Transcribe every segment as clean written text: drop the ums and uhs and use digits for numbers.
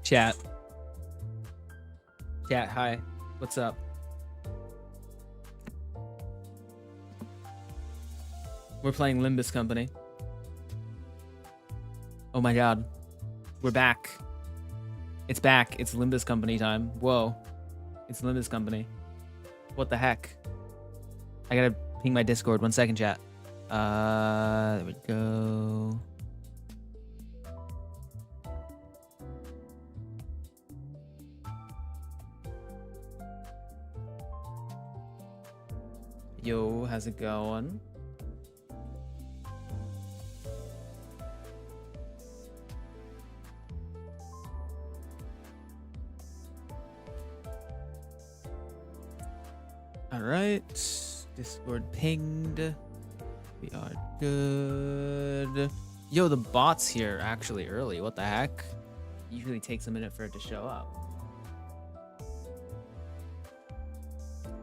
Chat. Chat, hi. What's up? We're playing Limbus Company. Oh my god. We're back. It's back. It's Limbus Company time. Whoa. It's Limbus Company. What the heck? I gotta ping my Discord. 1 second, chat. There we go. Yo, how's it going? All right, Discord pinged. We are good. Yo, the bot's here actually early. What the heck? Usually takes a minute for it to show up.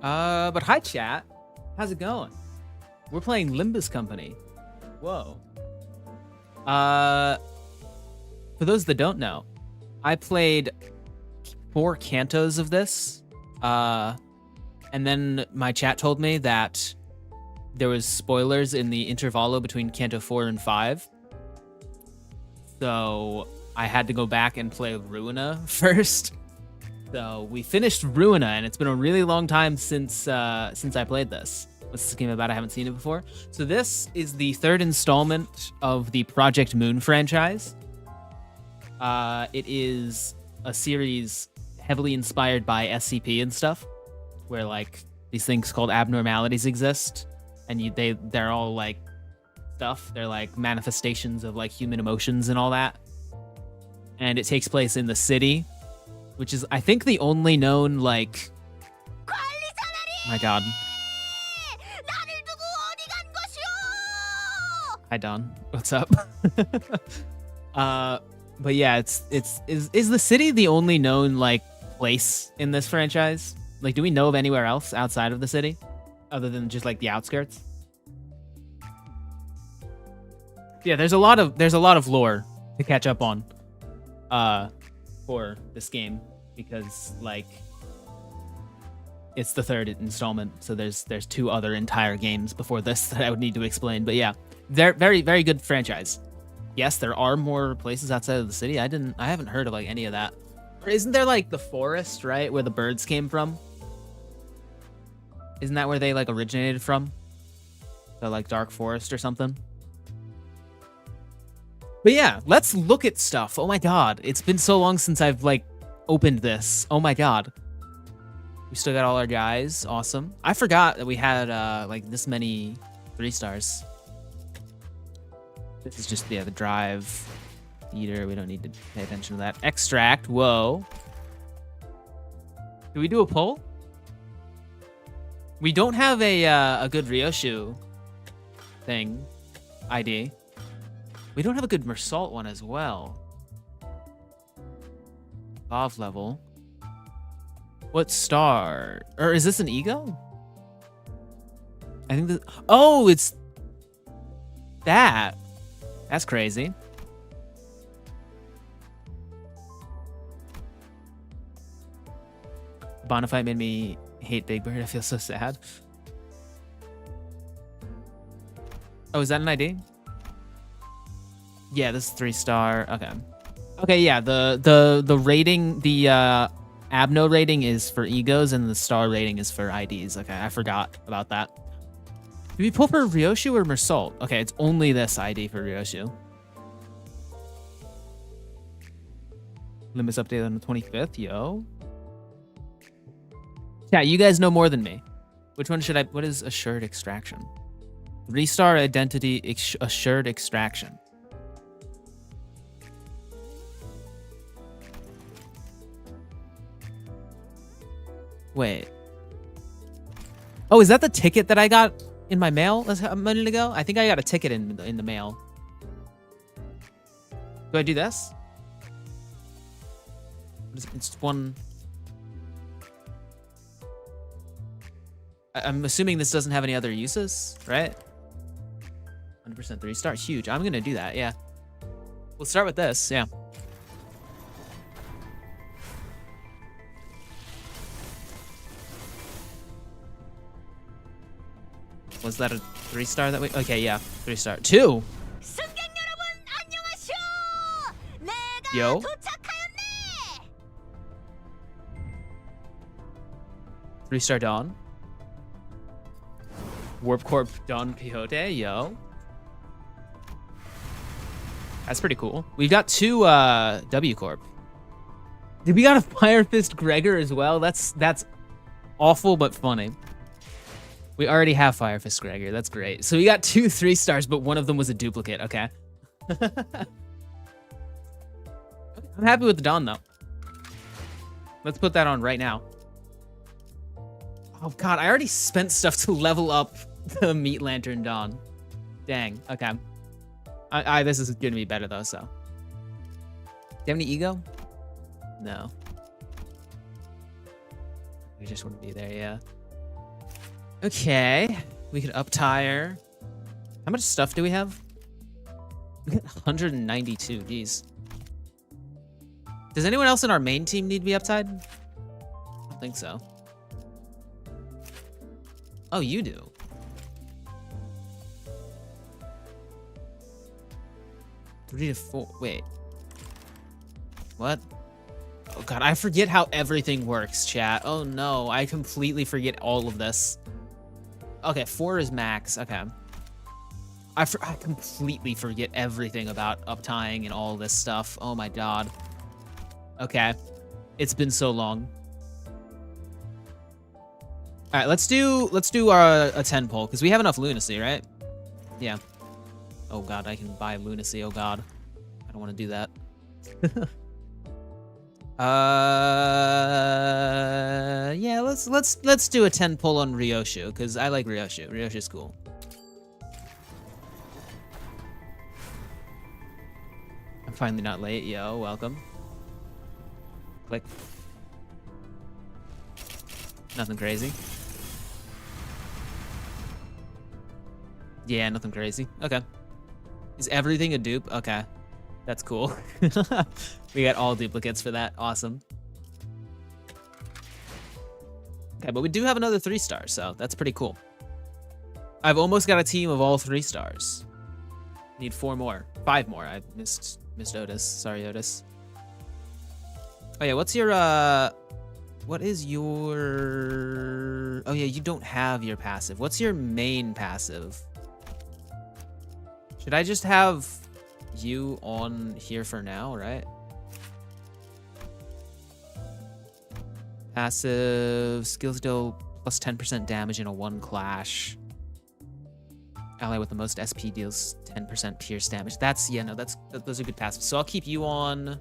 But hi chat. How's it going? We're playing Limbus Company. Whoa. For those that don't know, I played 4 cantos of this. And then my chat told me that there was spoilers in the intervallo between Canto 4 and 5. So I had to go back and play Ruina first. So we finished Ruina, and it's been a really long time since I played this. What's this game about? I haven't seen it before. So this is the 3rd installment of the Project Moon franchise. It is a series heavily inspired by SCP and stuff, where like these things called abnormalities exist, and they're all like stuff. They're like manifestations of like human emotions and all that. And it takes place in the city, which is I think the only known like. Oh my god. Hi Don, what's up? But yeah, is the city the only known like place in this franchise? Like, do we know of anywhere else outside of the city, other than just like the outskirts? Yeah, there's a lot of lore to catch up on, for this game, because like it's the 3rd installment, so there's 2 other entire games before this that I would need to explain. But yeah, they're very, very good franchise. Yes, there are more places outside of the city. I haven't heard of like any of that. Or isn't there like the forest, right, where the birds came from? Isn't that where they like originated from? The like dark forest or something? But yeah, let's look at stuff. Oh my god, it's been so long since I've like opened this. Oh my god. We still got all our guys. Awesome. I forgot that we had like this many 3 stars. This is just, yeah, the drive. Eater, we don't need to pay attention to that. Extract, whoa. Do we do a poll? We don't have a good Ryoshu thing ID. We don't have a good Mersault one as well. Off level. What star? Or is this an ego? I think that. Oh, it's that. That's crazy. Bonafide made me hate Big Bird. I feel so sad. Oh, is that an ID? Yeah, this is 3-star. Okay. Okay, yeah. The rating, the Abno rating is for egos, and the star rating is for IDs. Okay, I forgot about that. Did we pull for Ryoshu or Mersault? Okay, it's only this ID for Ryoshu. Limbus update on the 25th, yo. Yeah, you guys know more than me. Which one should I... What is Assured Extraction? 3-star Identity Assured Extraction. Wait. Oh, is that the ticket that I got in my mail a minute ago? I think I got a ticket in the mail. Do I do this? It's one... I'm assuming this doesn't have any other uses, right? 100% 3-star, huge. I'm gonna do that, yeah. We'll start with this, yeah. Was that a 3-star that we? Okay, yeah, 3-star. 2. Yo. 3-star Dawn. Warp Corp Don Quixote, yo. That's pretty cool. We've got 2 W Corp. Did we got a Fire Fist Gregor as well? That's awful but funny. We already have Fire Fist Gregor. That's great. So we got 2 3-stars, but one of them was a duplicate. Okay. I'm happy with the Dawn though. Let's put that on right now. Oh god, I already spent stuff to level up the Meat Lantern Dawn. Dang. Okay. This is gonna be better though. So. Do you have any ego? No. We just wouldn't be there. Yeah. Okay, we can up tire. How much stuff do we have? We got 192. Jeez. Does anyone else in our main team need to be uptied? I don't think so. Oh, you do. Three to 4. Wait. What? Oh god, I forget how everything works, chat. Oh no, I completely forget all of this. Okay, 4 is max. Okay. I completely forget everything about uptying and all this stuff. Oh my god. Okay. It's been so long. All right, let's do a 10 pull because we have enough lunacy, right? Yeah. Oh god, I can buy lunacy. Oh god. I don't want to do that. Yeah, let's do a 10 pull on Ryoshu because I like Ryoshu. Ryoshu's cool. I'm finally not late. Yo, welcome. Click. Nothing crazy. Yeah, nothing crazy. Okay. Is everything a dupe? Okay. That's cool. We got all duplicates for that. Awesome. Okay, but we do have another 3-star, so that's pretty cool. I've almost got a team of all 3-stars. Need 4 more. 5 more. I missed Otis. Sorry, Otis. Oh yeah, what's your what is your... Oh yeah, you don't have your passive. What's your main passive? Should I just have you on here for now, right? Passive, skills deal plus 10% damage in a 1 clash. Ally with the most SP deals 10% pierce damage. That's, yeah, no, those are good passives. So I'll keep you on...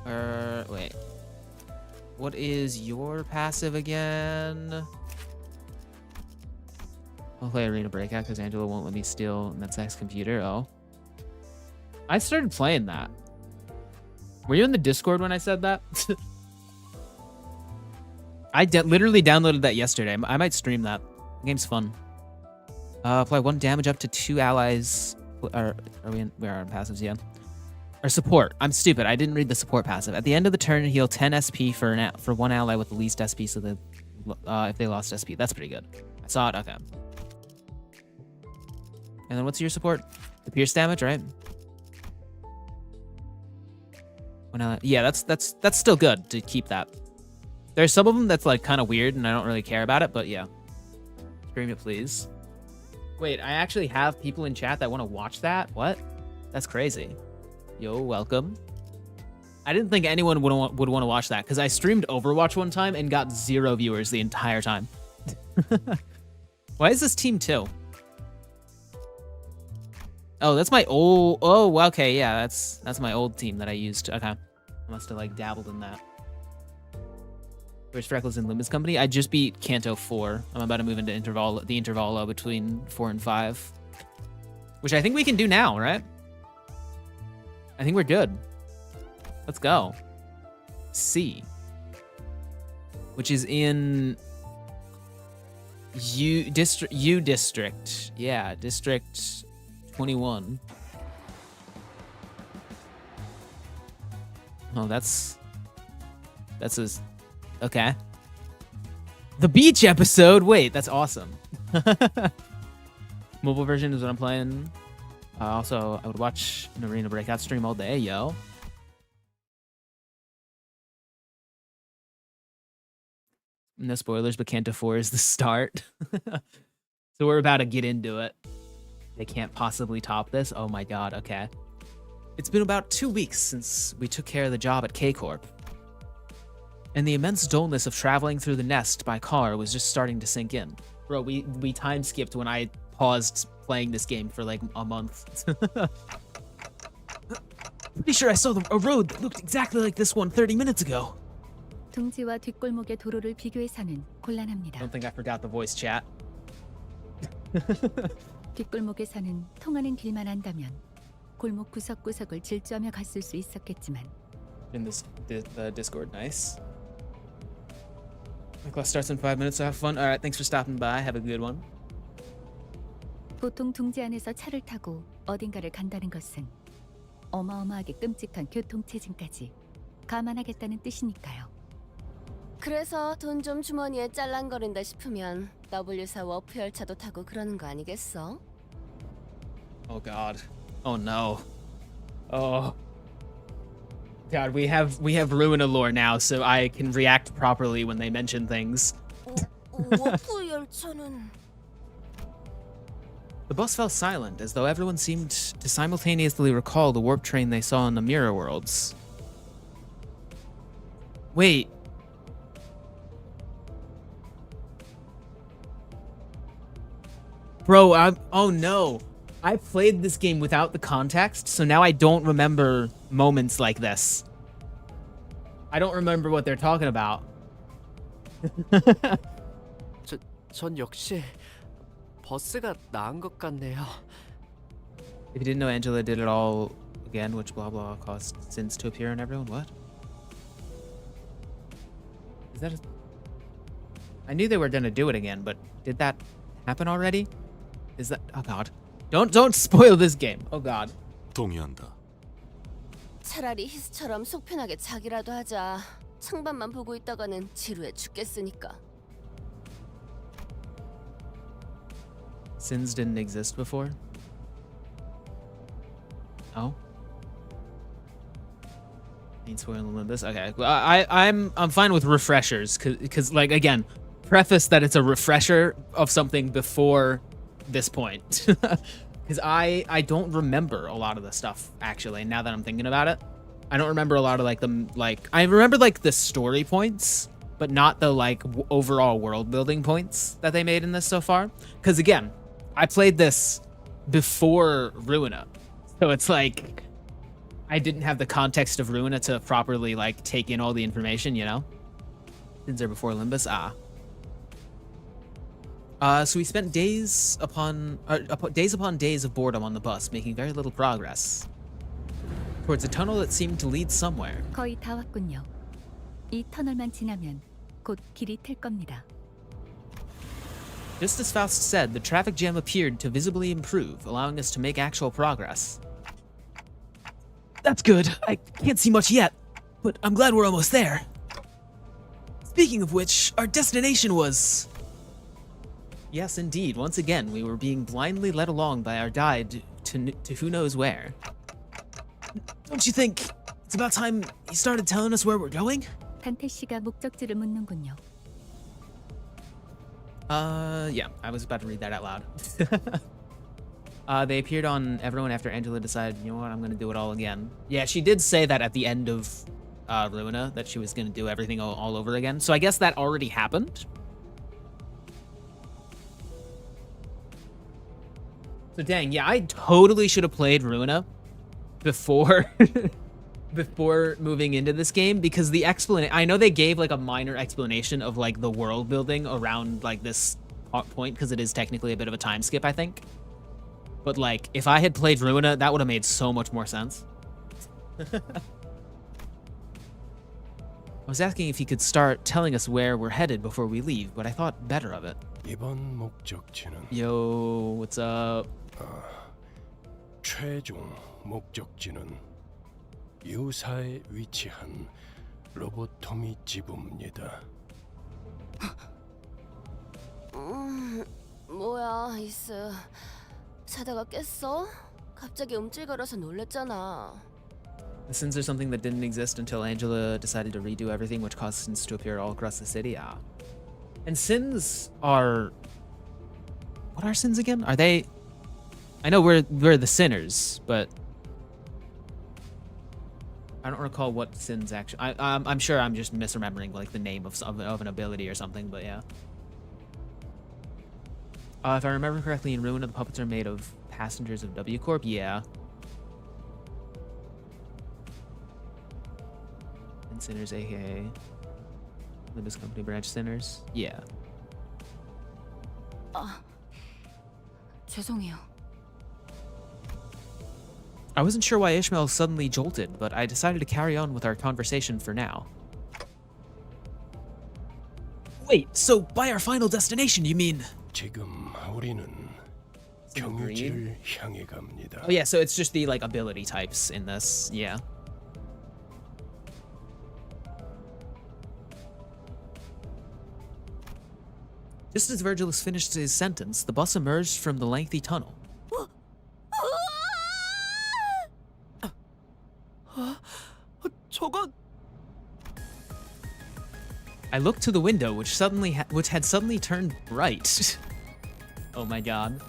wait. What is your passive again? I'll play Arena Breakout because Angela won't let me steal Metsac's computer. Oh. I started playing that. Were you in the Discord when I said that? I literally downloaded that yesterday. I might stream that. The game's fun. Apply 1 damage up to 2 allies. We are on passives, yeah. Or support. I'm stupid. I didn't read the support passive. At the end of the turn, heal 10 SP for 1 ally with the least SP, so that if they lost SP. That's pretty good. I saw it. Okay. And then what's your support? The pierce damage, right? Yeah, that's still good to keep that. There's some of them that's like kind of weird, and I don't really care about it, but yeah. Stream it, please. Wait, I actually have people in chat that want to watch that? What? That's crazy. Yo, welcome. I didn't think anyone would want to watch that because I streamed Overwatch one time and got 0 viewers the entire time. Why is this team 2? Oh, that's my old... Oh, okay, yeah, that's my old team that I used. Okay. I must have, like, dabbled in that. Where's Freckles in Limbus Company? I just beat Kanto 4. I'm about to move into the interval between 4 and 5. Which I think we can do now, right? I think we're good. Let's go. C. Which is in... U district. Yeah, district 21. Oh, that's a... Okay. The beach episode? Wait, that's awesome. Mobile version is what I'm playing. Also, I would watch an Arena Breakout stream all day, yo. No spoilers, but Canto 4 is the start. So we're about to get into it. They can't possibly top this. Oh my god, okay. It's been about 2 weeks since we took care of the job at K-Corp. And the immense dullness of traveling through the nest by car was just starting to sink in. Bro, we time skipped when I paused playing this game for like a month. Pretty sure I saw a road that looked exactly like this one 30 minutes ago. 둥지와 뒷골목의 도로를 비교해서는 곤란합니다. Don't think I forgot the voice chat. 뒷골목에서는 통하는 길만 한다면 골목 구석구석을 질주하며 갔을 수 있었겠지만 In the Discord, nice. My class starts in 5 minutes, so have fun. All right, thanks for stopping by. Have a good one. 보통 둥지 안에서 차를 타고 어딘가를 간다는 것은 어마어마하게 끔찍한 교통체증까지 감안하겠다는 뜻이니까요. 그래서 돈 좀 주머니에 짤랑거린다 싶으면 W4 워프 열차도 타고 그러는 거 아니겠어? Oh god. Oh no. Oh. God, we have Ruina lore now, so I can react properly when they mention things. 워프 열차는 The bus fell silent, as though everyone seemed to simultaneously recall the warp train they saw in the mirror worlds. Wait. Bro, oh no. I played this game without the context, so now I don't remember moments like this. I don't remember what they're talking about. 전 역시 버스가 나은 것 같네요. If you didn't know, Angela did it all again, which blah blah caused sins to appear in everyone. What? Is that I knew they were gonna do it again, but did that happen already? Is that... Oh god. Don't spoil this game. Oh god. 동의한다. 차라리 히스처럼 속편하게 자기라도 하자. 창밖만 보고 있다가는 지루해 죽겠으니까. Sins didn't exist before? Oh? Ain't spoiling this. Okay. Well, I'm fine with refreshers cuz like again, preface that it's a refresher of something before this point. Cuz I don't remember a lot of the stuff actually now that I'm thinking about it. I don't remember a lot of I remember like the story points, but not the like overall world building points that they made in this so far. Cuz again, I played this before Ruina. So it's like I didn't have the context of Ruina to properly like take in all the information, you know? Since they're before Limbus, so we spent days upon days of boredom on the bus, making very little progress towards a tunnel that seemed to lead somewhere. 거의 다 왔군요. 이 터널만 지나면 곧 길이 틀 겁니다. Just as Faust said, the traffic jam appeared to visibly improve, allowing us to make actual progress. That's good. I can't see much yet, but I'm glad we're almost there. Speaking of which, our destination was... Yes, indeed. Once again, we were being blindly led along by our guide to who knows where. Don't you think it's about time he started telling us where we're going? 단태 씨가 목적지를 묻는군요. Yeah, I was about to read that out loud. They appeared on everyone after Angela decided, you know what, I'm gonna do it all again. Yeah, she did say that at the end of Ruina, that she was gonna do everything all over again. So I guess that already happened. So dang, yeah, I totally should have played Ruina before before moving into this game, because the I know they gave like a minor explanation of like the world building around like this point, because it is technically a bit of a time skip, I think. But like, if I had played Ruina, that would have made so much more sense. I was asking if he could start telling us where we're headed before we leave, but I thought better of it. 이번 목적지는 Yo, what's up? 최종 목적지는 유사에 위치한 로보토미 지부입니다. 뭐야, 이스. 자다가 깼어? 갑자기 움찔거려서 놀랬잖아. The sins are something that didn't exist until Angela decided to redo everything, which caused sins to appear all across the city. Ah. And sins are... What are sins again? Are they... I know we're the sinners, but... I don't recall what sins actually... I'm sure I'm just misremembering like the name of an ability or something, but yeah. If I remember correctly, in Ruina, the puppets are made of passengers of W Corp. Yeah. And sinners, aka Limbus Company branch sinners. Yeah. 죄송해요. I wasn't sure why Ishmael suddenly jolted, but I decided to carry on with our conversation for now. Wait, so by our final destination, you mean? 지금 우리는 경유지를 향해 갑니다. Oh yeah, so it's just the like ability types in this. Yeah. Just as Virgilus finished his sentence, the bus emerged from the lengthy tunnel. 저건 I looked to the window, which had suddenly turned bright. Oh my god.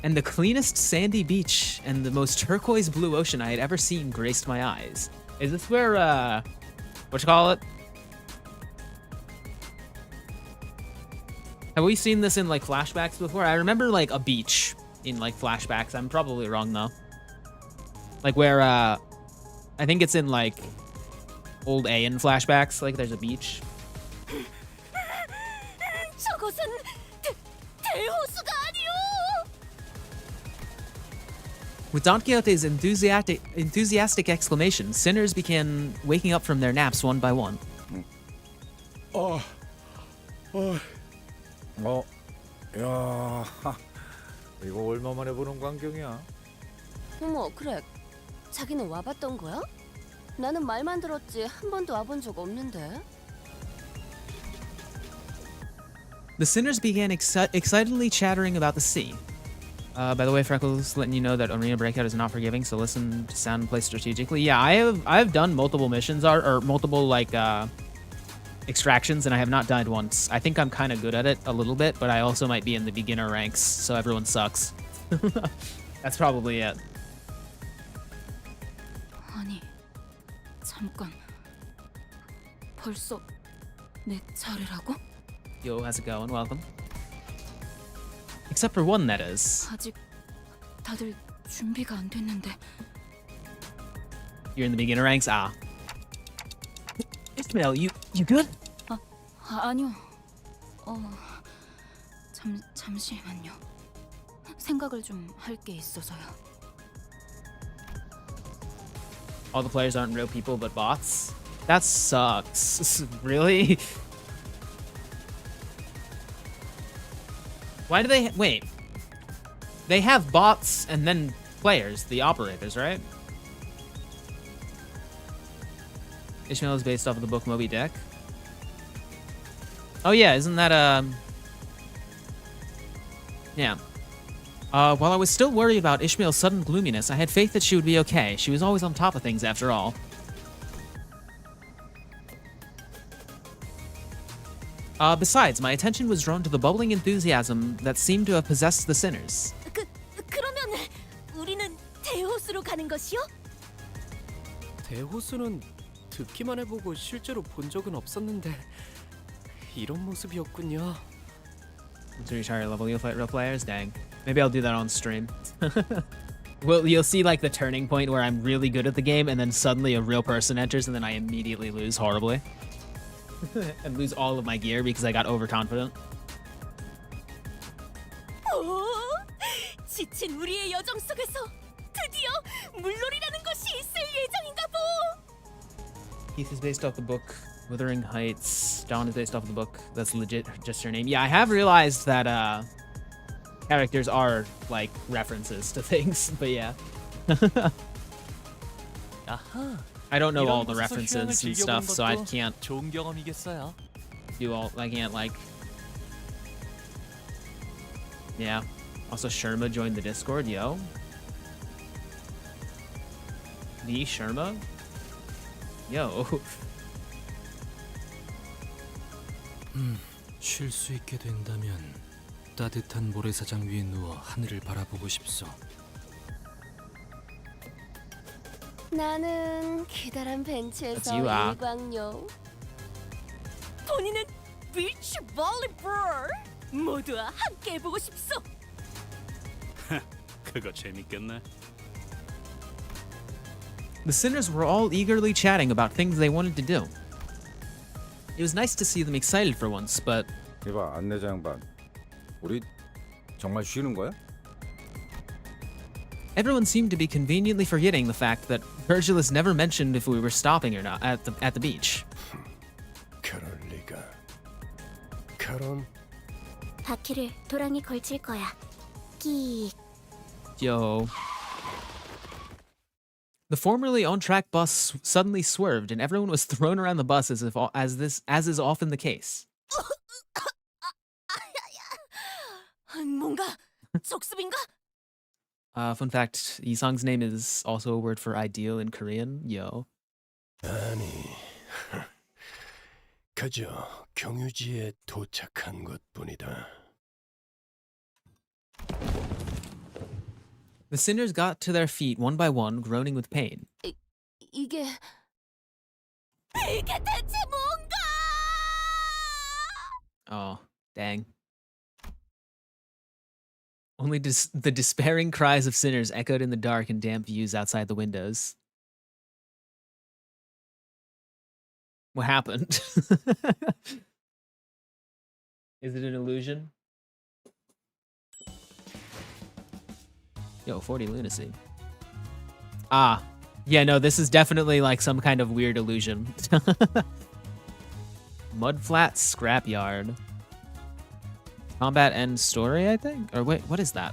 And the cleanest sandy beach and the most turquoise blue ocean I had ever seen graced my eyes. Is this where, what you call it? Have we seen this in like flashbacks before? I remember like a beach in like flashbacks. I'm probably wrong though. Like where, I think it's in like old Aeon flashbacks, like there's a beach. 저것은 대호수가 아니오! With Don Quixote's enthusiastic exclamation, sinners began waking up from their naps one by one. 야, 이거 얼마 만에 보는 광경이야? 어머, 그래. 자기는 와봤던 거야? 나는 말만 들었지 한 번도 와본 적 없는데. The sinners began excitedly chattering about the sea. By the way, Freckles, letting you know that Arena Breakout is not forgiving, so listen to sound and play strategically. Yeah, I've done multiple missions or multiple like extractions, and I have not died once. I think I'm kind of good at it a little bit, but I also might be in the beginner ranks, so everyone sucks. That's probably it. 아니, 잠깐. 벌써 내 차례라고? Yo, how's it going? Welcome. Except for one, that is. 아직 다들 준비가 안 됐는데. You're in the beginner ranks? Ah. Ishmael, you good? 아니요. 잠시만요. 생각을 좀 할 게 있어서요. All the players aren't real people but bots? That sucks. Really? Why do they... Wait. They have bots and then players, the operators, right? Ishmael is based off of the book Moby Dick. Oh yeah, isn't that yeah. While I was still worried about Ishmael's sudden gloominess, I had faith that she would be okay. She was always on top of things after all. Besides, my attention was drawn to the bubbling enthusiasm that seemed to have possessed the sinners. 그러면 우리는 대호수로 가는 것이요? 대호수는 듣기만 해보고 실제로 본 적은 없었는데 이런 모습이었군요. To reach higher level, you'll fight real players? Dang. Maybe I'll do that on stream. Well, you'll see like the turning point where I'm really good at the game and then suddenly a real person enters and then I immediately lose horribly. And lose all of my gear because I got overconfident. 오, 지친 우리의 여정 속에서 드디어 물놀이라는 것이 있을 예정인가 보. Keith is based off the book Wuthering Heights. Dawn is based off the book. That's legit just her name. Yeah, I have realized that characters are like references to things, but yeah. 아하. I don't know 이런 all the 곳에서 references 휴양을 and stuff, so I 즐겨보는 can't 것도 좋은 경험이겠어요. do all. I can't like Yeah. Also, Sherma joined the Discord, yo. The Sherma? Yo. 쉴 수 있게 된다면 따뜻한 모래사장 위에 누워 하늘을 바라보고 싶소. 나는 기다란 벤치에서 That's you, ah. 일광욕. 본인은 비치 볼리볼 모두와 함께 해보고 싶소. 그거 재밌겠네. The sinners were all eagerly chatting about things they wanted to do. It was nice to see them excited for once, but 이봐 안내자 양반, 우리 정말 쉬는 거야? everyone seemed to be conveniently forgetting the fact that Virgilus never mentioned if we were stopping or not at the beach. 그럴 리가. 카론, 바퀴를 도랑이 걸칠 거야. 끼. Yo. The formerly on-track bus suddenly swerved, and everyone was thrown around the bus as is often the case. 뭔가 적습인가? Fun fact: Isang's name is also a word for ideal in Korean. Yo. 아니, 그저 경유지에 도착한 것뿐이다. The sinners got to their feet one by one, groaning with pain. 이게 대체 뭔가? Oh, dang. Only the despairing cries of sinners echoed in the dark and damp views outside the windows. What happened? Is it an illusion? Yo, 40 lunacy. Ah. Yeah, no, this is definitely like some kind of weird illusion. Mudflat Scrapyard. Combat end story, I think? Or wait, what is that?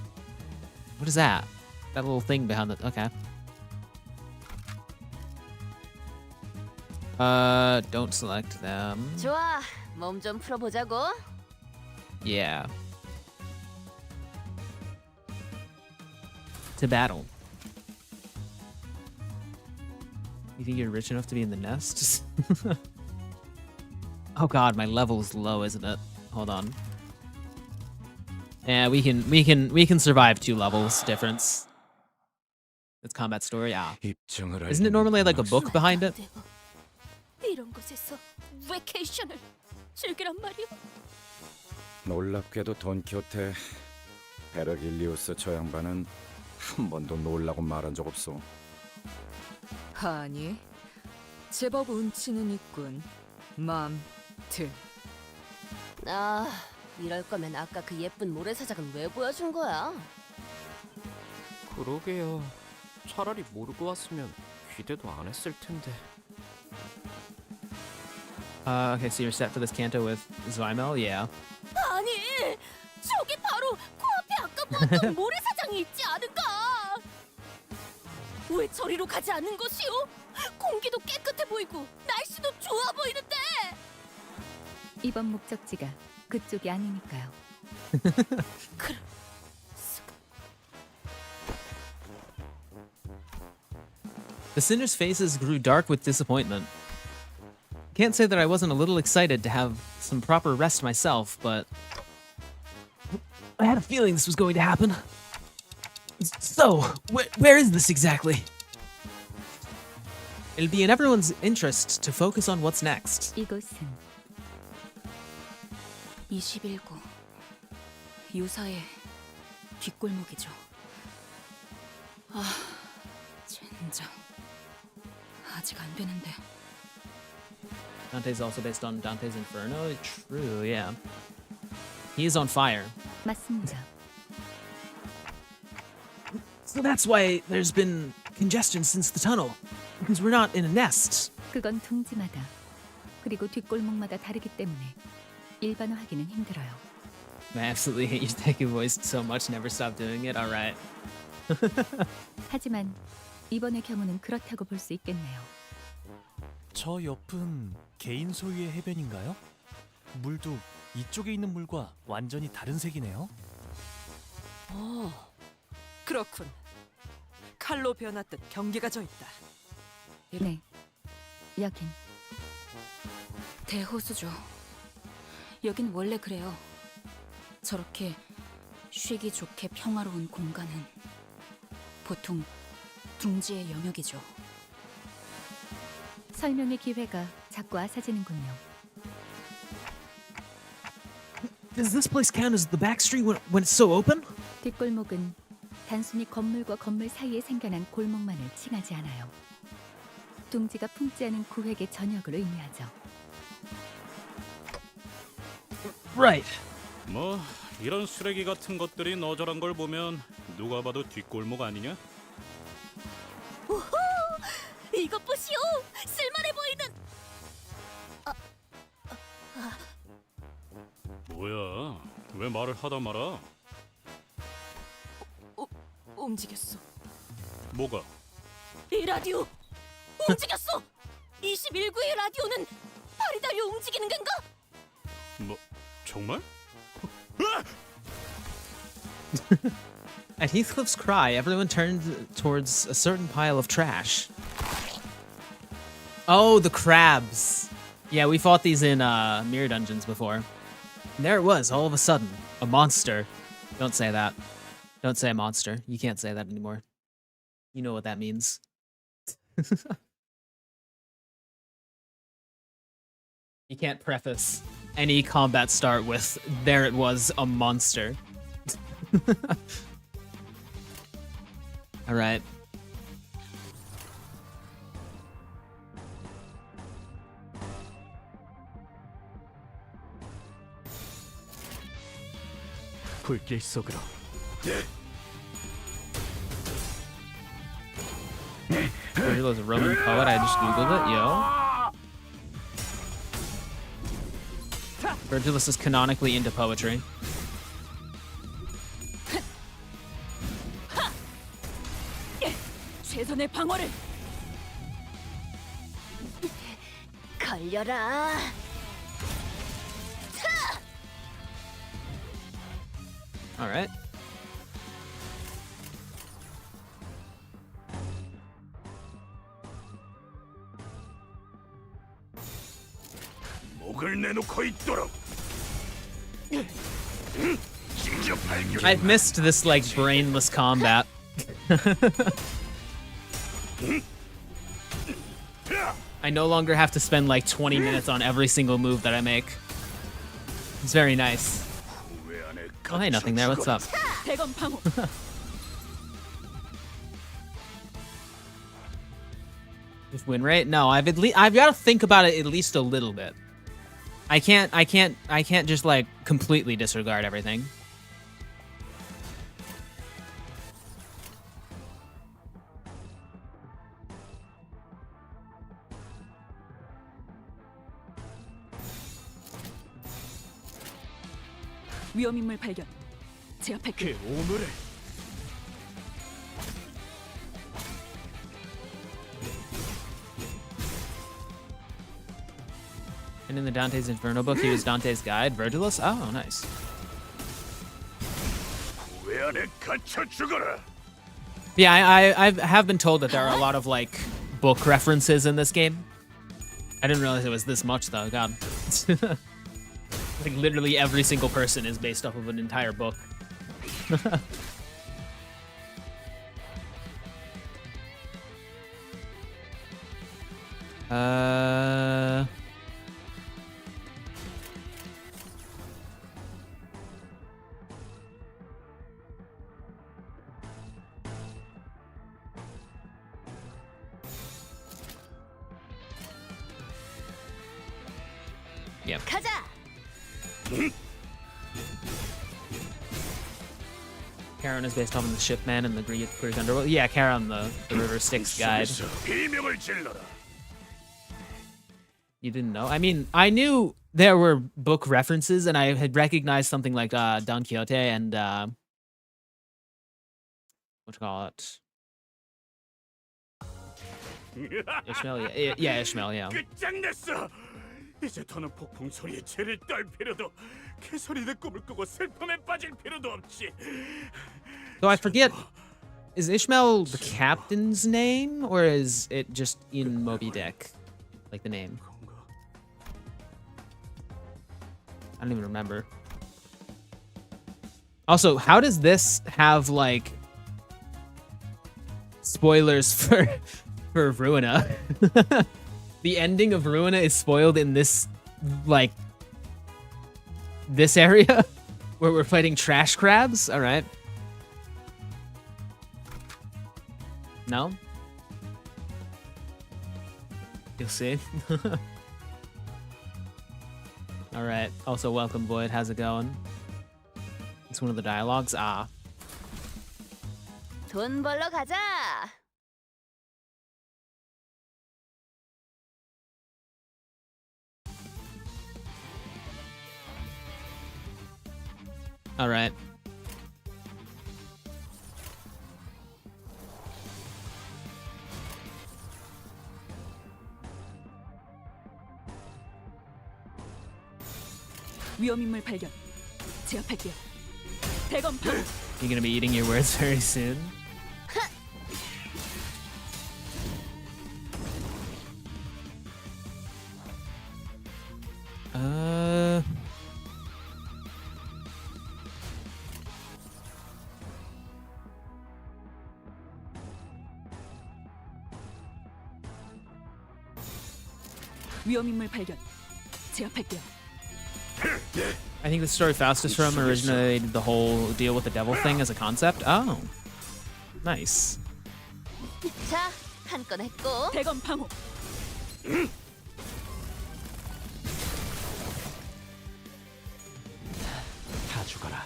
What is that? That little thing behind the... Okay. Don't select them. 좋아, 몸 좀 풀어보자고. Yeah. To battle. You think you're rich enough to be in the nest? Oh god, my level's low, isn't it? Hold on. Yeah, we can survive 2 levels difference. It's combat story. Ah. Isn't it normally like a book behind it? 이런 곳에서 베케이션을 즐기란 말이야. 놀랍게도 돈키호테 베르길리우스 저 양반은 한 번도 놀라고 말한 적 없어. 아니, 제법 운치는 있군. 맘트. 아, 이럴 거면 아까 그 예쁜 모래사장은 왜 보여준 거야? 그러게요. 차라리 모르고 왔으면 기대도 안 했을 텐데. Okay, so you're set for this canto with Zweimel? Yeah. 아니, 저기 바로 코앞에 아까 보았던 모래사장이 있지 않은가? 왜 저리로 가지 않는 것이오? 공기도 깨끗해 보이고 날씨도 좋아 보이는데. 이번 목적지가 그쪽이 아니니까요. The sinners' faces grew dark with disappointment. Can't say that I wasn't a little excited to have some proper rest myself, but I had a feeling this was going to happen. So, where is this exactly? It'll be in everyone's interest to focus on what's next. 이곳은 21구 유사의 뒷골목이죠. 아, 젠장. 아직 안 되는데. Dante's also based on Dante's Inferno. True, yeah. He is on fire. 맞습니다. So that's why there's been congestion since the tunnel. Because we're not in a nest. 그건 둥지마다 그리고 뒷골목마다 다르기 때문에 일반화하기는 힘들어요. I absolutely hate your techie voice so much. Never stop doing it. All right. 하지만 이번의 경우는 그렇다고 볼 수 있겠네요. 저 옆은 개인 소유의 해변인가요? 물도 이쪽에 있는 물과 완전히 다른 색이네요. 그렇군. 칼로 변했듯 경계가 져 있다. 네, 여긴 대호수죠. 여긴 원래 그래요. 저렇게 쉬기 좋게 평화로운 공간은 보통 둥지의 영역이죠. 설명의 기회가 자꾸 아사지는군요. Does this place count as the back street when it's so open? 뒷골목은 단순히 건물과 건물 사이에 생겨난 골목만을 칭하지 않아요. 둥지가 품지 않은 구획의 전역을 의미하죠. Right. 뭐 이런 쓰레기 같은 것들이 너저런 걸 보면 누가 봐도 뒷골목 아니냐? 우후! 이것 보시오! 쓸만해 보이는... 뭐야? 왜 말을 하다 말아? 움직였어. 뭐가? 이 라디오! 움직였어! 21구의 라디오는 발이 달려 움직이는 건가? 뭐 정말? At Heathcliff's cry, everyone turned towards a certain pile of trash. Oh, the crabs. Yeah, we fought these in mirror dungeons before. And there it was, all of a sudden. A monster. Don't say that. Don't say monster. You can't say that anymore. You know what that means. You can't preface any combat start with, there it was, a monster. Alright. 불길 속으로. Virgil is a Roman poet, I just googled it, yo. Virgilus is canonically into poetry. 최선의 방어를! 걸려라! Alright. 목을 내놓고 있도록. 심지어 발견. I've missed this, like, brainless combat. I no longer have to spend, like, 20 minutes on every single move that I make. It's very nice. Oh, hey, nothing there. What's up? 대검 방어! With win rate? No, I've got to think about it at least a little bit. I can't just, like, completely disregard everything. 위험인물 발견. 제압할게. 그 오물을. And in the Dante's Inferno book, he was Dante's guide, Virgilus. Oh, nice. 왜 안에 갇혀 죽어라. Yeah, I have been told that there are a lot of, like, book references in this game. I didn't realize it was this much, though. God. Like, literally every single person is based off of an entire book. Yep. 가자! Charon is based off of the Shipman and the Greek Underworld. Yeah, Charon, the River Styx guide. 비명을 질러라. You didn't know? I mean, I knew there were book references, and I had recognized something like Don Quixote and what you call it? Ishmael, yeah, Ishmael, yeah. 끝장냈어. 이제 더는 폭풍 소리에 죄를 딸 필요도, 개소리는 꿈을 꾸고 슬픔에 빠질 필요도 없지. So I forget, is Ishmael the captain's name, or is it just in Moby Dick? Like the name? I don't even remember. Also, how does this have, like, spoilers for Ruina? The ending of Ruina is spoiled in this, like, this area where we're fighting trash crabs? All right. No? You'll see. All right. Also, welcome, Void. How's it going? It's one of the dialogues. Ah. 돈 벌러 가자. All right. 위험인물 발견. 제압할게요. 대검 방어. You're gonna be eating your words very soon. 위험인물 발견. 제압할게요. I think the story Faustus from originally did the whole deal with the devil thing as a concept. Oh. Nice. 자, 한 건 했고. 대검 방어. 다 죽어라.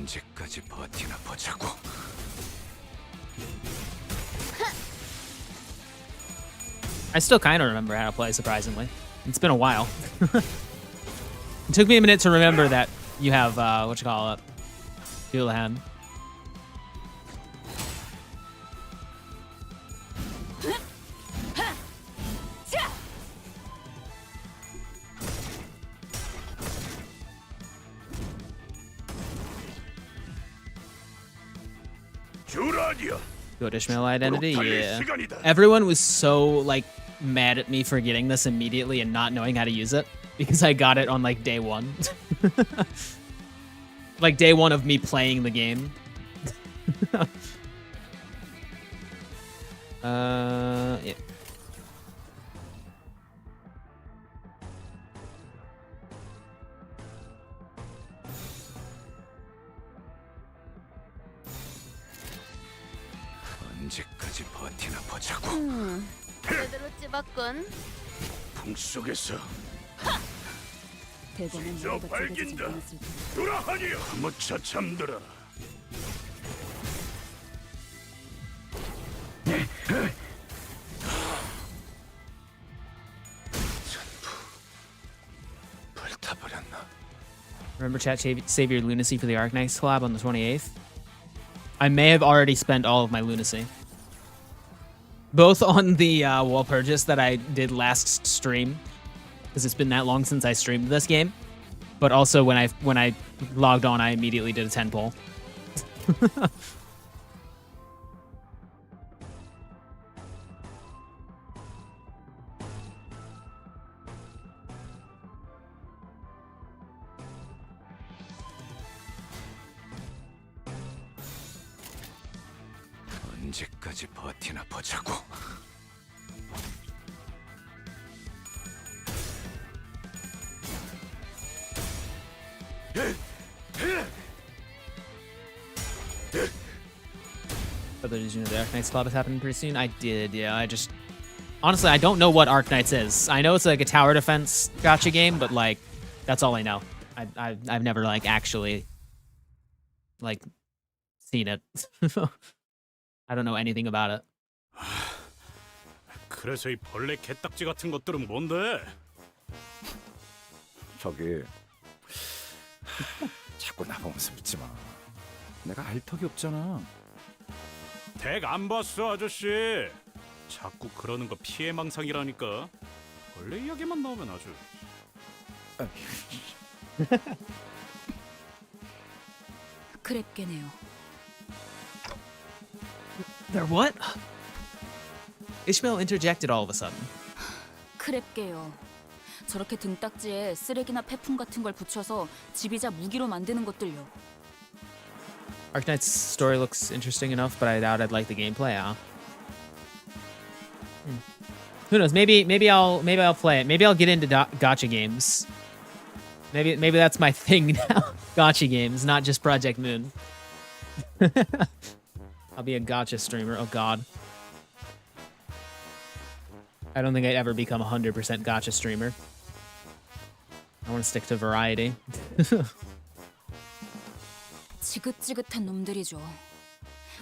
언제까지 버티나 보자고. I still kind of remember how to play, surprisingly. It's been a while. It took me a minute to remember that you have, Houlihan. 주라디야. Good Ishmael identity? Yeah. Everyone was so, like, mad at me for getting this immediately and not knowing how to use it because I got it on, like, day one. Like, day one of me playing the game. Yeah. 언제까지 버티나 보자고. 제대로 찝었군. 풍 속에서 대검은 저 내가 발긴다. 찍어주지 않았을 텐데. 주라하니여. 무차 잠들어라. 불타버렸나? Remember chat, save your lunacy for the Arknights collab on the 28th? I may have already spent all of my lunacy. Both on the Walpurgis that I did last stream, because it's been that long since I streamed this game, but also when I logged on, I immediately did a 10 pull. 언제까지 버티나 보자고. Whether did you know the Arknights collab is happening pretty soon? I did, yeah. I just honestly I don't know what Arknights is. I know it's like a tower defense gotcha game, but like that's all I know. I've never like actually like seen it. I don't know anything about it. 그래서 이 벌레 개딱지 같은 것들은 뭔데? 저기 자꾸 나보면서 묻지 마. 내가 알 턱이 없잖아. 덱 안 봤어 아저씨. 자꾸 그러는 거 피해망상이라니까. 벌레 이야기만 나오면 아주. 그랬겠네요. There what? Ishmael interjected all of a sudden. 크랩게요. 저렇게 등딱지에 쓰레기나 폐품 같은 걸 붙여서 지비자 무기로 만드는 것들요. Arknight's story looks interesting enough, but I doubt I'd like the gameplay. Who knows? Maybe I'll play it. Maybe I'll get into gacha games. Maybe that's my thing now. Gacha games, not just Project Moon. I'll be a gacha streamer. Oh god. I don't think I'd ever become 100% gacha streamer. I want to stick to variety. 지긋지긋한 놈들이죠.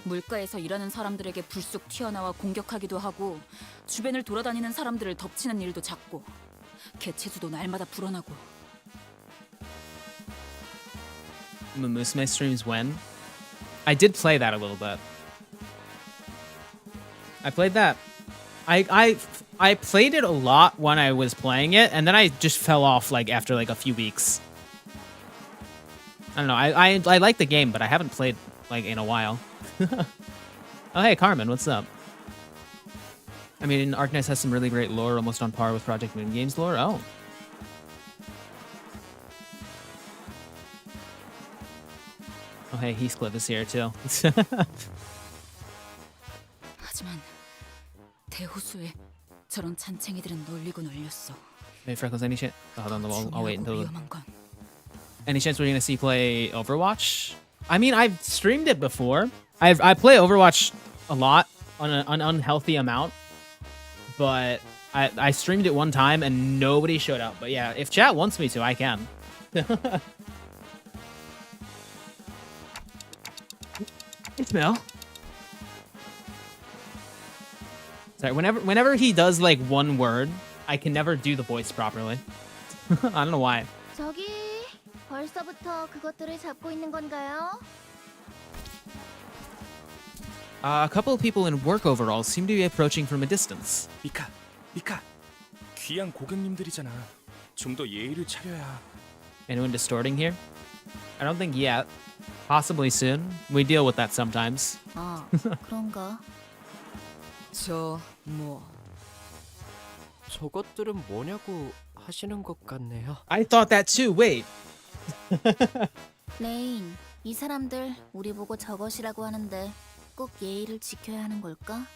물가에서 일하는 사람들에게 불쑥 튀어나와 공격하기도 하고 주변을 돌아다니는 사람들을 덮치는 일도 잦고 개체수도 날마다 불어나고. Musume streams when? I did play that a little bit. I played that. I played it a lot when I was playing it, and then I just fell off like after like a few weeks. I don't know. I like the game, but I haven't played like in a while. Oh hey Carmen, what's up? I mean, Arknights has some really great lore, almost on par with Project Moon Games lore. Oh. Oh hey, Heathcliff is here too. 하지만 대호수에 저런 잔챙이들은 널리고 널렸어. Hey Freckles, any chance? Oh, hold on, I'll wait until. 위험한 건 Any chance we're gonna see play Overwatch? I mean, I've streamed it before. I play Overwatch a lot on an unhealthy amount, but I streamed it one time and nobody showed up. But yeah, if chat wants me to, I can. It's Mel. Sorry, whenever he does like one word, I can never do the voice properly. I don't know why. 저기 벌써부터 그것들을 잡고 있는 건가요? A couple of people in work overalls seem to be approaching from a distance. 미카, 귀한 고객님들이잖아. 좀 더 예의를 차려야. Anyone distorting here? I don't think yet. Possibly soon. We deal with that sometimes. 아, 그런가? 저것들은 뭐냐고 하시는 것 같네요. I thought that too. Wait. 레인, 이 사람들 우리 보고 저것이라고 하는데 꼭 예의를 지켜야 하는 걸까?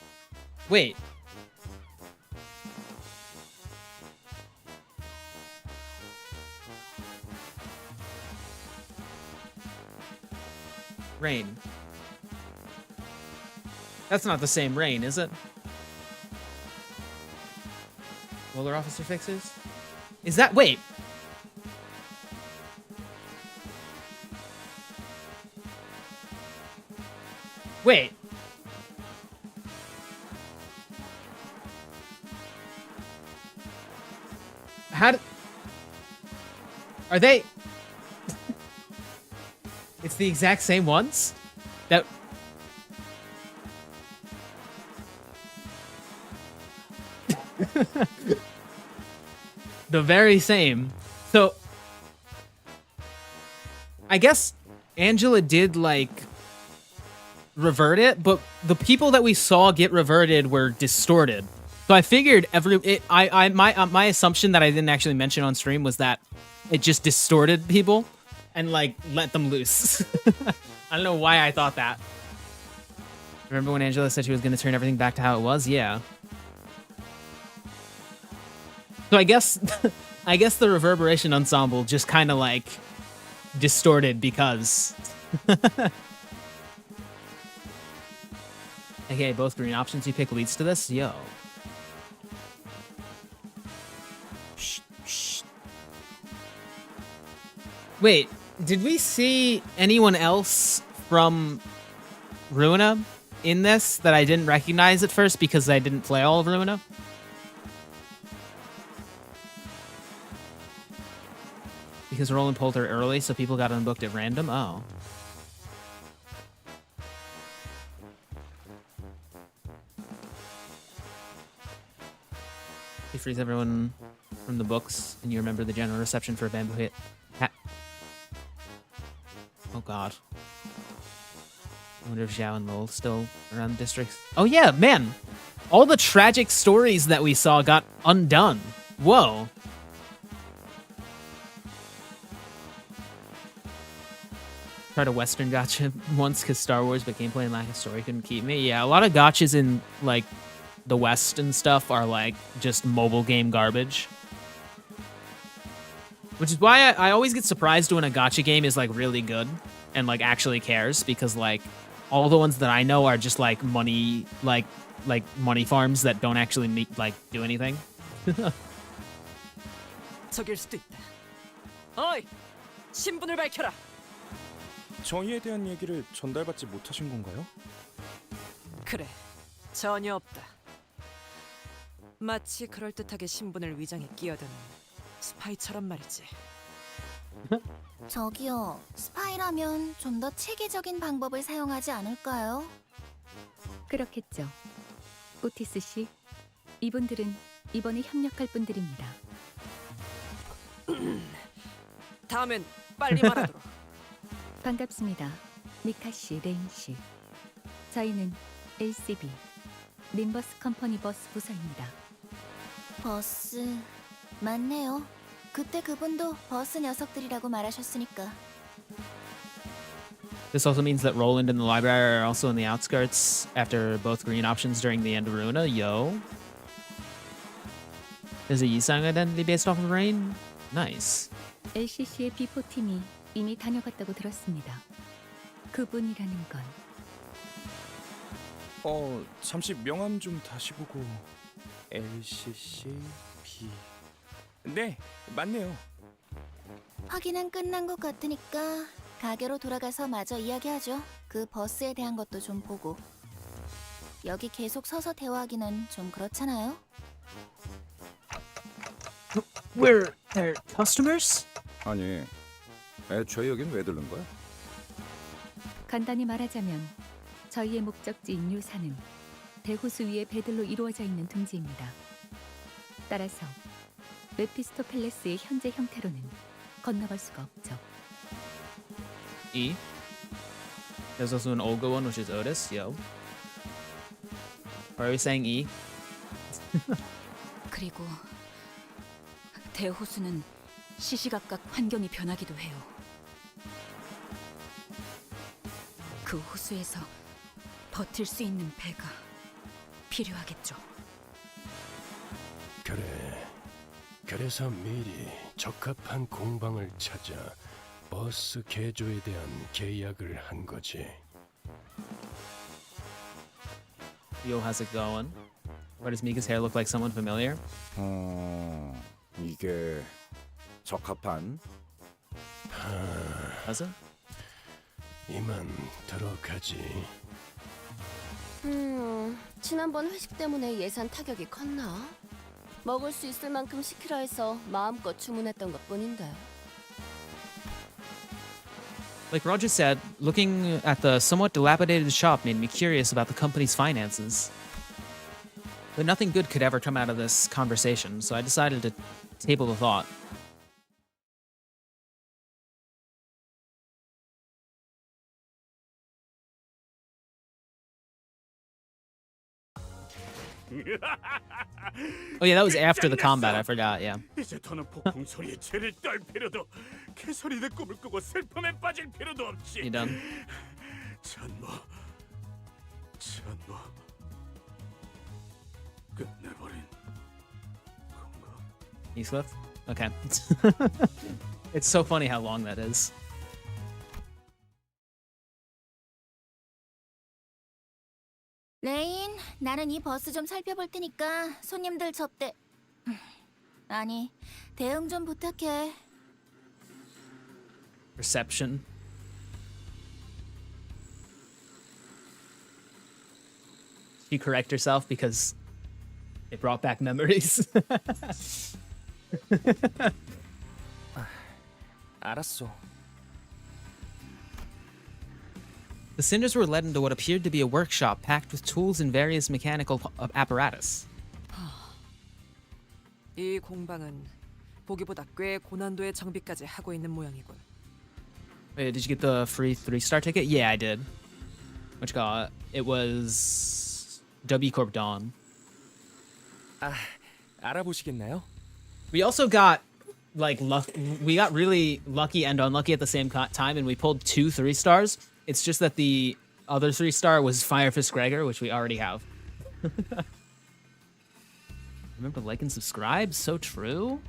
Wait. Rain. That's not the same Rain, is it? Roller officer fixes? Is that... Wait. Wait. How did... Are they... It's the exact same ones? That... The very same. So... I guess Angela did, like... revert it, but the people that we saw get reverted were distorted. So I figured my assumption that I didn't actually mention on stream was that it just distorted people and like let them loose. I don't know why I thought that. Remember when Angela said she was going to turn everything back to how it was? Yeah. So I guess the reverberation ensemble just kind of like distorted because okay, both green options you pick leads to this? Yo. Shh. Wait, did we see anyone else from Ruina in this that I didn't recognize at first because I didn't play all of Ruina. Because Roland pulled her early, so people got unbooked at random. Oh. He frees everyone from the books, and you remember the general reception for a bamboo hit. Oh god. I wonder if Xiao and Lowell still around the districts. Oh yeah, man! All the tragic stories that we saw got undone. Whoa. Tried a Western gacha once because Star Wars, but gameplay and lack of story couldn't keep me. Yeah, a lot of gachas in, like, the West and stuff are, like, just mobile game garbage. Which is why I always get surprised when a gacha game is, like, really good and, like, actually cares, because, like, all the ones that I know are just, like, money, like money farms that don't actually, do anything. 적일 수도 있다. 어이, 신분을 밝혀라. 정의에 대한 얘기를 전달받지 못하신 건가요? 그래, 전혀 없다. 마치 그럴듯하게 신분을 위장에 끼어드는 스파이처럼 말이지. 저기요, 스파이라면 좀 더 체계적인 방법을 사용하지 않을까요? 그렇겠죠. 오티스 씨, 이분들은 이번에 협력할 분들입니다. 다음엔 빨리 말하도록. 반갑습니다. 미카 씨, 레인 씨. 저희는 LCB, 림버스 컴퍼니 버스 부서입니다. 버스 맞네요. 그때 그분도 버스 녀석들이라고 말하셨으니까. This also means that Roland and the library are also in the outskirts after both green options during the end of Ruina. Yo. Is a Yisang identity based off of Rain? Nice. LCC의 B4팀이 이미 다녀갔다고 들었습니다. 그분이라는 건 잠시 명함 좀 다시 보고. LCC B. 네, 맞네요. 확인은 끝난 것 같으니까 가게로 돌아가서 마저 이야기하죠. 그 버스에 대한 것도 좀 보고. 여기 계속 서서 대화하기는 좀 그렇잖아요. We're their customers? 아니, 애초에 여긴 왜 들른 거야? 간단히 말하자면 저희의 목적지인 유사는 대호수 위의 배들로 이루어져 있는 둥지입니다. 따라서 메피스토 팰레스의 현재 형태로는 건너갈 수가 없죠. E. There's also an Olga one, which is Otis. Yo. Why are we saying E? 그리고 대호수는 시시각각 환경이 변하기도 해요. 그 호수에서 버틸 수 있는 배가 필요하겠죠. 그래. 그래서 미리 적합한 공방을 찾아 버스 개조에 대한 계약을 한 거지. Yo, how's it going? Why does Mika's hair look like someone familiar? 이게 적합한? Does it? 이만 들어가지. 지난번 회식 때문에 예산 타격이 컸나? 먹을 수 있을 만큼 시키라 해서 마음껏 주문했던 것뿐인데. Like Roger said, looking at the somewhat dilapidated shop made me curious about the company's finances. But nothing good could ever come out of this conversation, so I decided to table the thought. Oh yeah, that was after the combat, I forgot, yeah. 이제 더는 폭풍 소리에 죄를 떨 필요도, 개소리들 꿈을 꾸고 슬픔에 빠질 필요도 없지. You done? 전부 끝내버린 건가? Heathcliff? Okay. It's so funny how long that is. 레인, 나는 이 버스 좀 살펴볼 테니까 손님들 접대. 아니, 대응 좀 부탁해. Reception. she correct herself because it brought back memories. 알았어. The Cinders were led into what appeared to be a workshop packed with tools and various mechanical apparatus. 이 공방은 보기보다 꽤 고난도의 장비까지 하고 있는 모양이군. Wait, did you get the free 3-star ticket? Yeah, I did. What you call it? It was W Corp Dawn. 알아보시겠나요? We also got like we got really lucky and unlucky at the same time, and we pulled 2 3-stars. It's just that the other 3-star was Firefist Gregor, which we already have. Remember to like and subscribe? So true.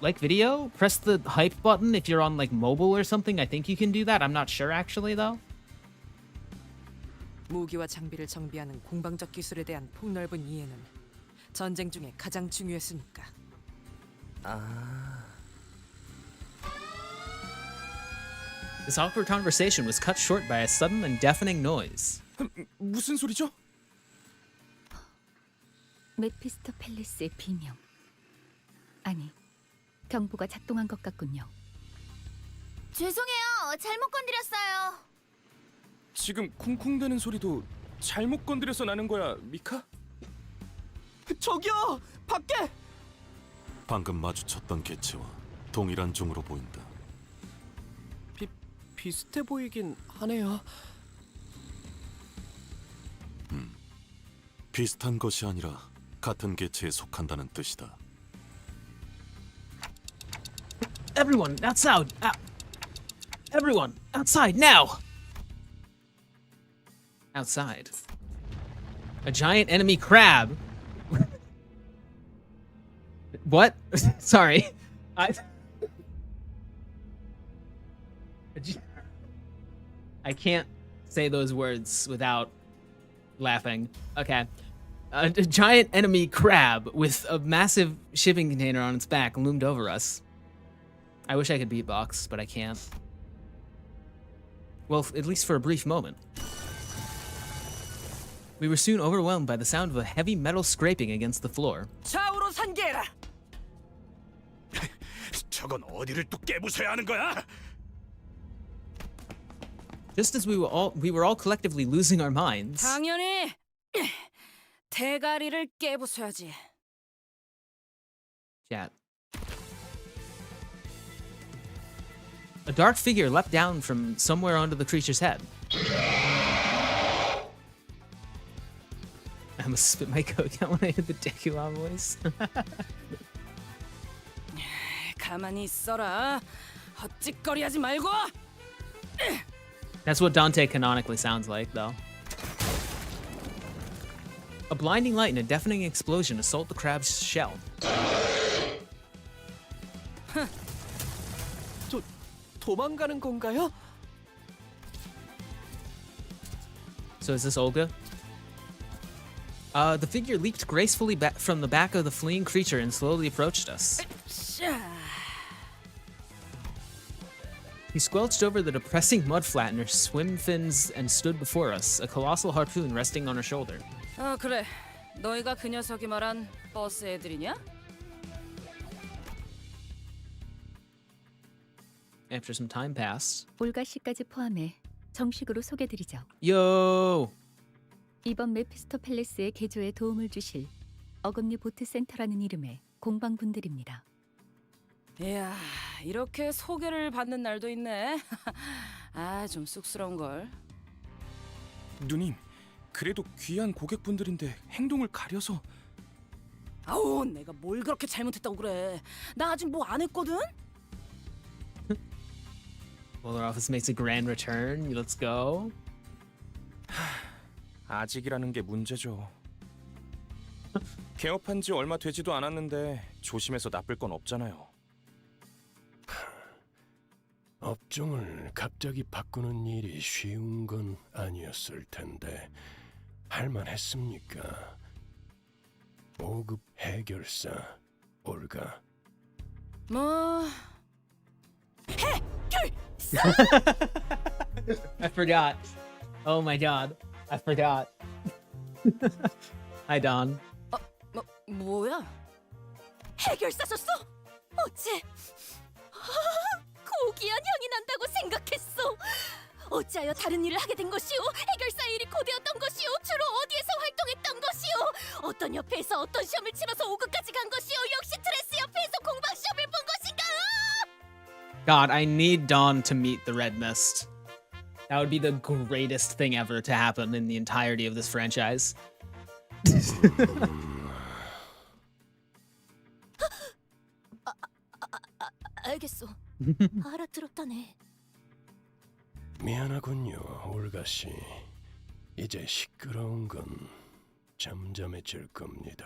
Like video? Press the hype button if you're on like mobile or something. I think you can do that. I'm not sure actually though. 무기와 장비를 정비하는 공방적 기술에 대한 폭넓은 이해는 전쟁 중에 가장 중요했으니까. This awkward conversation was cut short by a sudden and deafening noise. 무슨 소리죠? 메피스토 팰리스의 비명. 아니, 경보가 작동한 것 같군요. 죄송해요. 잘못 건드렸어요. 지금 쿵쿵대는 소리도 잘못 건드려서 나는 거야, 미카? 저기요! 밖에! 방금 마주쳤던 개체와 동일한 종으로 보인다. 비슷해 보이긴 하네요. 비슷한 것이 아니라 같은 개체에 속한다는 뜻이다. Everyone, outside! Everyone, outside now! Outside. A giant enemy crab. What? Sorry. I can't say those words without laughing. Okay. A giant enemy crab with a massive shipping container on its back loomed over us. I wish I could beatbox, but I can't. Well, at least for a brief moment. We were soon overwhelmed by the sound of a heavy metal scraping against the floor. 좌우로 산계해라. 저건 어디를 또 깨부숴야 하는 거야? Just as we were all collectively losing our minds. 당연히 대가리를 깨부숴야지. Chat. A dark figure leapt down from somewhere onto the creature's head. I almost spit my coke out when I heard the Decula voice. 가만히 있어라. 헛짓거리하지 말고. That's what Dante canonically sounds like, though. A blinding light and a deafening explosion assault the crab's shell. 도망가는 건가요? So is this Olga? The figure leaped gracefully from the back of the fleeing creature and slowly approached us. He squelched over the depressing mud flattener, swim fins, and stood before us, a colossal harpoon resting on her shoulder. 그래. 너희가 그 녀석이 말한 버스 애들이냐? After some time passed. 올가 씨까지 포함해 정식으로 소개드리죠. Yo! 이번 메피스토 팰리스의 개조에 도움을 주실 어금니 보트 센터라는 이름의 공방분들입니다. 이야, 이렇게 소개를 받는 날도 있네. 좀 쑥스러운 걸. 누님, 그래도 귀한 고객분들인데 행동을 가려서. 아우, 내가 뭘 그렇게 잘못했다고 그래. 나 아직 뭐 안 했거든? Well, our office makes a grand return. Let's go. 아직이라는 게 문제죠. 개업한 지 얼마 되지도 않았는데 조심해서 나쁠 건 없잖아요. 업종을 갑자기 바꾸는 일이 쉬운 건 아니었을 텐데 할만했습니까? 5급 해결사 올가. 뭐... I forgot. Oh my god. I forgot. Hi, Don. 뭐야? 해결사셨어? 어째 고귀한 향이 난다고 생각했어. 어찌하여 다른 일을 하게 된 것이오? 해결사의 일이 고되었던 것이오? 주로 어디에서 활동했던 것이오? 어떤 협회에서 어떤 시험을 치러서 5급까지 간 것이오? 역시 트레스 협회에서 공방 시험을 본 것인가? God, I need Dawn to meet the Red Mist. That would be the greatest thing ever to happen in the entirety of this franchise. 알겠소. 알아들었다네. 미안하군요, 올가 씨. 이제 시끄러운 건 잠잠해질 겁니다.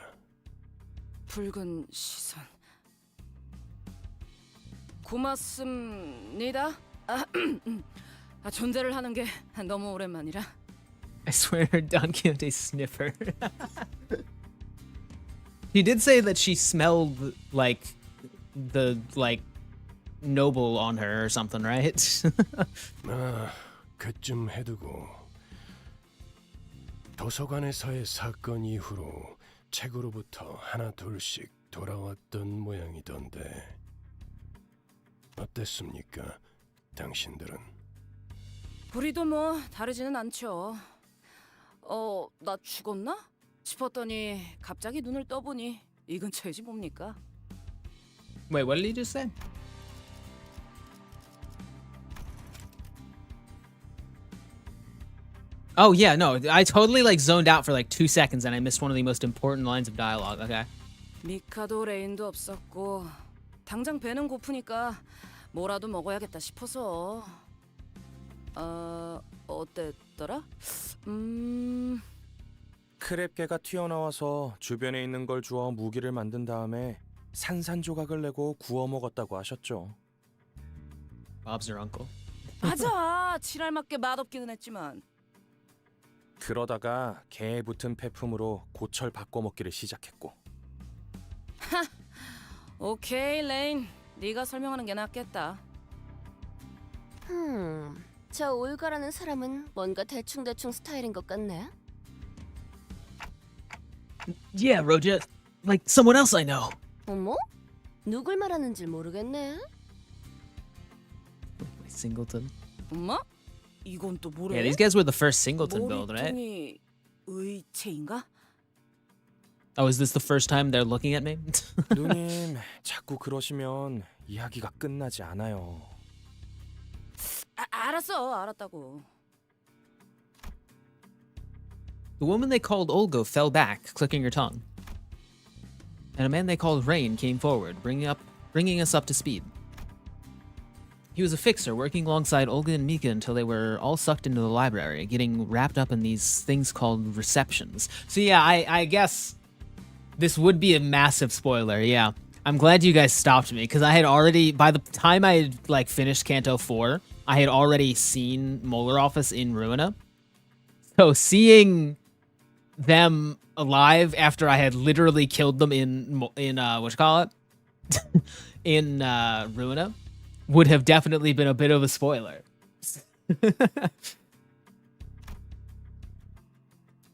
붉은 시선. 고맙습니다. 존재를 하는 게 너무 오랜만이라. I swear, Don Quixote sniffer. He did say that she smelled like the noble on her or something, right? 그쯤 해두고 도서관에서의 사건 이후로 책으로부터 하나 둘씩 돌아왔던 모양이던데 어땠습니까, 당신들은? 우리도 뭐 다르지는 않죠. 나 죽었나? 싶었더니 갑자기 눈을 떠보니 이 근처이지 뭡니까? Wait, what did he just say? Oh yeah, no, I totally zoned out for 2 seconds and I missed one of the most important lines of dialogue. Okay. 미카도 레인도 없었고 당장 배는 고프니까 뭐라도 먹어야겠다 싶어서. 어땠더라? 크랩개가 튀어나와서 주변에 있는 걸 주워 무기를 만든 다음에 산산조각을 내고 구워 먹었다고 하셨죠. Bob's your uncle. 맞아. 칠할맞게 맛없기는 했지만. 그러다가 개에 붙은 폐품으로 고철 바꿔 먹기를 시작했고. 오케이, 레인. 네가 설명하는 게 낫겠다. 저 올가라는 사람은 뭔가 대충대충 스타일인 것 같네. Yeah, Roja, like someone else I know. 어머? 누굴 말하는지 모르겠네. Singleton. 엄마? 이건 또 뭐래? Yeah, these guys were the first Singleton build, right? 머리통이 의체인가? Oh, is this the first time they're looking at me? 누님, 자꾸 그러시면 이야기가 끝나지 않아요. 알았다고. The woman they called Olga fell back, clicking her tongue. And a man they called Rain came forward, bringing us up to speed. He was a fixer, working alongside Olga and Mika until they were all sucked into the library, getting wrapped up in these things called receptions. So yeah, I guess this would be a massive spoiler, yeah. I'm glad you guys stopped me, because I had already, by the time I had finished Canto 4, I had already seen Molar Office in Ruina. So seeing them alive after I had literally killed them in in Ruina would have definitely been a bit of a spoiler.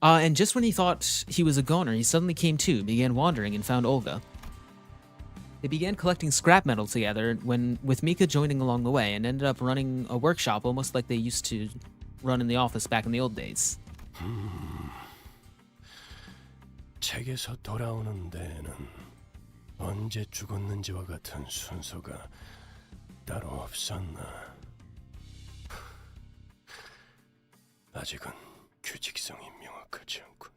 And just when he thought he was a goner, he suddenly came to, began wandering, and found Olga. They began collecting scrap metal together, with Mika joining along the way, and ended up running a workshop almost like they used to run in the office back in the old days. 책에서 돌아오는 데에는 언제 죽었는지와 같은 순서가 따로 없었나. 아직은 규칙성이 명확하지 않군.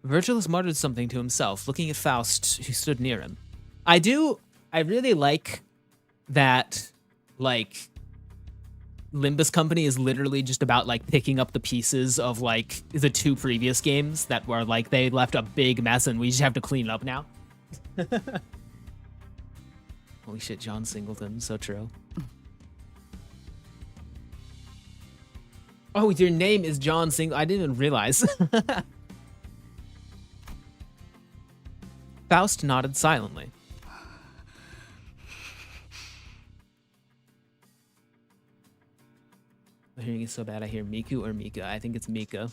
Virgilus muttered something to himself, looking at Faust, who stood near him. I really like that, Limbus Company is literally just about, picking up the pieces of, the 2 previous games that were, they left a big mess and we just have to clean it up now. Holy shit, John Singleton, so true. Oh, your name is John Singleton. I didn't even realize. Faust nodded silently. My hearing is so bad I hear Miku or Mika. I think it's Mika.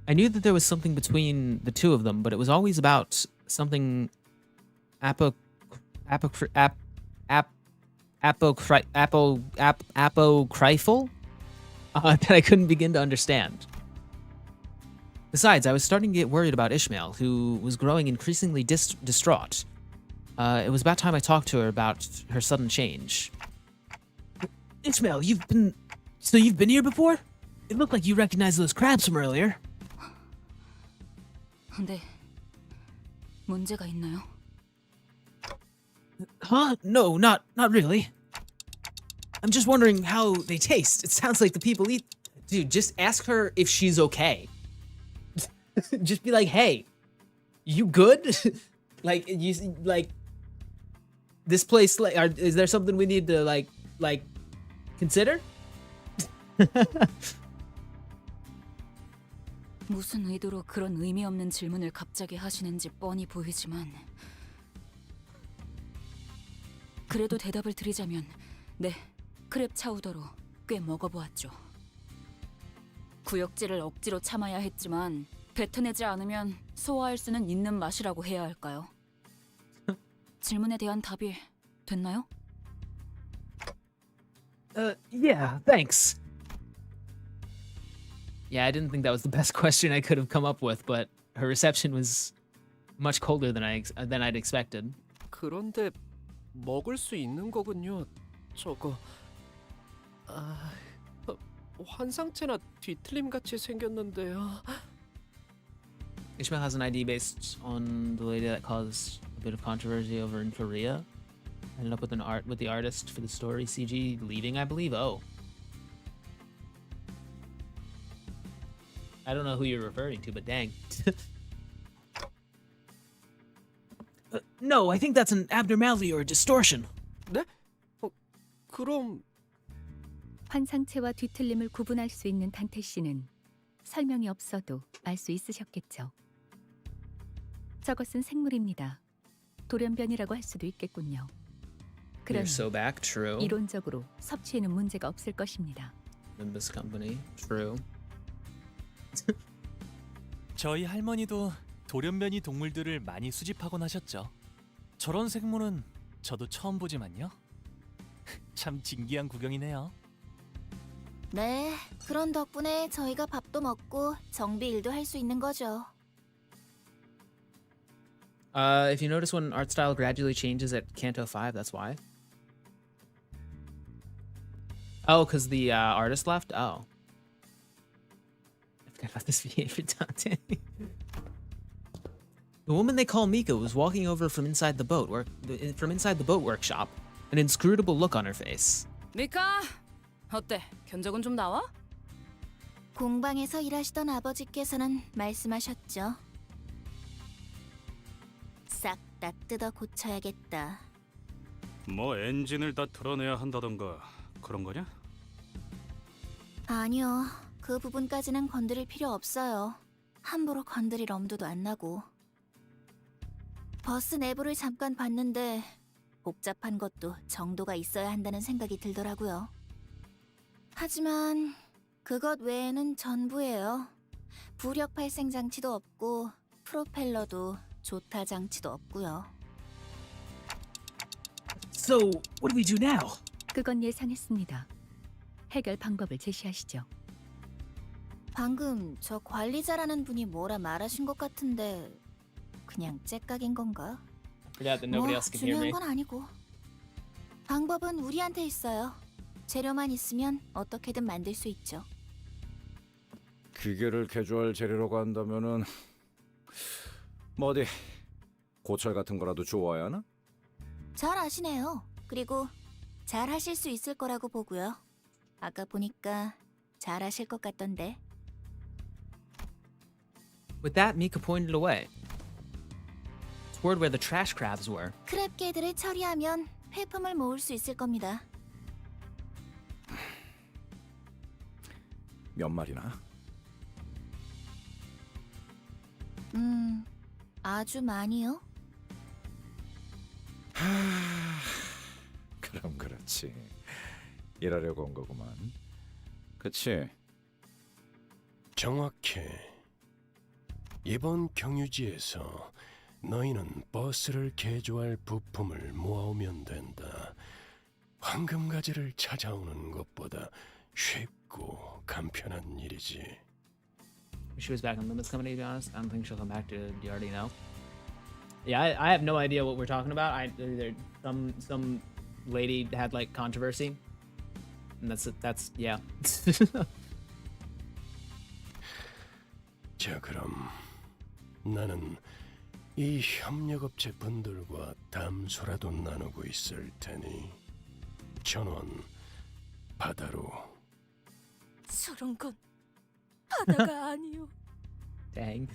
I knew that there was something between the two of them, but it was always about something apocryphal that I couldn't begin to understand. Besides, I was starting to get worried about Ishmael, who was growing increasingly distraught. It was about time I talked to her about her sudden change. Ishmael, you've been here before? It looked like you recognized those crabs from earlier. 네. 문제가 있나요? Huh? No, not really. I'm just wondering how they taste. It sounds like the people eat. Dude, just ask her if she's okay. Just be like, hey, you good? Like this place. Is there something we need to like consider? 무슨 의도로 그런 의미 없는 질문을 갑자기 하시는지 뻔히 보이지만 그래도 대답을 드리자면 네, 크랩 차우더로 꽤 먹어보았죠. 구역질을 억지로 참아야 했지만 뱉어내지 않으면 소화할 수는 있는 맛이라고 해야 할까요? 질문에 대한 답이 됐나요? Yeah, thanks. Yeah, I didn't think that was the best question I could have come up with, but her reception was much colder than I'd expected. 그런데 먹을 수 있는 거군요. 저거. 환상체나 뒤틀림 같이 생겼는데요. Ishmael has an ID based on the lady that caused a bit of controversy over in Korea. Ended up with the artist for the story, CG leaving, I believe. Oh. I don't know who you're referring to, but dang. No, I think that's an abnormality or a distortion. 네? 그럼 환상체와 뒤틀림을 구분할 수 있는 단테 씨는 설명이 없어도 알 수 있으셨겠죠. 저것은 생물입니다. 돌연변이라고 할 수도 있겠군요. 그러니 You're so back, true. 이론적으로 섭취에는 문제가 없을 것입니다. Limbus Company, true. 저희 할머니도 돌연변이 동물들을 많이 수집하곤 하셨죠. 저런 생물은 저도 처음 보지만요. 참 진기한 구경이네요. 네, 그런 덕분에 저희가 밥도 먹고 정비 일도 할 수 있는 거죠. If you notice when art style gradually changes at Canto 5, that's why. Oh, because the artist left? Oh. I forgot about this behavior, Dante. The woman they call Mika was walking over from inside the boat workshop, an inscrutable look on her face. 미카, 어때? 견적은 좀 나와? 공방에서 일하시던 아버지께서는 말씀하셨죠. 싹 다 뜯어 고쳐야겠다. 뭐 엔진을 다 털어내야 한다던가 그런 거냐? 아니요, 그 부분까지는 건드릴 필요 없어요. 함부로 건드릴 엄두도 안 나고. 버스 내부를 잠깐 봤는데 복잡한 것도 정도가 있어야 한다는 생각이 들더라고요. 하지만 그것 외에는 전부예요. 부력 발생 장치도 없고 프로펠러도 조타 장치도 없고요. So, what do we do now? 그건 예상했습니다. 해결 방법을 제시하시죠. 방금 저 관리자라는 분이 뭐라 말하신 것 같은데 그냥 째깍인 건가? Forgot that nobody else can hear me. 중요한 건 아니고. 방법은 우리한테 있어요. 재료만 있으면 어떻게든 만들 수 있죠. 기계를 개조할 재료라고 한다면은 뭐 어디 고철 같은 거라도 주워야 하나? 잘 아시네요. 그리고 잘 하실 수 있을 거라고 보고요. 아까 보니까 잘 하실 것 같던데. With that, Mika pointed away toward where the trash crabs were. 크랩개들을 처리하면 폐품을 모을 수 있을 겁니다. 몇 마리나? 아주 많이요? 그럼 그렇지. 일하려고 온 거구만. 그치? 정확해. 이번 경유지에서 너희는 버스를 개조할 부품을 모아오면 된다. 황금가지를 찾아오는 것보다 쉽고 간편한 일이지. She was back in Limbus Company, to be honest. I don't think she'll come back to. You already know. Yeah, I have no idea what we're talking about. Some lady had like controversy, and that's yeah. 자, 그럼 나는 이 협력업체 분들과 담소라도 나누고 있을 테니 전원 바다로. 저런 건 바다가 아니요. Dang.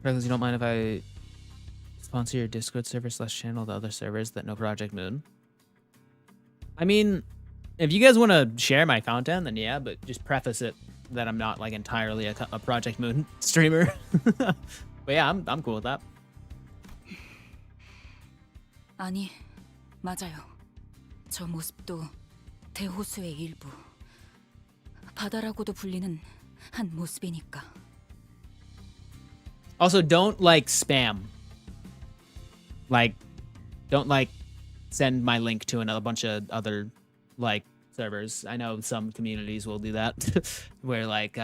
Douglas, you don't mind if I sponsor your Discord server / channel to other servers that know Project Moon? I mean, if you guys want to share my content, then yeah, but just preface it that I'm not like entirely a Project Moon streamer. But yeah, I'm cool with that. 아니, 맞아요. 저 모습도 대호수의 일부. 바다라고도 불리는 한 모습이니까. Also, don't like spam. Like, don't like send my link to another bunch of other like servers. I know some communities will do that, where like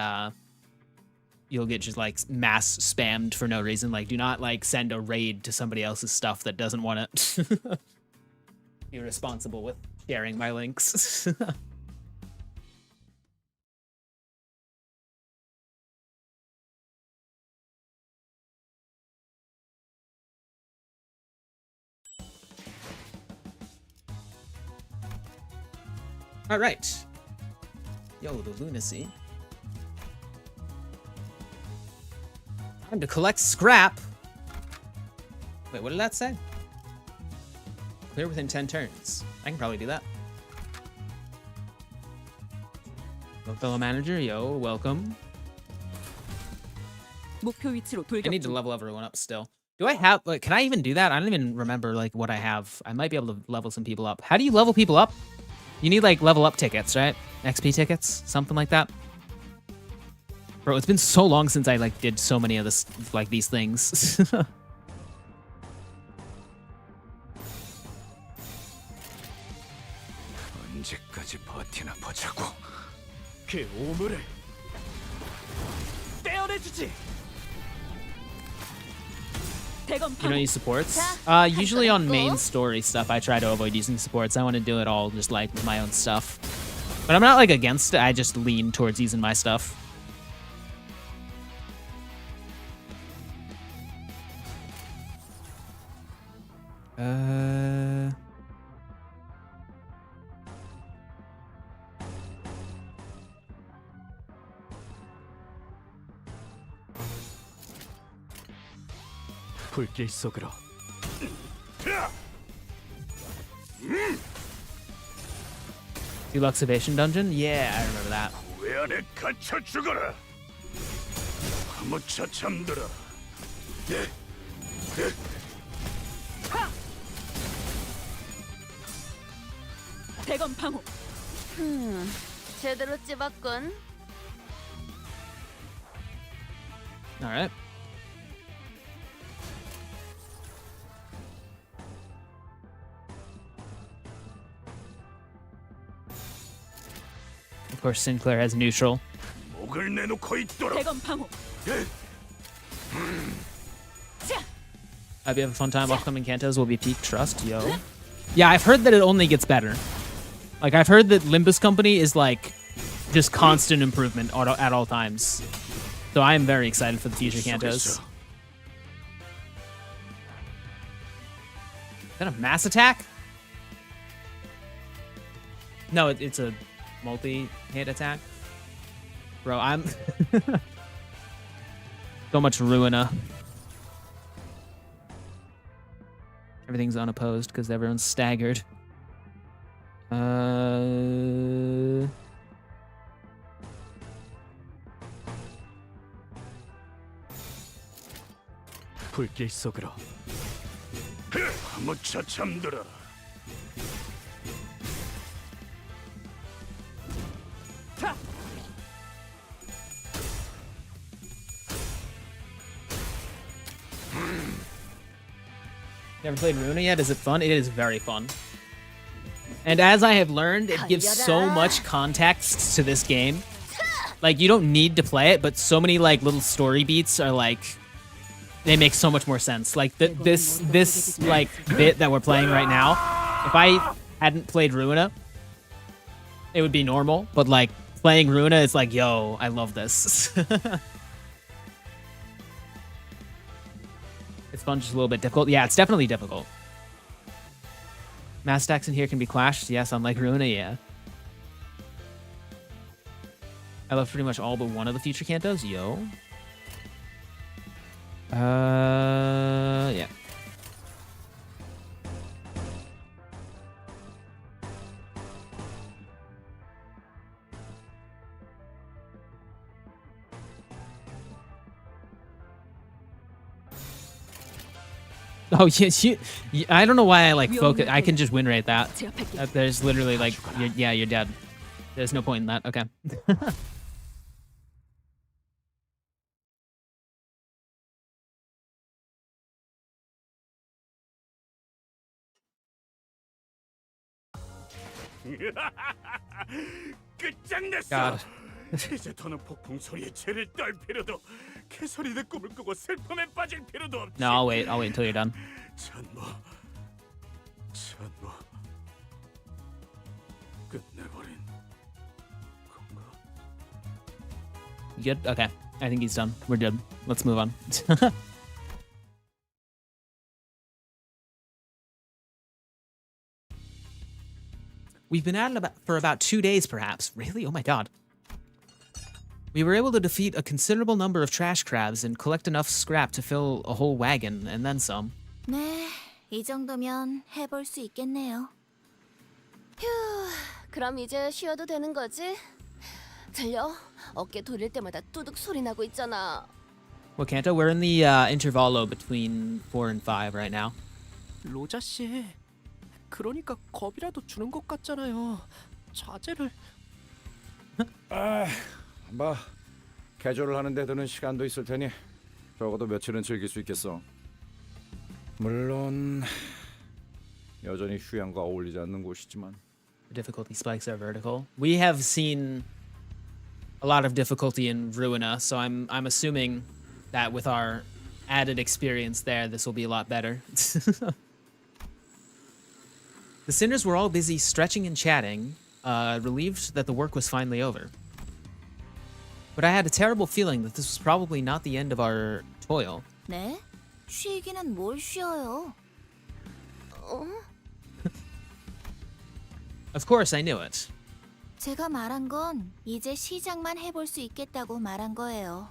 you'll get just like mass spammed for no reason. Like, do not like send a raid to somebody else's stuff that doesn't want to be responsible with sharing my links. All right. Yo, the lunacy. Time to collect scrap. Wait, what did that say? Clear within 10 turns. I can probably do that. Hello, fellow manager. Yo, welcome. 목표 위치로 I need to 돌격. level everyone up still. Do I have, like, can I even do that? I don't even remember, like, what I have. I might be able to level some people up. How do you level people up? You need, like, level up tickets, right? XP tickets? Something like that? Bro, it's been so long since I, like, did so many of this, like, these things. 언제까지 버티나 보자고. 그 오물을 떼어내주지. You don't use supports? Usually on main story stuff, I try to avoid using supports. I want to do it all just like with my own stuff. But I'm not like against it. I just lean towards using my stuff. 불길 속으로. Deluxe Evasion Dungeon? Yeah, I remember that. 왜 안에 갇혀 죽어라. 무차 잠들어. 대검 방호. 제대로 찝었군. Alright. Of course, Sinclair has neutral. 목을 내놓고 있도록. 대검 방호. Hope you have a fun time. Upcoming Cantos will be peak trust, yo. Yeah, I've heard that it only gets better. Like, I've heard that Limbus Company is like just constant improvement at all times. So I am very excited for the future Cantos. Is that a mass attack? No, it's a multi-hit attack. Bro, I'm so much Ruina. Everything's unopposed because everyone's staggered. 불길 속으로. 무차 잠들어. Never played Runa yet? Is it fun? It is very fun. And as I have learned, it gives so much context to this game. Like, you don't need to play it, but so many, like, little story beats are, like, they make so much more sense. Like, this like, bit that we're playing right now, if I hadn't played Runa, it would be normal. But, like, playing Runa is like, yo, I love this. It's fun, just a little bit difficult. Yeah, it's definitely difficult. Mass stacks in here can be clashed. Yes, unlike Runa, yeah. I love pretty much all but one of the future cantos. Yo. Yeah. Oh, yes, I don't know why I, like, focus. I can just win rate that. There's literally, like, you're dead. There's no point in that. Okay. 끝장냈어. God. 이제 더는 폭풍 소리에 죄를 떨 필요도, 개소리는 꿈을 꾸고 슬픔에 빠질 필요도 없지. No, I'll wait until you're done. 전부 끝내버린 건가? You good? Okay. I think he's done. We're good. Let's move on. We've been at it for about 2 days, perhaps. Really? Oh my god. We were able to defeat a considerable number of trash crabs and collect enough scrap to fill a whole wagon, and then some. 네, 이 정도면 해볼 수 있겠네요. 휴, 그럼 이제 쉬어도 되는 거지? 들려? 어깨 돌릴 때마다 뚜둑 소리 나고 있잖아. What canto? We're in the intervallo between 4 and 5 right now. 로자 씨, 그러니까 겁이라도 주는 것 같잖아요. 자제를. 뭐 개조를 하는 데 드는 시간도 있을 테니 적어도 며칠은 즐길 수 있겠어. 물론 여전히 휴양과 어울리지 않는 곳이지만. The difficulty spikes are vertical. We have seen a lot of difficulty in Ruina, so I'm assuming that with our added experience there, this will be a lot better. The sinners were all busy stretching and chatting, relieved that the work was finally over. But I had a terrible feeling that this was probably not the end of our toil. 네? 쉬기는 뭘 쉬어요? Of course, I knew it. 제가 말한 건 이제 시작만 해볼 수 있겠다고 말한 거예요.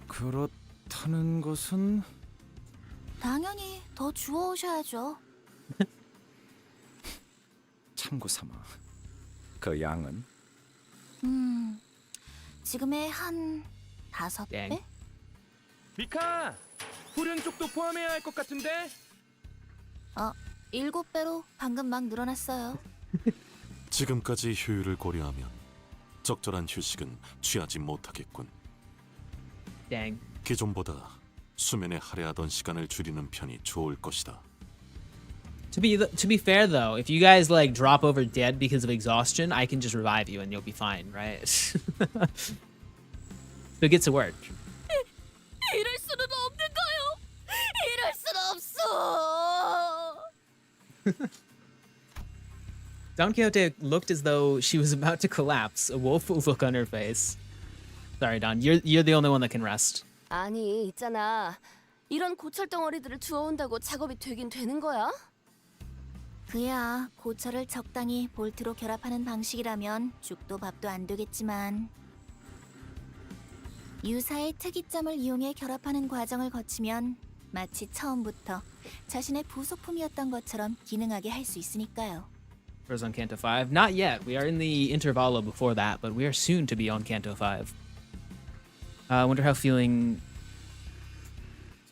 그렇다는 것은 당연히 더 주워오셔야죠. 참고 삼아. 그 양은? 지금의 한 5배? 미카! 후륜 쪽도 포함해야 할 것 같은데? 7배로 방금 막 늘어났어요. 지금까지 효율을 고려하면 적절한 휴식은 취하지 못하겠군. Dang. 기존보다 수면에 할애하던 시간을 줄이는 편이 좋을 것이다. To be fair though, if you guys like drop over dead because of exhaustion, I can just revive you and you'll be fine, right? So it gets to work. 이럴 수는 없는 거요. 이럴 순 없어. Don Quixote looked as though she was about to collapse, a woeful look on her face. Sorry, Don. You're the only one that can rest. 아니, 있잖아. 이런 고철 덩어리들을 주워온다고 작업이 되긴 되는 거야? 그야 고철을 적당히 볼트로 결합하는 방식이라면 죽도 밥도 안 되겠지만 유사의 특이점을 이용해 결합하는 과정을 거치면 마치 처음부터 자신의 부속품이었던 것처럼 기능하게 할 수 있으니까요. Where's on Canto 5? Not yet. We are in the intervallo before that, but we are soon to be on Canto 5. I wonder how feeling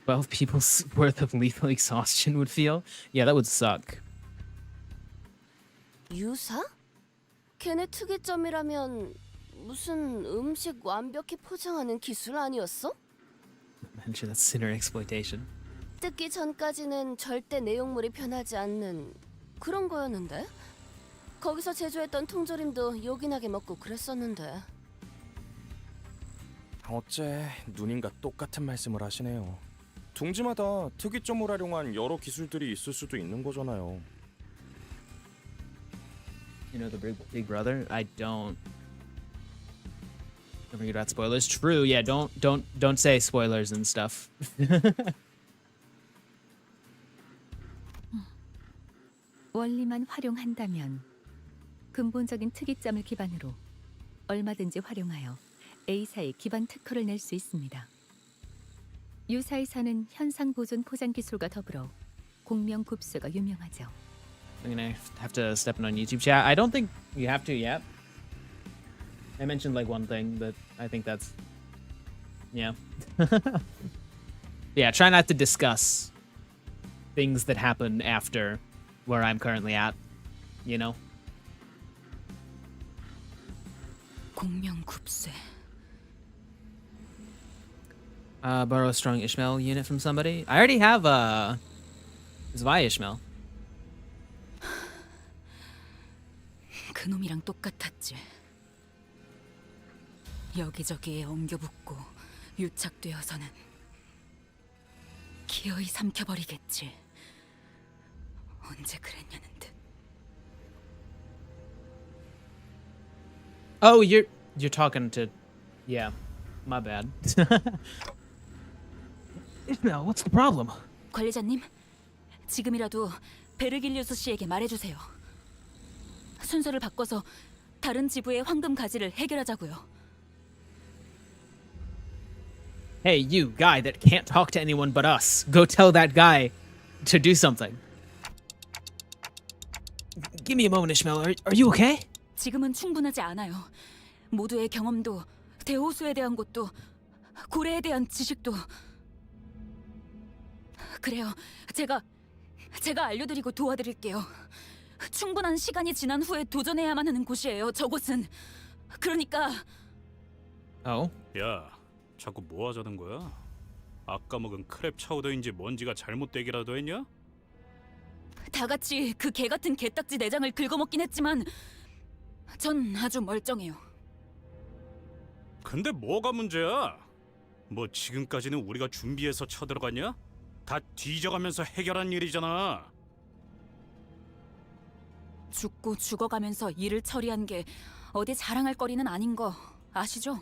12 people's worth of lethal exhaustion would feel. Yeah, that would suck. 유사? 걔네 특이점이라면 무슨 음식 완벽히 포장하는 기술 아니었어? I'm sure that's sinner exploitation. 뜯기 전까지는 절대 내용물이 변하지 않는 그런 거였는데? 거기서 제조했던 통조림도 요긴하게 먹고 그랬었는데. 어째 누님과 똑같은 말씀을 하시네요. 둥지마다 특이점을 활용한 여러 기술들이 있을 수도 있는 거잖아요. You know the Big Brother? I don't. Don't forget about spoilers. True. Yeah. Don't say spoilers and stuff. 원리만 활용한다면 근본적인 특이점을 기반으로 얼마든지 활용하여 A사의 기반 특허를 낼 수 있습니다. 유사이사는 현상 보존 포장 기술과 더불어 공명급수가 유명하죠. I'm gonna have to step in on YouTube chat. I don't think you have to yet. I mentioned like one thing, but I think that's yeah. Yeah, try not to discuss things that happen after where I'm currently at, you know? 공명급세. Borrow a strong Ishmael unit from somebody. I already have Zvi Ishmael. 그놈이랑 똑같았지. 여기저기에 엉겨붙고 유착되어서는 기어이 삼켜버리겠지. 언제 그랬냐는 듯. Oh, you're talking to, yeah, my bad. Ishmael, what's the problem? 관리자님, 지금이라도 베르길리우스 씨에게 말해주세요. 순서를 바꿔서 다른 지부의 황금 가지를 해결하자고요. Hey, you guy that can't talk to anyone but us. Go tell that guy to do something. Give me a moment, Ishmael. Are you okay? 지금은 충분하지 않아요. 모두의 경험도, 대호수에 대한 것도, 고래에 대한 지식도. 그래요. 제가 알려드리고 도와드릴게요. 충분한 시간이 지난 후에 도전해야만 하는 곳이에요. 저곳은. 그러니까. Oh. 야, 자꾸 뭐 하자는 거야? 아까 먹은 크랩 차우더인지 뭔지가 잘못되기라도 했냐? 다 같이 그 개 같은 개딱지 내장을 긁어먹긴 했지만 전 아주 멀쩡해요. 근데 뭐가 문제야? 뭐 지금까지는 우리가 준비해서 쳐들어갔냐? 다 뒤져가면서 해결한 일이잖아. 죽고 죽어가면서 일을 처리한 게 어디 자랑할 거리는 아닌 거 아시죠?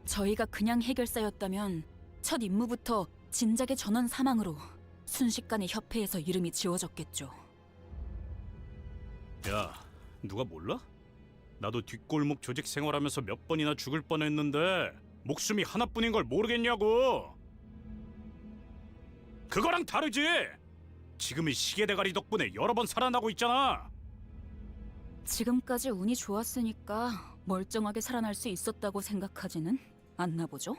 저희가 그냥 해결사였다면 첫 임무부터 진작의 전원 사망으로 순식간에 협회에서 이름이 지워졌겠죠. 야, 누가 몰라? 나도 뒷골목 조직 생활하면서 몇 번이나 죽을 뻔했는데 목숨이 하나뿐인 걸 모르겠냐고. 그거랑 다르지. 지금의 시계대가리 덕분에 여러 번 살아나고 있잖아. 지금까지 운이 좋았으니까 멀쩡하게 살아날 수 있었다고 생각하지는 않나 보죠?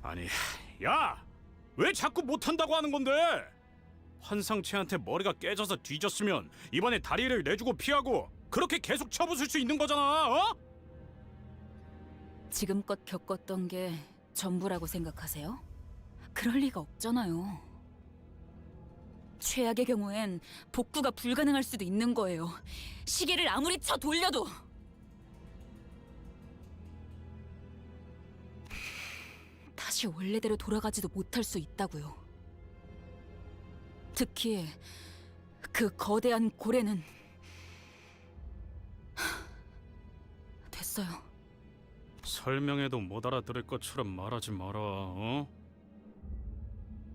아니, 야! 왜 자꾸 못한다고 하는 건데? 환상체한테 머리가 깨져서 뒤졌으면 이번에 다리를 내주고 피하고 그렇게 계속 쳐부술 수 있는 거잖아, 어? 지금껏 겪었던 게 전부라고 생각하세요? 그럴 리가 없잖아요. 최악의 경우엔 복구가 불가능할 수도 있는 거예요. 시계를 아무리 쳐 돌려도. 다시 원래대로 돌아가지도 못할 수 있다고요. 특히 그 거대한 고래는 됐어요. 설명해도 못 알아들을 것처럼 말하지 마라, 어?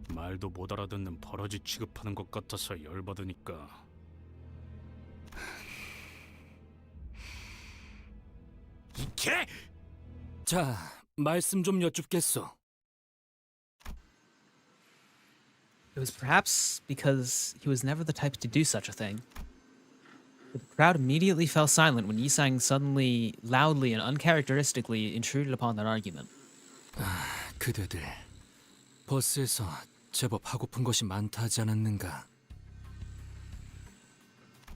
말도 못 알아듣는 버러지 취급하는 것 같아서 열받으니까. 개! 자, 말씀 좀 여쭙겠소. It was perhaps because he was never the type to do such a thing. The crowd immediately fell silent when Yisang suddenly, loudly, and uncharacteristically intruded upon that argument. 그대들 버스에서 제법 하고픈 것이 많다 하지 않았는가?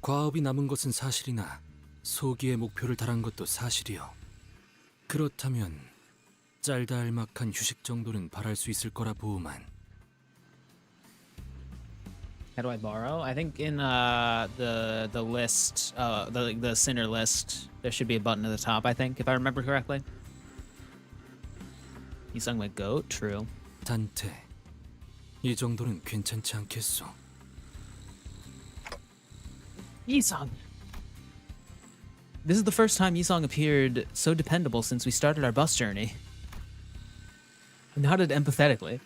과업이 남은 것은 사실이나 소기의 목표를 달한 것도 사실이요. 그렇다면 짤다알막한 휴식 정도는 바랄 수 있을 거라 보우만. How do I borrow? I think in the list, the sinner list, there should be a button at the top. I think, if I remember correctly. You sung my goat. True. 단테, 이 정도는 괜찮지 않겠소? Yisung. This is the first time Yisung appeared so dependable since we started our bus journey. I nodded empathetically.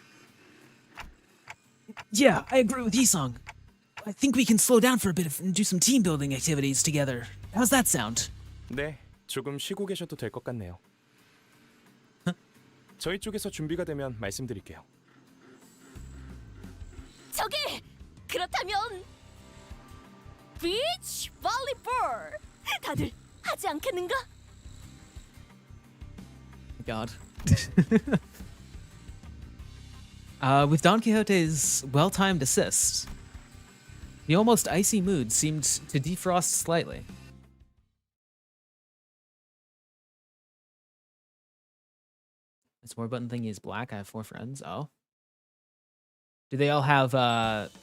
Yeah, I agree with Yisung. I think we can slow down for a bit and do some team building activities together. How's that sound? 네, 조금 쉬고 계셔도 될 것 같네요. 저희 쪽에서 준비가 되면 말씀드릴게요. 저기 그렇다면 비치 볼리볼 다들 하지 않겠는가? God. With Don Quixote's well-timed assist, the almost icy mood seemed to defrost slightly. This more button thingy is black. I have 4 friends. Oh. Do they all have,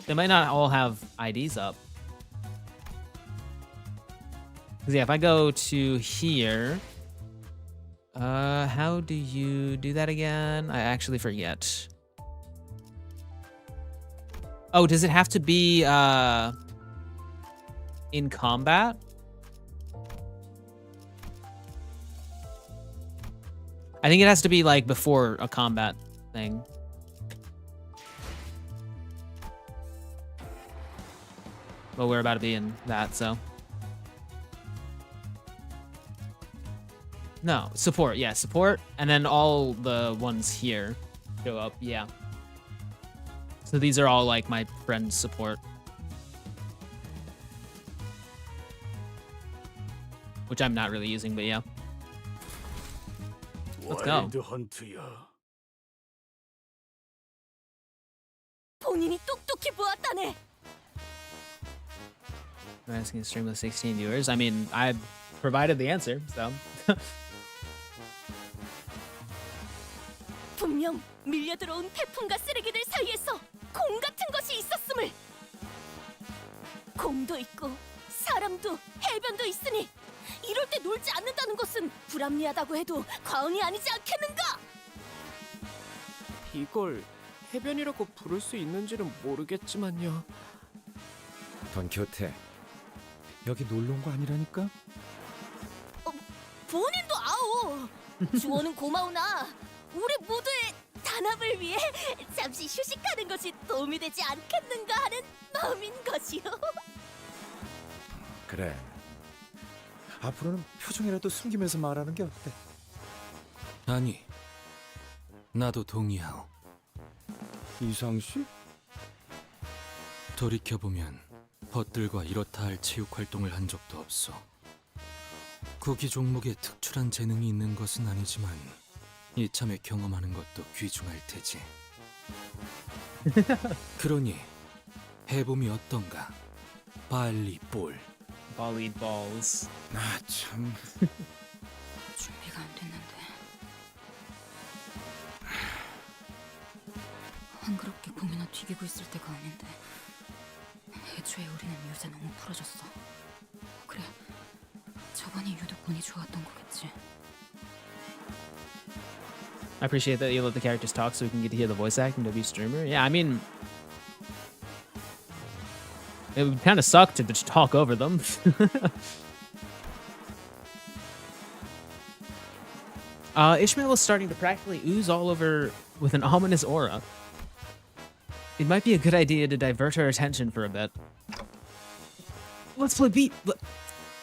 they might not all have IDs up. Because yeah, if I go to here, how do you do that again? I actually forget. Oh, does it have to be, in combat? I think it has to be like before a combat thing. Well, we're about to be in that, so. No, support, yeah, support, and then all the ones here show up, yeah. So these are all like my friend's support. Which I'm not really using, but yeah. Let's go. 와일드 헌트야. 본인이 똑똑히 보았다네. I'm asking a stream with 16 viewers. I mean, I provided the answer, so. 분명 밀려들어온 태풍과 쓰레기들 사이에서 공 같은 것이 있었음을. 공도 있고 사람도 해변도 있으니 이럴 때 놀지 않는다는 것은 불합리하다고 해도 과언이 아니지 않겠는가? 이걸 해변이라고 부를 수 있는지는 모르겠지만요. 돈키호테, 여기 놀러 온 거 아니라니까? 본인도 아오. 주어는 고마우나 우리 모두의 단합을 위해 잠시 휴식하는 것이 도움이 되지 않겠는가 하는 마음인 것이요. 그래. 앞으로는 표정이라도 숨기면서 말하는 게 어때? 아니, 나도 동의하오. 이상 씨? 돌이켜보면 벗들과 이렇다 할 체육 활동을 한 적도 없어. 구기 종목에 특출한 재능이 있는 것은 아니지만 이참에 경험하는 것도 귀중할 테지. 그러니 해봄이 어떤가? 발리볼. Volleyed balls. 나 참. 준비가 안 됐는데. 한그렇게 공이나 튀기고 있을 때가 아닌데. 애초에 우리는 요새 너무 풀어졌어. 그래, 저번이 유독 운이 좋았던 거겠지. I appreciate that you let the characters talk so we can get to hear the voice acting of each streamer. Yeah, I mean, it would kind of suck to just talk over them. Ishmael is starting to practically ooze all over with an ominous aura. It might be a good idea to divert her attention for a bit. Let's play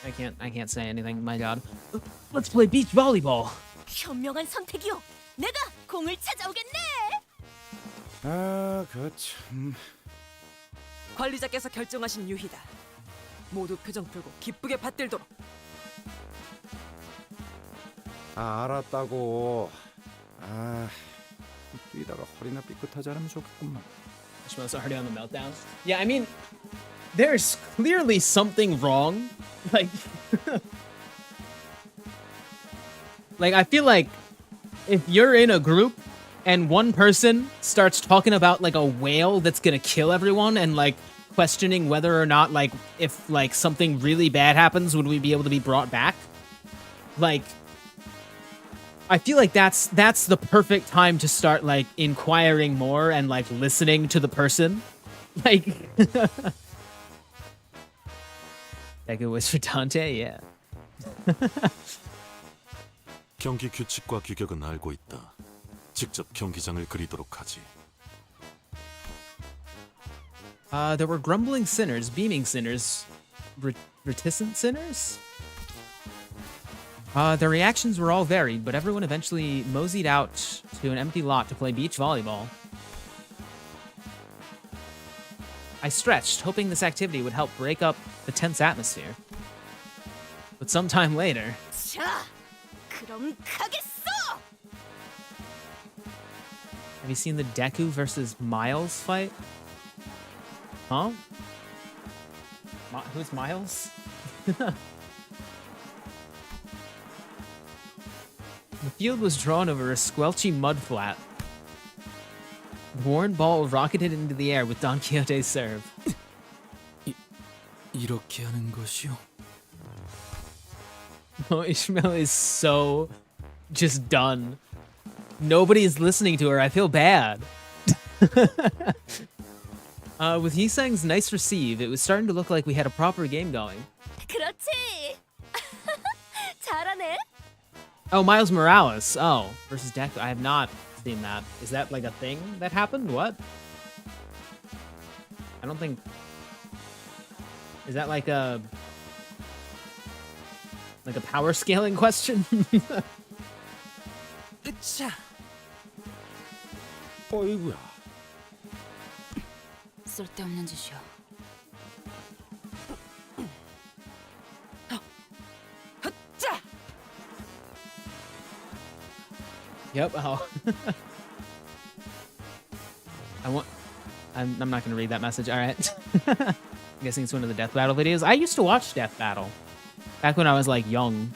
I can't say anything, my god. Let's play beach volleyball. 현명한 선택이요. 내가 공을 찾아오겠네. 아, 그 참. 관리자께서 결정하신 유희다. 모두 표정 풀고 기쁘게 받들도록. 아, 알았다고. 아, 뛰다가 허리나 삐끗하지 않으면 좋겠구만. Ishmael's already on the meltdown. Yeah, I mean, there's clearly something wrong. Like, like I feel like if you're in a group and one person starts talking about like a whale that's gonna kill everyone and like questioning whether or not like if like something really bad happens, would we be able to be brought back? Like, I feel like that's the perfect time to start like inquiring more and like listening to the person. Like, that was for Dante, yeah. 경기 규칙과 규격은 알고 있다. 직접 경기장을 그리도록 하지. There were grumbling sinners, beaming sinners, reticent sinners? Their reactions were all varied, but everyone eventually moseyed out to an empty lot to play beach volleyball. I stretched, hoping this activity would help break up the tense atmosphere. But sometime later... 자, 그럼 가겠어! Have you seen the Deku versus Miles fight? Huh? Who's Miles? The field was drawn over a squelchy mud flat. The worn ball rocketed into the air with Don Quixote's serve. 이렇게 하는 것이요? Oh, Ishmael is so just done. Nobody is listening to her. I feel bad. With Yisang's nice receive, it was starting to look like we had a proper game going. 그렇지. 잘하네. Oh, Miles Morales. Oh, versus Deku. I have not seen that. Is that like a thing that happened? What? I don't think... Is that like a power scaling question? 으차. 어이구야. 쓸데없는 짓이야. Yep. Oh. I'm not gonna read that message. All right. I'm guessing it's one of the Death Battle videos. I used to watch Death Battle back when I was like young.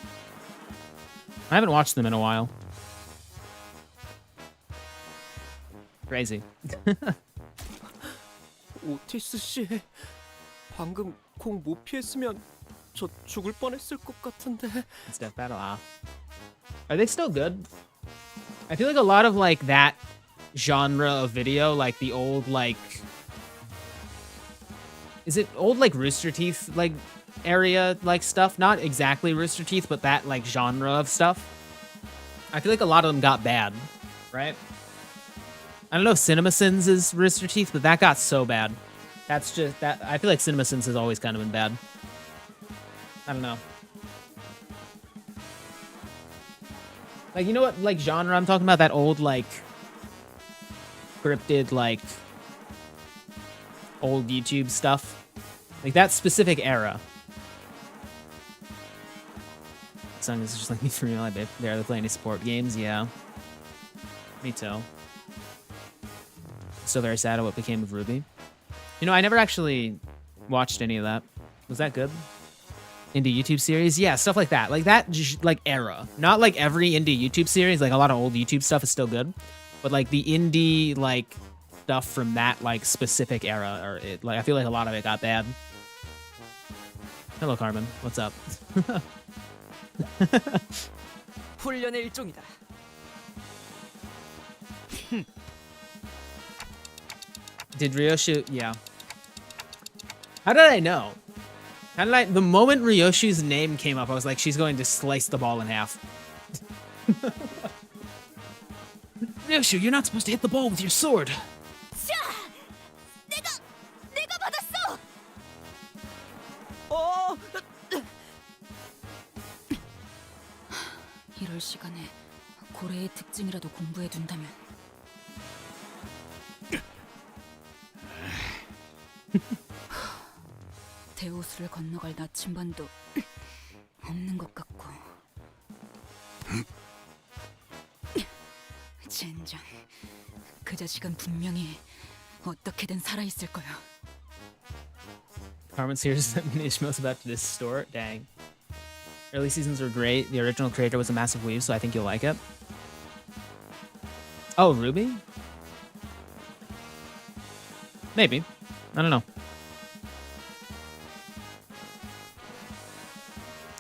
I haven't watched them in a while. Crazy. 오티스 씨, 방금 공 못 피했으면 저 죽을 뻔했을 것 같은데. It's Death Battle. Ah. Are they still good? I feel like a lot of like that genre of video, like the old like, is it old like Rooster Teeth like area like stuff? Not exactly Rooster Teeth, but that like genre of stuff. I feel like a lot of them got bad, right? I don't know if CinemaSins is Rooster Teeth, but that got so bad. That's just that. I feel like CinemaSins has always kind of been bad. I don't know. Like, you know what, like, genre I'm talking about? That old, like, scripted, like, old YouTube stuff. Like, that specific era. Song is just like me for real. I barely play any sport games. Yeah. Me too. Still very sad at what became of Ruby. You know, I never actually watched any of that. Was that good? Indie YouTube series? Yeah, stuff like that. Like that, like, era. Not like every indie YouTube series. Like, a lot of old YouTube stuff is still good. But, like, the indie, like, stuff from that, like, specific era, or it, like, I feel like a lot of it got bad. Hello, Carmen. What's up? 훈련의 일종이다. Did Ryoshu? Yeah. How did I know? How did I? The moment Ryoshu's name came up, I was like, she's going to slice the ball in half. Ryoshu, you're not supposed to hit the ball with your sword. 자, 내가 받았어. 이럴 시간에 고래의 특징이라도 공부해 둔다면. 대호수를 건너갈 나침반도 없는 것 같고. 젠장, 그 자식은 분명히 어떻게든 살아있을 거야. Carmen's here does that mean Ishmael's about to distort? Dang. Early seasons were great. The original creator was a massive weave, so I think you'll like it. Oh, Ruby? Maybe. I don't know.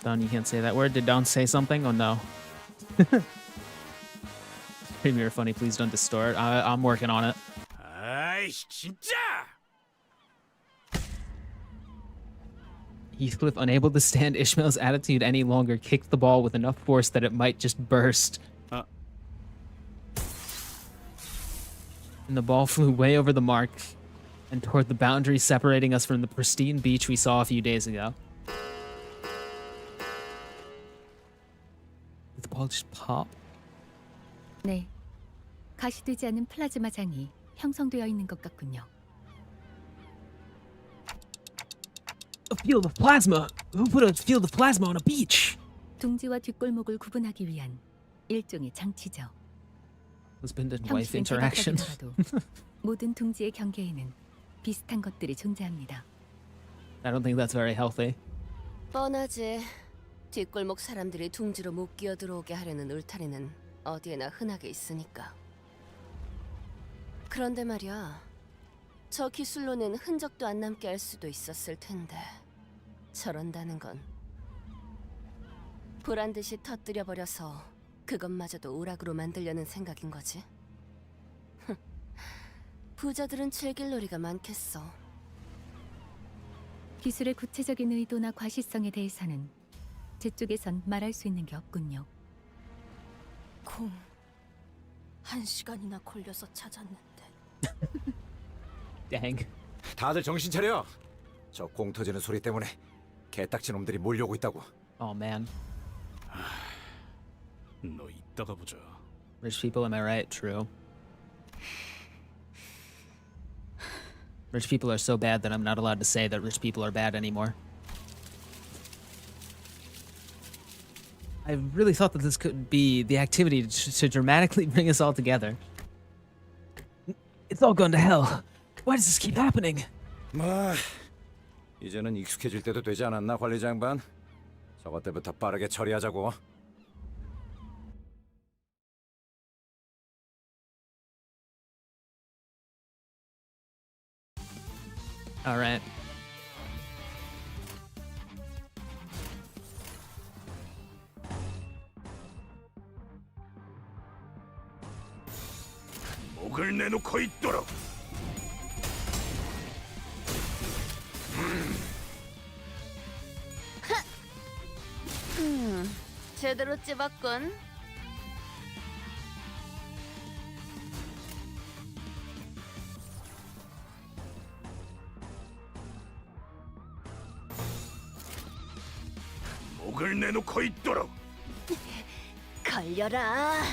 Don, you can't say that word. Did Don say something? Oh, no. Premiere funny, please don't distort. I'm working on it. 아이씨 진짜! Heathcliff, unable to stand Ishmael's attitude any longer, kicked the ball with enough force that it might just burst. And the ball flew way over the mark and toward the boundary separating us from the pristine beach we saw a few days ago. Did the ball just pop? 네, 가시되지 않은 플라즈마장이 형성되어 있는 것 같군요. A field of plasma? Who put a field of plasma on a beach? 둥지와 뒷골목을 구분하기 위한 일종의 장치죠. Husband and wife 형식은 interaction. 제각각이더라도 모든 둥지의 경계에는 비슷한 것들이 존재합니다. I don't think that's very healthy. 뻔하지. 뒷골목 사람들이 둥지로 못 끼어 들어오게 하려는 울타리는 어디에나 흔하게 있으니까. 그런데 말이야. 저 기술로는 흔적도 안 남게 할 수도 있었을 텐데. 저런다는 건 보란 듯이 터뜨려 버려서 그것마저도 오락으로 만들려는 생각인 거지. 부자들은 즐길 놀이가 많겠어. 기술의 구체적인 의도나 과시성에 대해서는 제 쪽에선 말할 수 있는 게 없군요. 공 1시간이나 걸려서 찾았는데. Dang. 다들 정신 차려. 저 공 터지는 소리 때문에 개딱지 놈들이 몰려오고 있다고. Oh man. 너 이따가 보자. Rich people, am I right? True. Rich people are so bad that I'm not allowed to say that rich people are bad anymore. I really thought that this could be the activity to dramatically bring us all together. It's all gone to hell. Why does this keep happening? 뭐 이제는 익숙해질 때도 되지 않았나, 관리자 양반? 저것 때부터 빠르게 처리하자고. All right. 목을 내놓고 있도록. 제대로 찝었군. 목을 내놓고 있도록. 걸려라.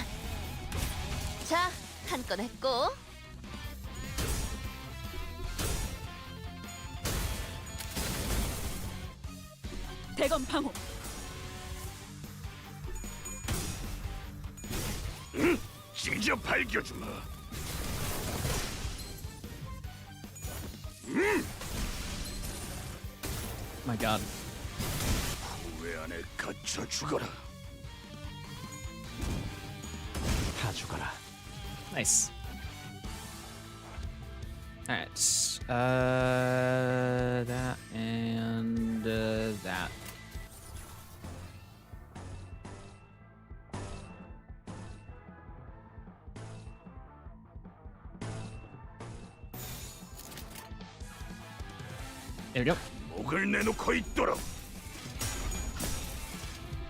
자, 한 건 했고. 대검 방호. 찢어 밝혀주마. My God. 후회 안에 갇혀 죽어라. 다 죽어라. Nice. All right. That and that. There we go. 목을 내놓고 있도록.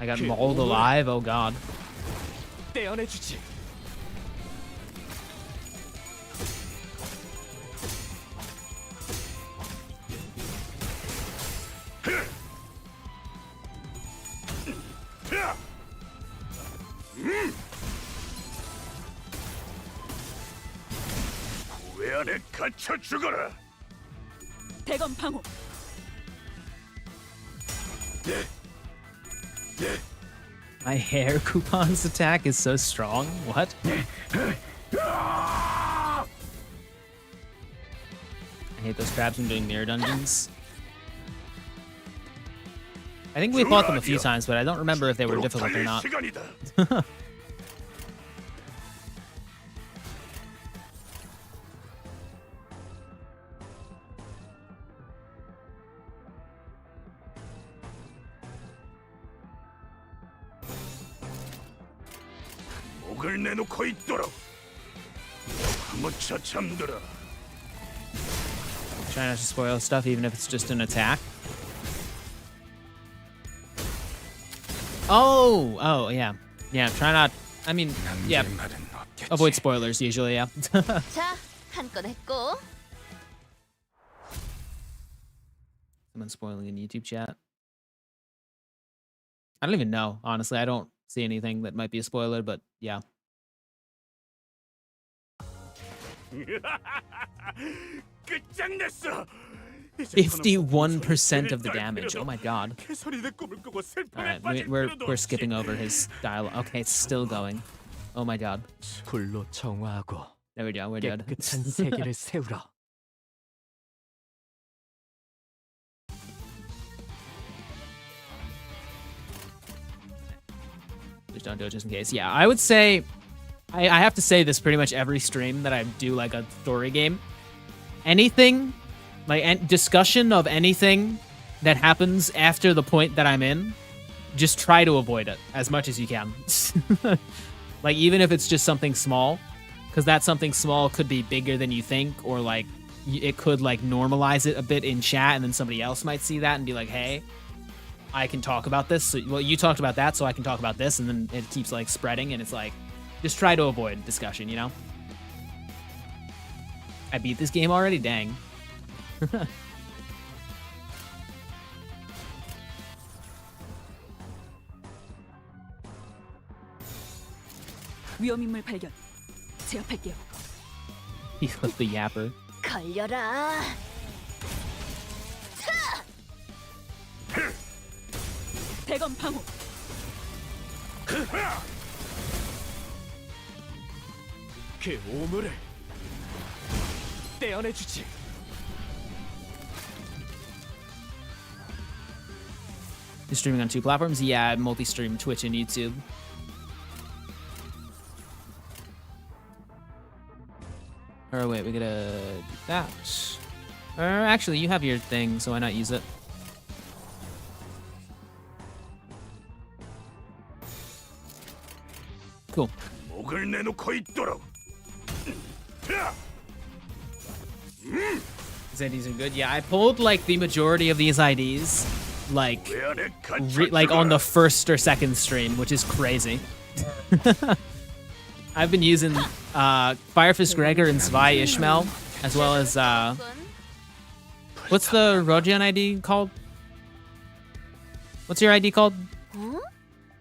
I got mauled alive. Oh God. 떼어내주지. 후회 안에 갇혀 죽어라. 대검 방호. My hair coupon's attack is so strong. What? I hate those crabs from doing mirror dungeons. I think we fought them a few times, but I don't remember if they were difficult or not. 목을 내놓고 있도록. 무쳐 잠들어. Try not to spoil stuff, even if it's just an attack. Oh, yeah. Yeah, try not... I mean, yeah. Avoid spoilers, usually, yeah. 자, 한 건 했고. Someone spoiling in YouTube chat. I don't even know, honestly. I don't see anything that might be a spoiler, but yeah. 끝장냈어. 51% of the damage. Oh my god. Alright, we're skipping over his dialogue. Okay, it's still going. Oh my god. 불로 정화하고 There we go, we're dead. 깨끗한 세계를 세우라. Please don't do it just in case. Yeah, I would say... I have to say this pretty much every stream that I do like a story game. Anything, like discussion of anything that happens after the point that I'm in, just try to avoid it as much as you can. Like, even if it's just something small, because that something small could be bigger than you think, or like it could like normalize it a bit in chat, and then somebody else might see that and be like, hey, I can talk about this. So, well, you talked about that, so I can talk about this, and then it keeps like spreading, and it's like, just try to avoid discussion, you know? I beat this game already? Dang. 위험인물 발견. 제압할게요. He flipped the yapper. 걸려라. 대검 방어. 그 오물을 떼어내주지. You're streaming on 2 platforms? Yeah, multi-stream Twitch and YouTube. Or wait, we gotta do that. Actually, you have your thing, so why not use it? Cool. 목을 내놓고 있도록. These IDs are good. Yeah, I pulled like the majority of these IDs, like on the first or second stream, which is crazy. I've been using Firefist Gregor and Zwei Ishmael, as well as what's the Rojian ID called? What's your ID called?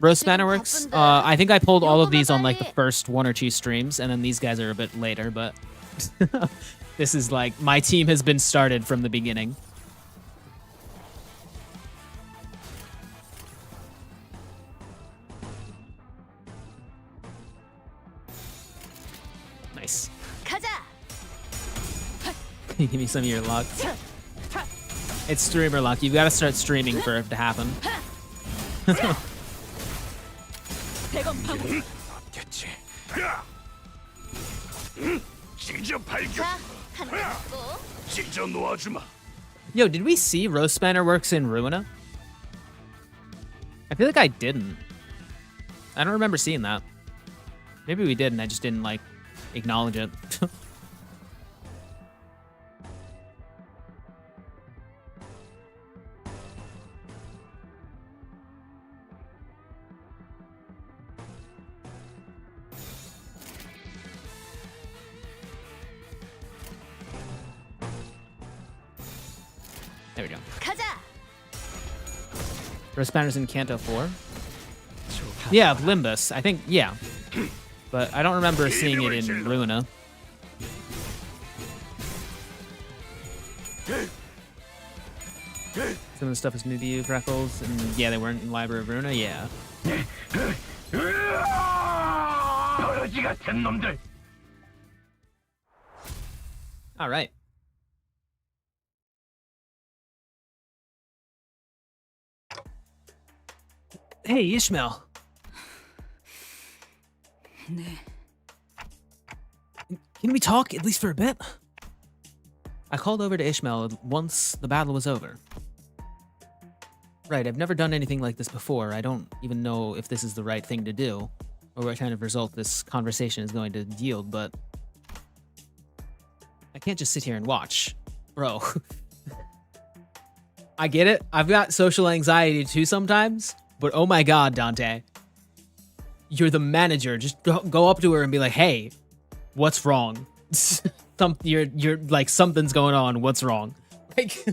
Rose Spanner Works. I think I pulled all of these on like the first 1 or 2 streams, and then these guys are a bit later, but this is like my team has been started from the beginning. Nice. Give me some of your luck. It's streamer luck. You've got to start streaming for it to happen. Yo, did we see Rose Spanner Works in Ruina? I feel like I didn't. I don't remember seeing that. Maybe we did and I just didn't, like, acknowledge it. There we go. Rose Spanner's in Canto 4? Yeah, Limbus. I think, yeah. But I don't remember seeing it in Ruina. Some of the stuff is new to you, Freckles, and yeah, they weren't in Library of Ruina, yeah. Alright. Hey, Ishmael. 네. Can we talk, at least for a bit? I called over to Ishmael once the battle was over. Right, I've never done anything like this before. I don't even know if this is the right thing to do. or what kind of result this conversation is going to yield, but I can't just sit here and watch. Bro. I get it. I've got social anxiety too sometimes, but oh my god, Dante. You're the manager. Just go up to her and be like, "Hey, what's wrong?" You're like, something's going on. What's wrong? Like,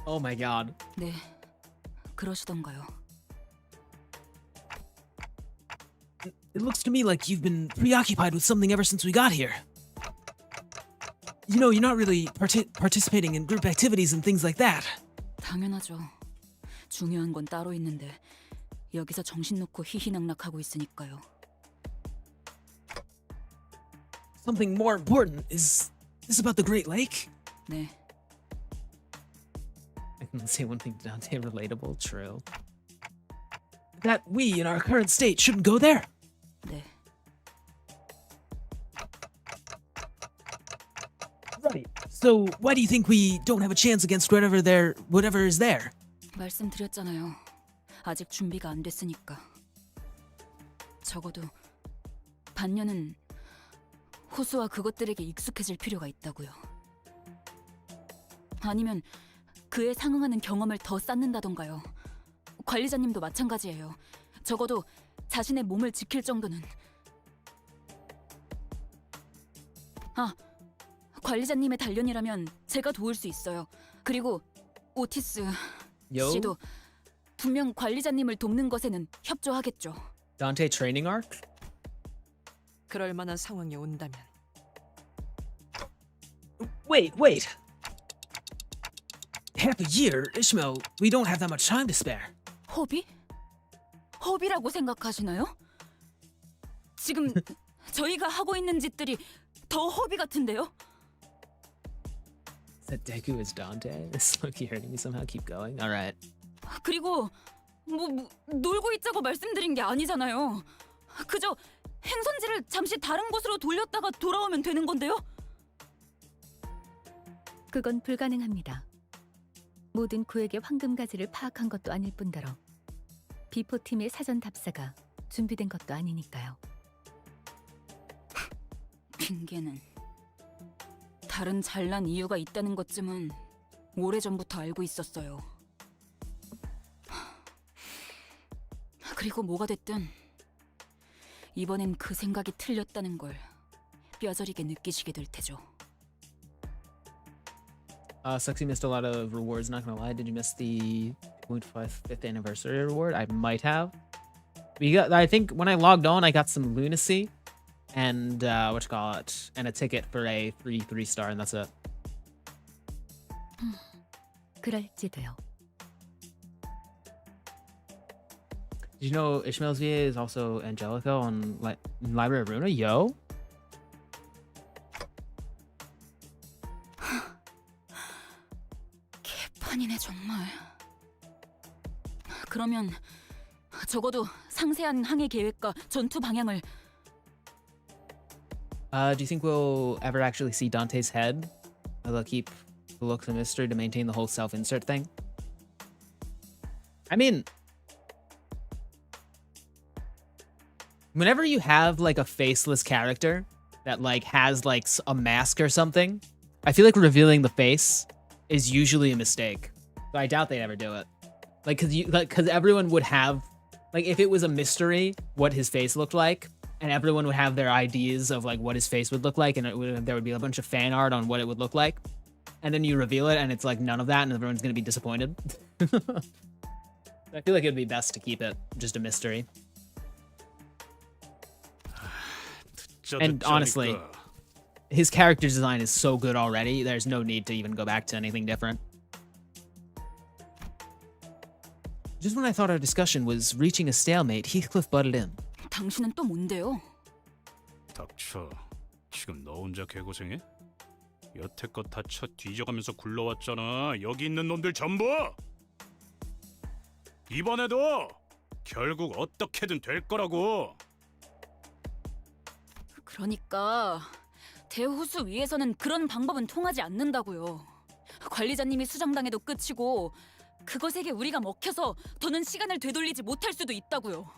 oh my god. 네, 그러시던가요. It looks to me like you've been preoccupied with something ever since we got here. You know, you're not really participating in group activities and things like that. 당연하죠. 중요한 건 따로 있는데 여기서 정신 놓고 희희낙낙하고 있으니까요. Something more important. Is this about the Great Lake? 네. I can say one thing, Dante. Relatable, true. That we, in our current state, shouldn't go there. 네. Right. So why do you think we don't have a chance against whatever is there? 말씀드렸잖아요. 아직 준비가 안 됐으니까. 적어도 반년은 호수와 그것들에게 익숙해질 필요가 있다고요. 아니면 그에 상응하는 경험을 더 쌓는다던가요. 관리자님도 마찬가지예요. 적어도 자신의 몸을 지킬 정도는. 아, 관리자님의 단련이라면 제가 도울 수 있어요. 그리고 오티스 씨도 분명 관리자님을 돕는 것에는 협조하겠죠. Dante training arc? 그럴 만한 상황이 온다면. Wait. Half a year, Ishmael. We don't have that much time to spare. 허비? 허비라고 생각하시나요? 지금 저희가 하고 있는 짓들이 더 허비 같은데요? That Deku is Dante? Is Loki hurting me somehow? Keep going. All right. 그리고 놀고 있자고 말씀드린 게 아니잖아요. 그저 행선지를 잠시 다른 곳으로 돌렸다가 돌아오면 되는 건데요? 그건 불가능합니다. 모든 구획의 황금가지를 파악한 것도 아닐 뿐더러 비포팀의 사전 답사가 준비된 것도 아니니까요. 핑계는 다른 잘난 이유가 있다는 것쯤은 오래전부터 알고 있었어요. 그리고 뭐가 됐든 이번엔 그 생각이 틀렸다는 걸 뼈저리게 느끼시게 될 테죠. Sucks you missed a lot of rewards, not gonna lie. Did you miss the 0.5th anniversary reward? I might have. I think when I logged on, I got some lunacy and and a ticket for a free 3-star, and that's it. 그럴지도요. Did you know Ishmael's VA is also Angelica on Library of Runa? Yo. 개판이네 정말. 그러면 적어도 상세한 항해 계획과 전투 방향을. Do you think we'll ever actually see Dante's head? Or they'll keep the looks of mystery to maintain the whole self-insert thing? I mean, whenever you have like a faceless character that like has like a mask or something, I feel like revealing the face is usually a mistake. So I doubt they'd ever do it. Cause everyone would have, like, if it was a mystery what his face looked like, and everyone would have their ideas of like what his face would look like, and there would be a bunch of fan art on what it would look like, and then you reveal it and it's like none of that, and everyone's gonna be disappointed. I feel like it would be best to keep it just a mystery. And honestly, his character design is so good already, there's no need to even go back to anything different. Just when I thought our discussion was reaching a stalemate, Heathcliff butted in. 당신은 또 뭔데요? 닥쳐. 지금 너 혼자 개고생해? 여태껏 다 쳐 뒤져가면서 굴러왔잖아. 여기 있는 놈들 전부! 이번에도 결국 어떻게든 될 거라고. 그러니까 대호수 위에서는 그런 방법은 통하지 않는다고요. 관리자님이 수정당해도 끝이고 그것에게 우리가 먹혀서 더는 시간을 되돌리지 못할 수도 있다고요.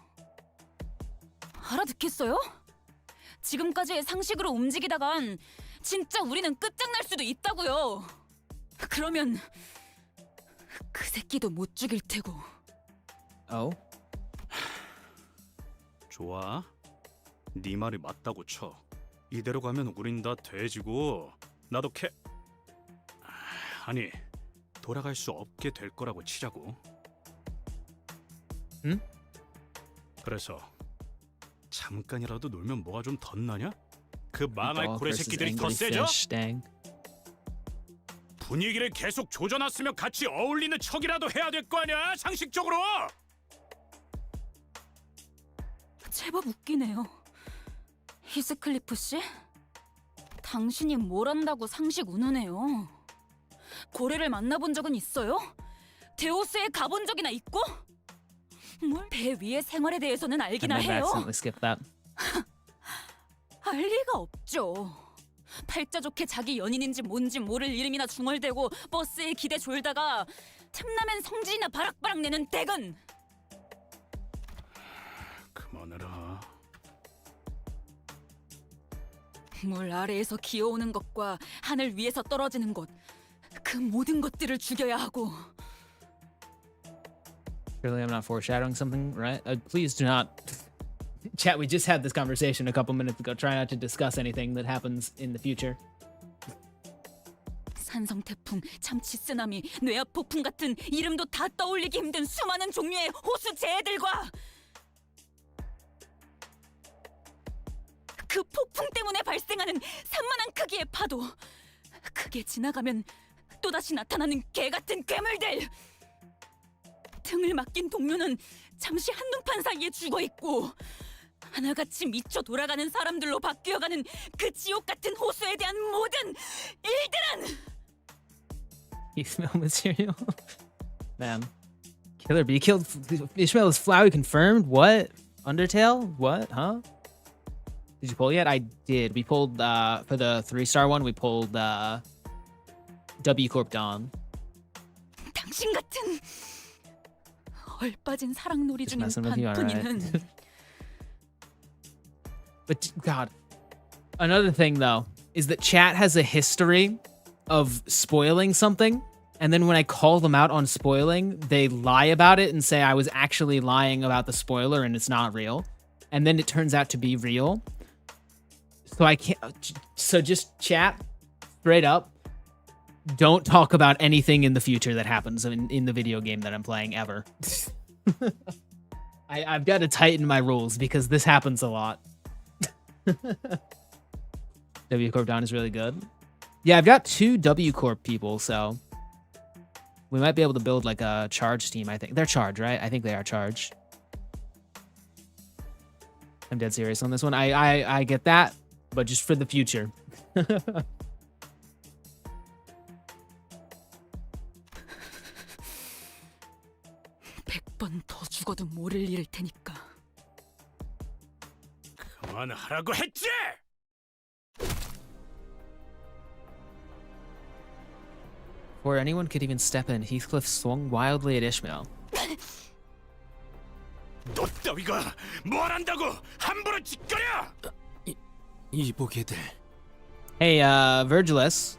알아듣겠어요? 지금까지의 상식으로 움직이다간 진짜 우리는 끝장날 수도 있다고요. 그러면 그 새끼도 못 죽일 테고. Oh. 좋아. 네 말이 맞다고 쳐. 이대로 가면 우린 다 돼지고 나도 아니 돌아갈 수 없게 될 거라고 치자고. 응? 그래서 잠깐이라도 놀면 뭐가 좀 덧나냐? 그 망할 Dog 고래 versus 새끼들이 더 angry 세져? fish, dang. 분위기를 계속 조져놨으면 같이 어울리는 척이라도 해야 될 거 아니야? 상식적으로! 제법 웃기네요. 히스클리프 씨? 당신이 뭘 안다고 상식 운우네요. 고래를 만나본 적은 있어요? 데오스에 가본 적이나 있고? 뭘 배 위의 생활에 대해서는 I 알기나 might have 해요. accidentally skipped that. 알 리가 없죠. 팔자 좋게 자기 연인인지 뭔지 모를 이름이나 중얼대고 버스에 기대 졸다가 틈나면 성질이나 바락바락 내는 댁은. 그만해라. 물 아래에서 기어오는 것과 하늘 위에서 떨어지는 것, 그 모든 것들을 죽여야 하고. Surely I'm not foreshadowing something, right? Please do not. Chat, we just had this conversation a couple minutes ago. Try not to discuss anything that happens in the future. 산성 태풍, 참치 쓰나미, 뇌압 폭풍 같은 이름도 다 떠올리기 힘든 수많은 종류의 호수 재해들과 그 폭풍 때문에 발생하는 산만한 크기의 파도, 크게 지나가면 또다시 나타나는 개 같은 괴물들. 등을 맡긴 동료는 잠시 한눈판 사이에 죽어있고 하나같이 미쳐 돌아가는 사람들로 바뀌어가는 그 지옥 같은 호수에 대한 모든 일들은. You smell material? Man. Killer bee killed Ishmael is Flowey confirmed? What? Undertale? What? Huh? Did you pull yet? I did. We pulled for the 3-star one, we pulled W Corp Dawn. 당신 같은 얼빠진 사랑놀이 Just 중인 messing with you, alright. 반푼이는. But God, another thing though is that chat has a history of spoiling something, and then when I call them out on spoiling, they lie about it and say I was actually lying about the spoiler and it's not real, and then it turns out to be real. So I can't. So just chat straight up. Don't talk about anything in the future that happens in the video game that I'm playing ever. I've got to tighten my rules because this happens a lot. W Corp Down is really good. Yeah, I've got 2 W Corp people, so we might be able to build like a charge team. I think they're charge, right? I think they are charge. I'm dead serious on this one. I get that, but just for the future. 100번 더 죽어도 모를 일일 테니까. 그만하라고 했지! Before anyone could even step in, Heathcliff swung wildly at Ishmael. 너 따위가 뭘 한다고 함부로 짓거려! 이보게들. Hey, Virgilus.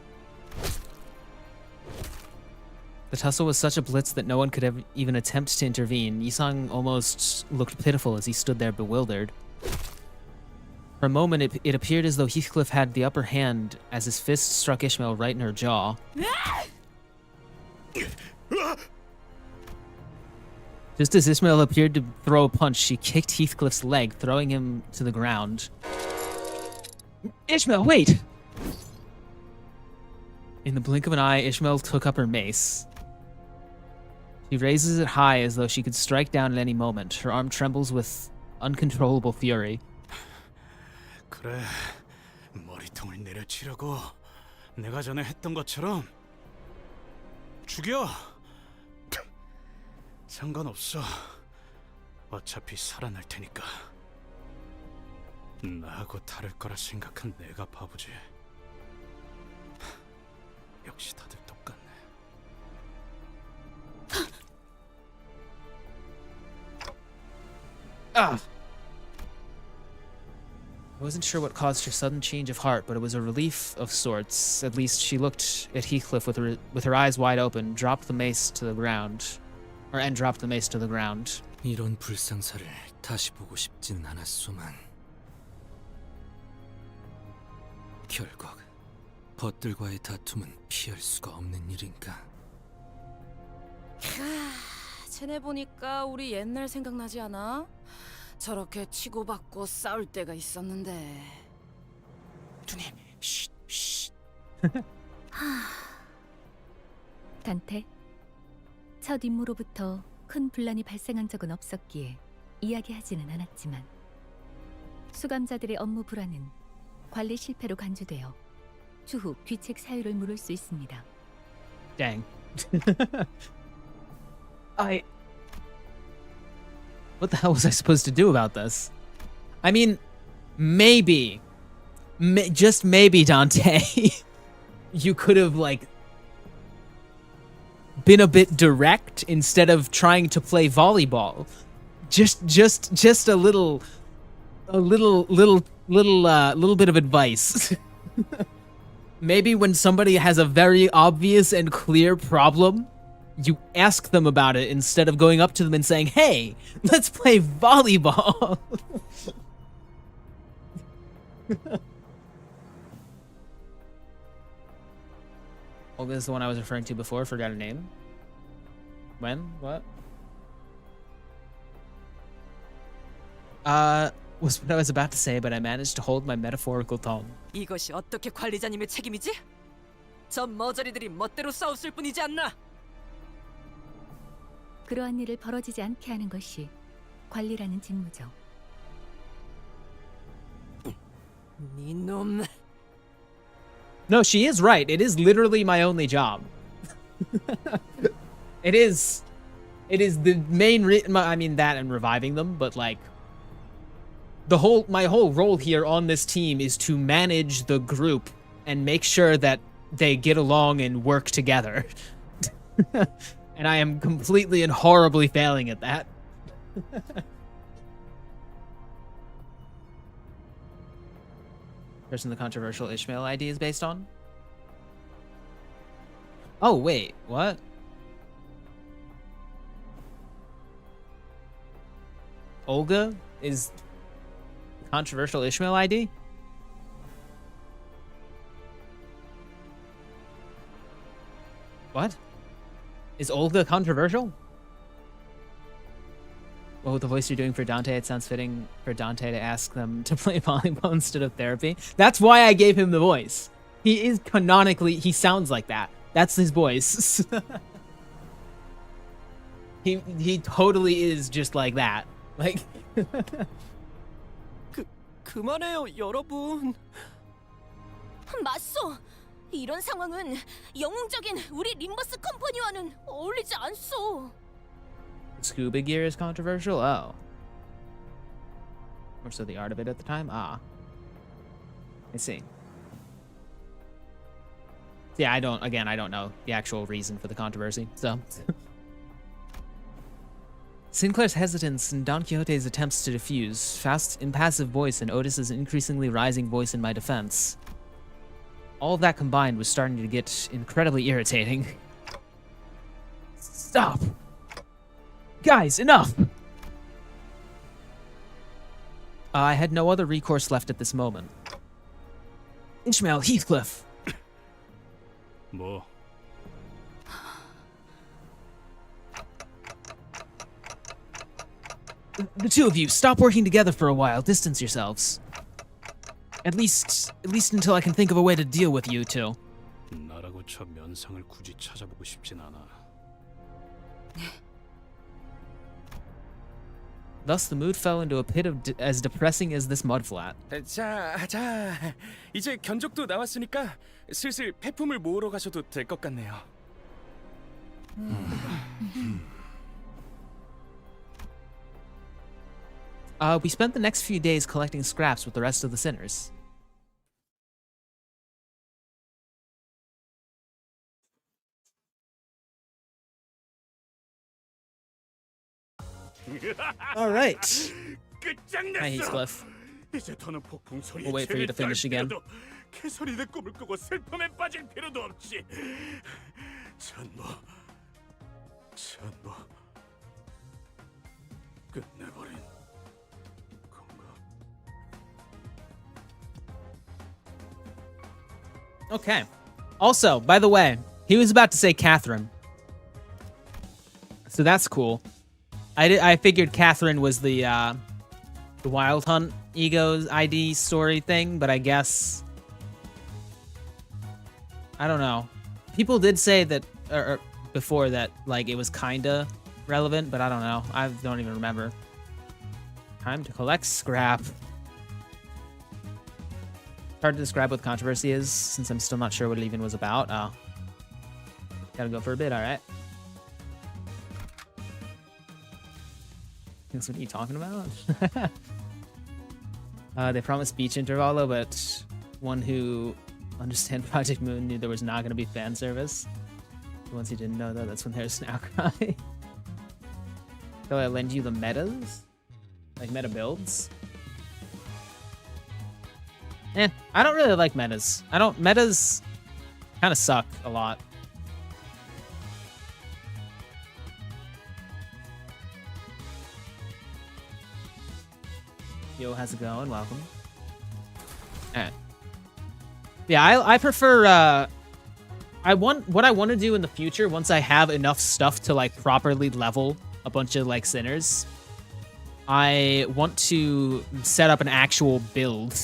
The tussle was such a blitz that no one could even attempt to intervene. Yisang almost looked pitiful as he stood there bewildered. For a moment, it appeared as though Heathcliff had the upper hand as his fist struck Ishmael right in her jaw. Just as Ishmael appeared to throw a punch, she kicked Heathcliff's leg, throwing him to the ground. Ishmael, wait! In the blink of an eye, Ishmael took up her mace. She raises it high as though she could strike down at any moment. Her arm trembles with uncontrollable fury. 그래, 머리통을 내려치려고 내가 전에 했던 것처럼 죽여. 상관없어. 어차피 살아날 테니까. 나하고 다를 거라 생각한 내가 바보지. 역시 다들 똑같네. I wasn't sure what caused her sudden change of heart, but it was a relief of sorts. At least she looked at Heathcliff with her eyes wide open, dropped the mace to the ground. And dropped the mace to the ground. 이런 불상사를 다시 보고 싶지는 않았소만. 결국 벗들과의 다툼은 피할 수가 없는 일인가. 쟤네 보니까 우리 옛날 생각나지 않아? 저렇게 치고받고 싸울 때가 있었는데. 누님, 쉿. 단테, 첫 임무로부터 큰 분란이 발생한 적은 없었기에 이야기하지는 않았지만 수감자들의 업무 불안은 관리 실패로 간주되어 추후 귀책 사유를 물을 수 있습니다. Dang. What the hell was I supposed to do about this? I mean, maybe, just maybe, Dante, you could have, like, been a bit direct instead of trying to play volleyball. Just a little bit of advice. Maybe when somebody has a very obvious and clear problem, you ask them about it instead of going up to them and saying, "Hey, let's play volleyball." Oh, this is the one I was referring to before. Forgot her name. When? What? Was what I was about to say, but I managed to hold my metaphorical tongue. 이것이 어떻게 관리자님의 책임이지? 저 머저리들이 멋대로 싸웠을 뿐이지 않나? 그러한 일을 벌어지지 않게 하는 것이 관리라는 직무죠. 이놈. No, she is right. It is literally my only job. It is the main I mean that and reviving them, but like my whole role here on this team is to manage the group and make sure that they get along and work together. And I am completely and horribly failing at that. Person the controversial Ishmael ID is based on? Oh, wait, what? Olga is controversial Ishmael ID? What? Is Olga controversial? Well, with the voice you're doing for Dante, it sounds fitting for Dante to ask them to play volleyball instead of therapy. That's why I gave him the voice. He is canonically, he sounds like that. That's his voice. He totally is just like that. Like 그만해요, 여러분. 맞소. 이런 상황은 영웅적인 우리 림버스 컴퍼니와는 어울리지 않소. scuba gear is controversial? Oh. Or so the art of it at the time? Ah. I see. Yeah, I don't know the actual reason for the controversy, so. Sinclair's hesitance and Don Quixote's attempts to diffuse, fast, impassive voice, and Otis's increasingly rising voice in my defense. All of that combined was starting to get incredibly irritating. Stop! Guys, enough! I had no other recourse left at this moment. Ishmael, Heathcliff! 뭐? The two of you, stop working together for a while. Distance yourselves. At least until I can think of a way to deal with you two. 나라고 저 면상을 굳이 찾아보고 싶진 않아. Thus, the mood fell into a pit of as depressing as this mudflat. 자, 이제 견적도 나왔으니까 슬슬 폐품을 모으러 가셔도 될 것 같네요. We spent the next few days collecting scraps with the rest of the sinners. All right. Hi, 끝장냈어. Heathcliff. 이제 더는 폭풍 소리에 We'll wait for you to 죄를 finish 따를 again. 필요도, 개소리는 꿈을 꾸고 슬픔에 빠질 필요도 없지. 전부 끝내버린 건가? Okay. Also, by the way, he was about to say Catherine. So that's cool. I figured Catherine was the Wild Hunt Ego's ID story thing, but I guess I don't know. People did say that or before that like it was kinda relevant, but I don't know. I don't even remember. Time to collect scrap. Hard to describe what controversy is, since I'm still not sure what it even was about. Oh. Gotta go for a bit, alright. What are you talking about? They promised speech intervallo, but one who understand Project Moon knew there was not going to be fan service. The ones who didn't know, though, that's when there's an outcry. So I lend you the metas? Like meta builds? I don't really like metas. Metas kind of suck a lot. Yo, how's it going? Welcome. Alright. Yeah, I prefer what I want to do in the future once I have enough stuff to like properly level a bunch of like sinners. I want to set up an actual build.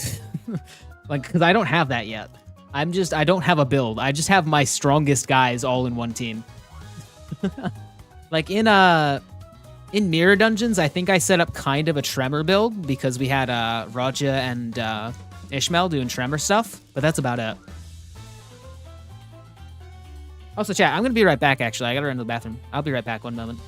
Like, because I don't have that yet. I don't have a build. I just have my strongest guys all in one team. Like in Mirror Dungeons, I think I set up kind of a Tremor build because we had Raja and Ishmael doing Tremor stuff, but that's about it. Also, chat, I'm going to be right back, actually. I got to run to the bathroom. I'll be right back, one moment.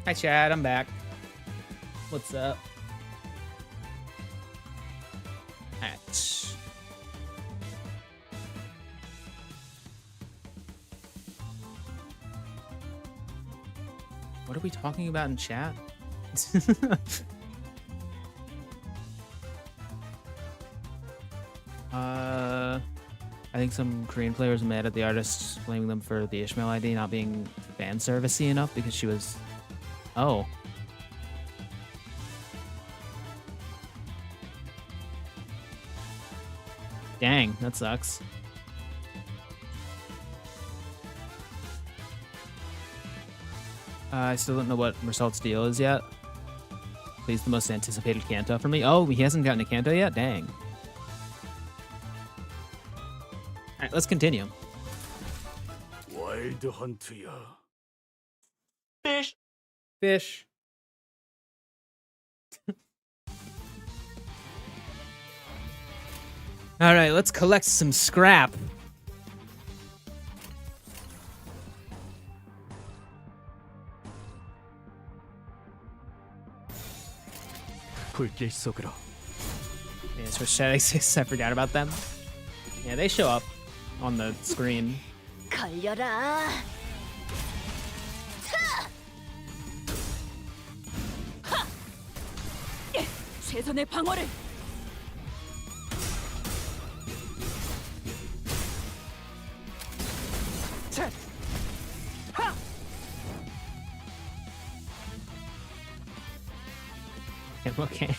Hi, Chad. I'm back. What's up? Hatch. What are we talking about in chat? I think some Korean players mad at the artists, blaming them for the Ishmael ID not being fan servicey enough because she was. Oh. Dang, that sucks. I still don't know what Mersault's deal is yet. He's the most anticipated Kanto for me. Oh, he hasn't gotten a Kanto yet? Dang. Alright, let's continue. 와일드 헌트야. Fish. Fish. Alright, let's collect some scrap. 불길 속으로. Yeah, so Shadow 6, I forgot about them. Yeah, they show up on the screen. 걸려라. 최선의 방어를. Okay.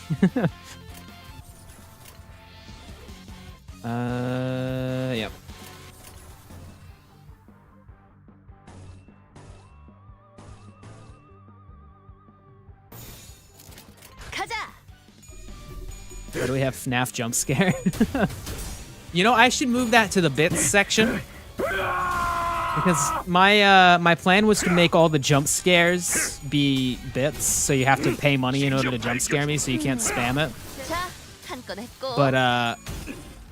Yep. 가자. Where do we have FNAF jump scare? You know, I should move that to the bits section. Because my plan was to make all the jump scares be bits, so you have to pay money in order to jump scare me, so you can't spam it. But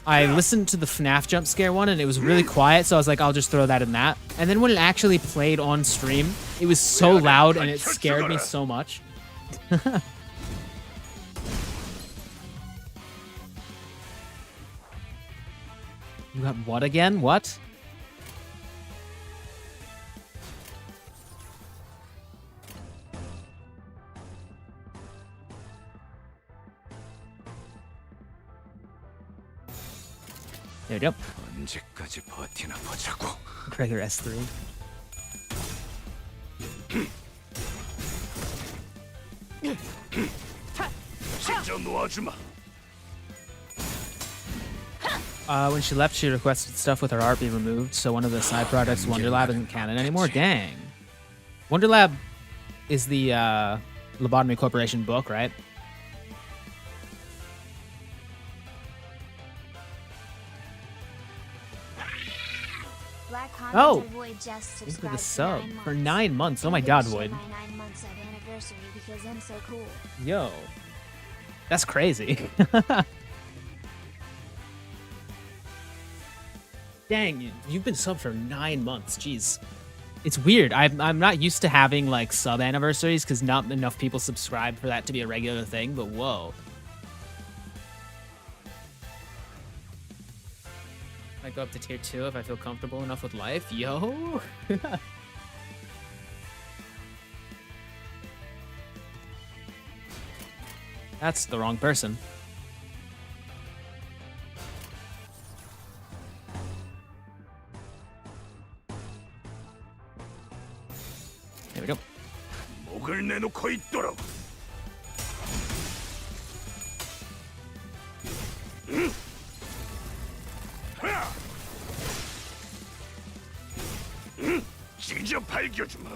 I listened to the FNAF jump scare one, and it was really quiet, so I was like, I'll just throw that in that. And then when it actually played on stream, it was so loud, and it scared me so much. You got what again? What? There we go. 언제까지 버티나 보자고. Regular S3. 진짜 놓아주마. When she left, she requested stuff with her art be removed, so one of the side projects, Wonderlab, isn't canon anymore. Dang. Wonderlab is the Lobotomy Corporation book, right? Oh! Thanks for the sub. For 9 months. Oh my god, Void. Yo. That's crazy. Dang, you've been subbed for 9 months. Jeez. It's weird. I'm not used to having, like, sub anniversaries because not enough people subscribe for that to be a regular thing, but whoa. I go up to tier 2 if I feel comfortable enough with life. Yo! That's the wrong person. There we go. 목을 내놓고 있도록. 찢어 발겨주마.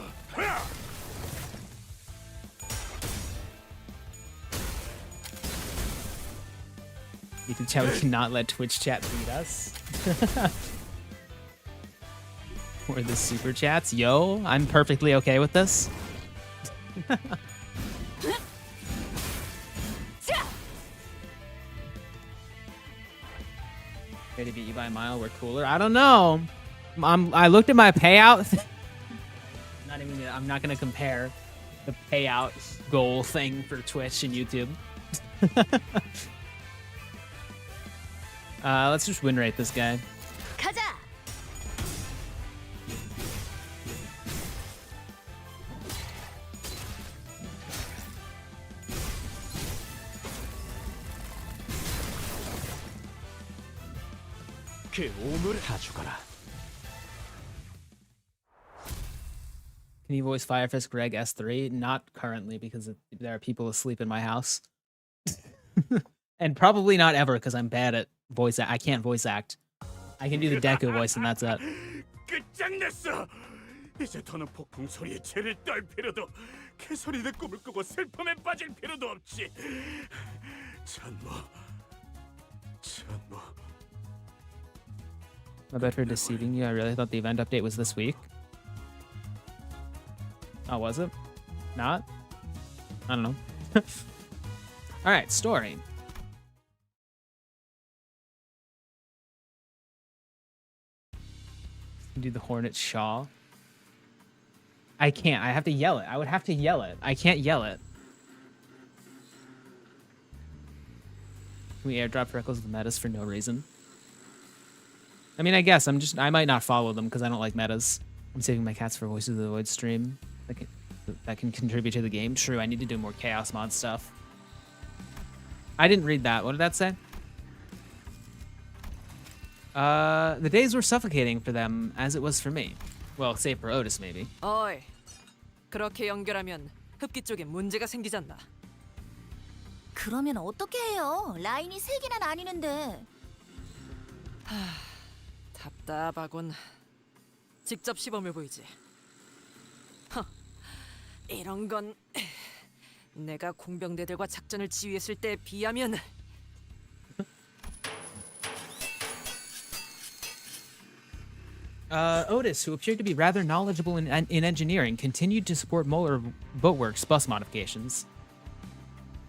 YouTube chat, we cannot let Twitch chat beat us. Or the super chats. Yo, I'm perfectly okay with this. Ready to beat you by a mile, we're cooler. I don't know. I looked at my payout. I'm not gonna compare the payout goal thing for Twitch and YouTube. Let's just win rate this guy. 가자. 그 오물을 다 죽어라. Can you voice Firefisk Greg S3? Not currently, because there are people asleep in my house. And probably not ever, because I'm bad at voice I can't voice act. I can do the Deku voice, and that's it. 끝장냈어. 이제 더는 폭풍 소리에 죄를 떨 필요도, 개소리는 꿈을 꾸고 슬픔에 빠질 필요도 없지. 천모. My bad for deceiving you. I really thought the event update was this week. Oh, was it? Not? I don't know. Alright, story. Do the Hornet Shaw. I can't. I have to yell it. I would have to yell it. I can't yell it. Can we airdrop Freckles with metas for no reason? I mean, I guess I might not follow them because I don't like metas. I'm saving my cats for Voices of the Void stream. That can contribute to the game. True, I need to do more Chaos Mod stuff. I didn't read that. What did that say? The days were suffocating for them as it was for me. Well, save for Otis, maybe. 어이, 그렇게 연결하면 흡기 쪽에 문제가 생기잖아. 그러면 어떻게 해요? 라인이 3개나 나뉘는데. 답답하군. 직접 시범을 보이지. 이런 건 내가 공병대들과 작전을 지휘했을 때에 비하면 Otis, who appeared to be rather knowledgeable in engineering, continued to support Moeller Boatworks bus modifications.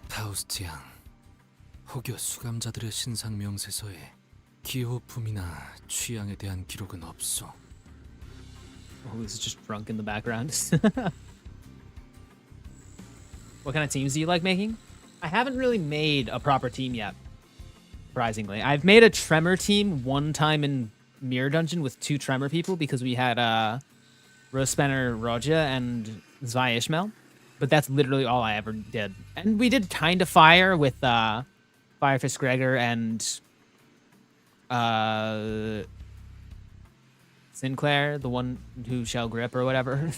파우스트 양, 혹여 수감자들의 신상 명세서에 기호품이나 취향에 대한 기록은 없소. Oh, this is just drunk in the background. What kind of teams do you like making? I haven't really made a proper team yet, surprisingly. I've made a Tremor team one time in Mirror Dungeon with 2 Tremor people because we had Rospenner Roja and Zvi Ishmael. But that's literally all I ever did. And we did kind of Fire with Firefish Gregor and Sinclair, the one who shall grip or whatever.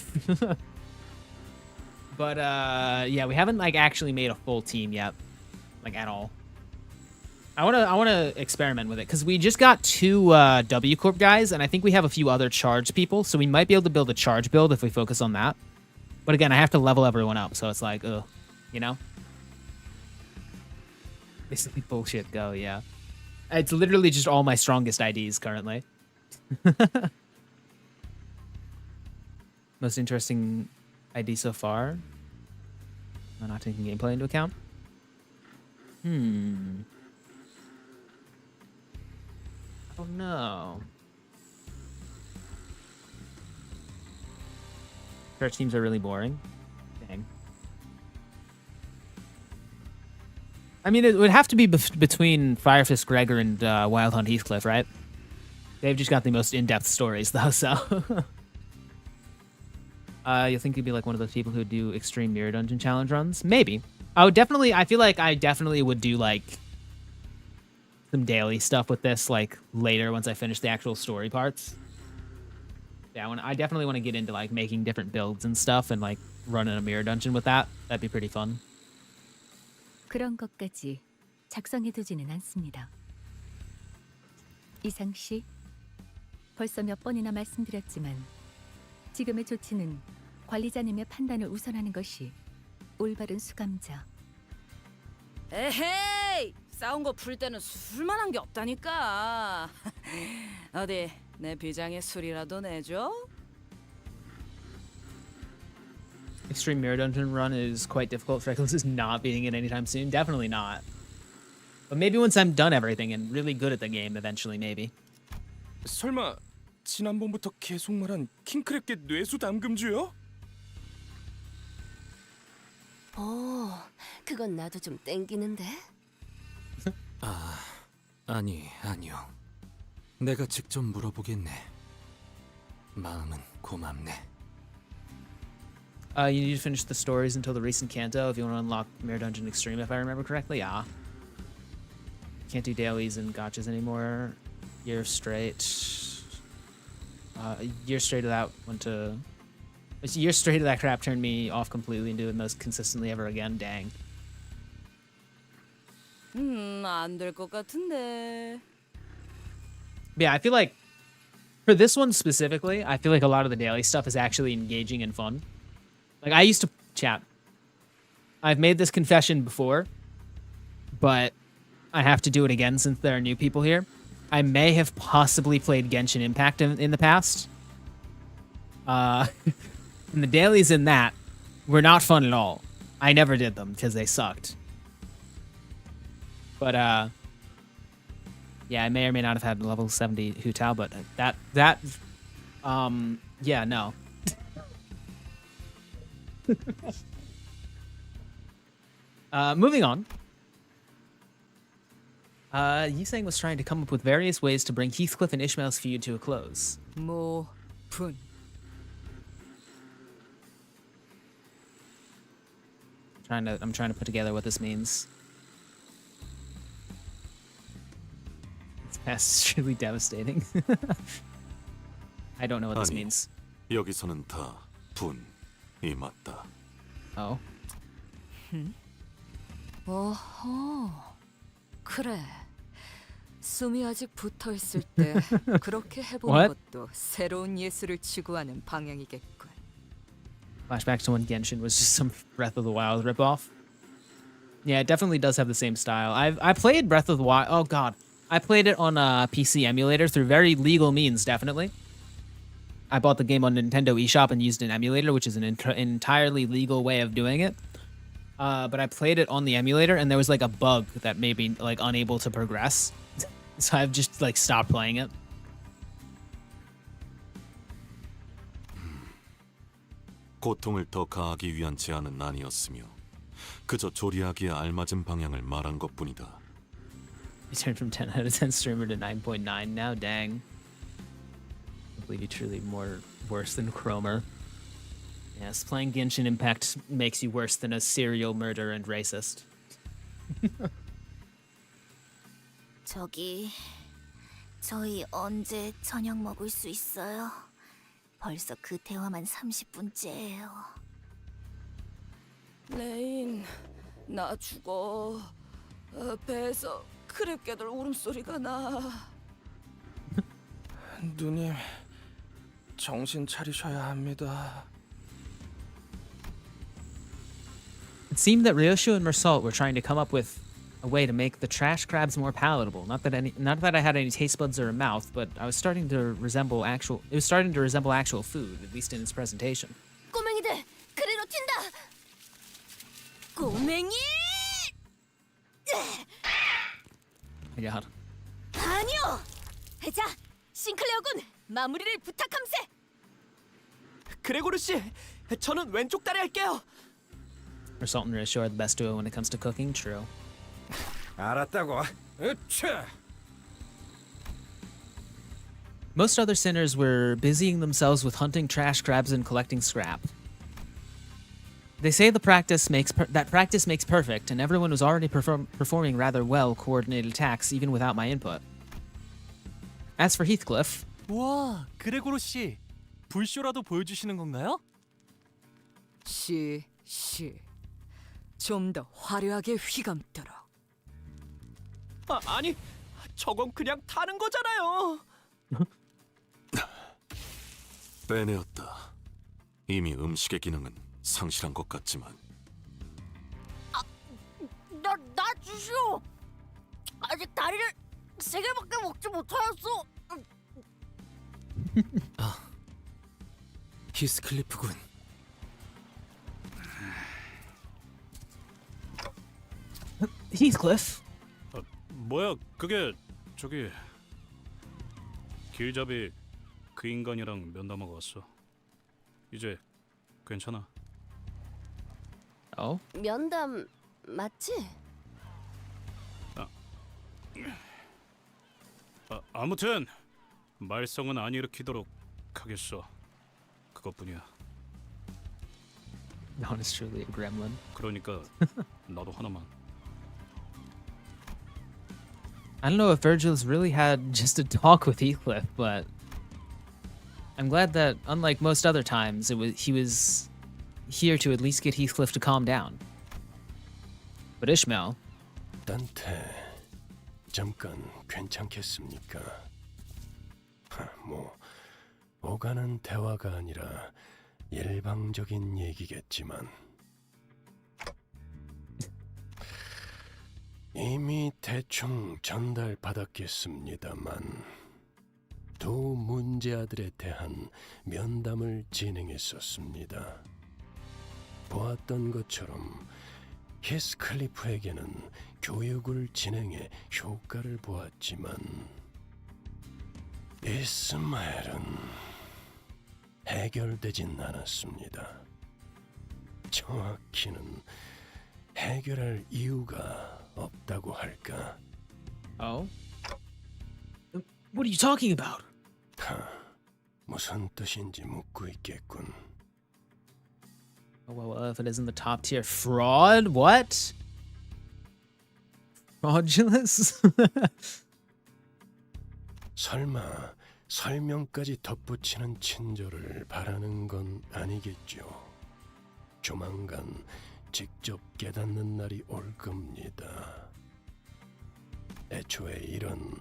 But yeah, we haven't like actually made a full team yet, like at all. I wanna experiment with it because we just got 2 W Corp guys, and I think we have a few other charge people, so we might be able to build a charge build if we focus on that. But again, I have to level everyone up, so it's like, ugh, you know? Basically bullshit go, yeah. It's literally just all my strongest IDs currently. Most interesting ID so far? I'm not taking gameplay into account. I don't know. Search teams are really boring. Dang. I mean, it would have to be between Firefist Gregor and Wild Hunt Heathcliff, right? They've just got the most in-depth stories, though, so... you think you'd be like one of those people who do extreme Mirror Dungeon challenge runs? Maybe. I feel like I definitely would do, like, some daily stuff with this, like, later once I finish the actual story parts. Yeah, I definitely want to get into, like, making different builds and stuff and, like, running a Mirror Dungeon with that. That'd be pretty fun. 그런 것까지 작성해두지는 않습니다. 이상 씨, 벌써 몇 번이나 말씀드렸지만 지금의 조치는 관리자님의 판단을 우선하는 것이 올바른 수감자. 에헤이! 싸운 거 풀 때는 술만 한 게 없다니까. 어디 내 비장의 술이라도 내줘? Extreme Mirror Dungeon run is quite difficult. Freckles is not beating it anytime soon. Definitely not. But maybe once I'm done everything and really good at the game, eventually, maybe. 설마 지난번부터 계속 말한 킹크랩계 뇌수 담금주요? 그건 나도 좀 땡기는데. 아니요. 내가 직접 물어보겠네. 마음은 고맙네. You need to finish the stories until the recent Kanto if you want to unlock Mirror Dungeon Extreme, if I remember correctly. Yeah. Can't do dailies and gotchas anymore. Year straight. A year straight of that a year straight of that crap turned me off completely and doing those consistently ever again. Dang. 안 될 것 같은데. Yeah, I feel like for this one specifically, I feel like a lot of the daily stuff is actually engaging and fun. Like, I used to chat. I've made this confession before, but I have to do it again since there are new people here. I may have possibly played Genshin Impact in the past. And the dailies in that were not fun at all. I never did them because they sucked. But, yeah, I may or may not have had level 70 Hu Tao, but yeah, no. Moving on. Yisang was trying to come up with various ways to bring Heathcliff and Ishmael's feud to a close. 분. I'm trying to put together what this means. This past is really devastating. I don't know what this 아니, means. 여기서는 다 분이 맞다. Oh. 그래. 숨이 아직 붙어 있을 때 그렇게 해보는 What? 것도 새로운 예술을 추구하는 방향이겠군. Flashback to when Genshin was just some Breath of the Wild ripoff. Yeah, it definitely does have the same style. I played Breath of the Wild. Oh god, I played it on a PC emulator through very legal means. Definitely, I bought the game on Nintendo eShop and used an emulator, which is an entirely legal way of doing it. But I played it on the emulator, and there was like a bug that made me like unable to progress, so I've just like stopped playing it. 고통을 더 가하기 위한 제안은 아니었으며 그저 조리하기에 알맞은 방향을 말한 것뿐이다. You turned from 10 out of 10 streamer to 9.9 now. Dang. I believe you truly worse than Cromer. Yes, playing Genshin Impact makes you worse than a serial murderer and racist. 저희 언제 저녁 먹을 수 있어요? 벌써 그 대화만 30분째예요. 레인, 나 죽어. 배에서 크랩개들 울음소리가 나. 누님, 정신 차리셔야 합니다. It seemed that Ryoshu and Mersault were trying to come up with a way to make the trash crabs more palatable. Not that I had any taste buds or a mouth, but it was starting to resemble actual food, at least in its presentation. 꼬맹이들, 그리로 튄다. 꼬맹이! My god. 아니요. 자, 싱클레어군, 마무리를 부탁함세. 그레고르 씨, 저는 왼쪽 다리 할게요. Mersault and Ryoshu are the best duo when it comes to cooking. True. 알았다고. 으차. Most other sinners were busying themselves with hunting trash crabs and collecting scrap. They say practice makes perfect, and everyone was already performing rather well coordinated attacks even without my input. As for Heathcliff, 와, 그레고로 씨, 불쇼라도 보여주시는 건가요? 좀 더 화려하게 휘감도록. 아니, 저건 그냥 타는 거잖아요. 빼내었다. 이미 음식의 기능은 상실한 것 같지만 나 주시오. 아직 다리를 3개밖에 먹지 못하였어. 히스클리프군. Heathcliff. 뭐야 그게 저기 길잡이 그 인간이랑 면담하고 왔어. 이제 괜찮아. Oh? 면담 맞지? 아무튼 말썽은 안 일으키도록 하겠어. 그것뿐이야. No, it's truly a gremlin. 그러니까 나도 하나만. I don't know if Virgil's really had just a talk with Heathcliff, but I'm glad that, unlike most other times, he was here to at least get Heathcliff to calm down. But Ishmael, 딴테 잠깐 괜찮겠습니까? 뭐 오가는 대화가 아니라 일방적인 얘기겠지만 이미 대충 전달받았겠습니다만 두 문제아들에 대한 면담을 진행했었습니다. 보았던 것처럼 히스클리프에게는 교육을 진행해 효과를 보았지만 이스마엘은 해결되진 않았습니다. 정확히는 해결할 이유가 없다고 할까? Oh? What are you talking about? 무슨 뜻인지 묻고 있겠군. Oh, well, if it isn't the top tier fraud, what? Fraudulence? 설마 설명까지 덧붙이는 친절을 바라는 건 아니겠죠. 조만간 직접 깨닫는 날이 올 겁니다. 애초에 이런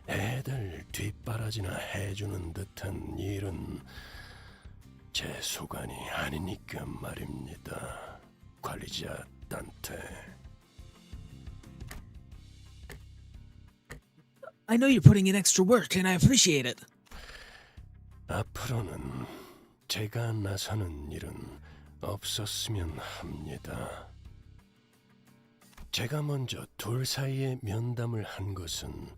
애들 뒷바라지나 해주는 듯한 일은 제 소관이 아니니까 말입니다. 관리자 딴테. I know you're putting in extra work, and I appreciate it. 앞으로는 제가 나서는 일은 없었으면 합니다. 제가 먼저 둘 사이에 면담을 한 것은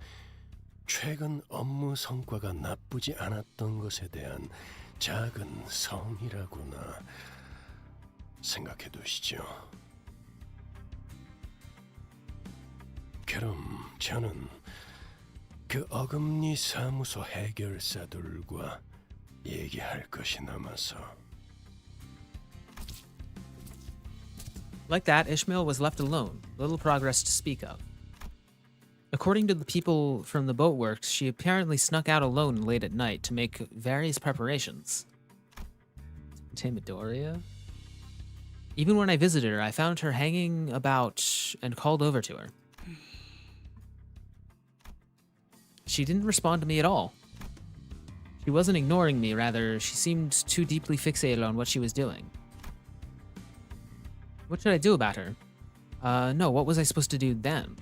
최근 업무 성과가 나쁘지 않았던 것에 대한 작은 성이라고나 생각해 두시죠. 그럼 저는 그 어금니 사무소 해결사들과 얘기할 것이 남아서. Like that, Ishmael was left alone, little progress to speak of. According to the people from the boatworks, she apparently snuck out alone late at night to make various preparations. Timidoria? Even when I visited her, I found her hanging about and called over to her. She didn't respond to me at all. She wasn't ignoring me, rather, she seemed too deeply fixated on what she was doing. What should I do about her? No, what was I supposed to do then?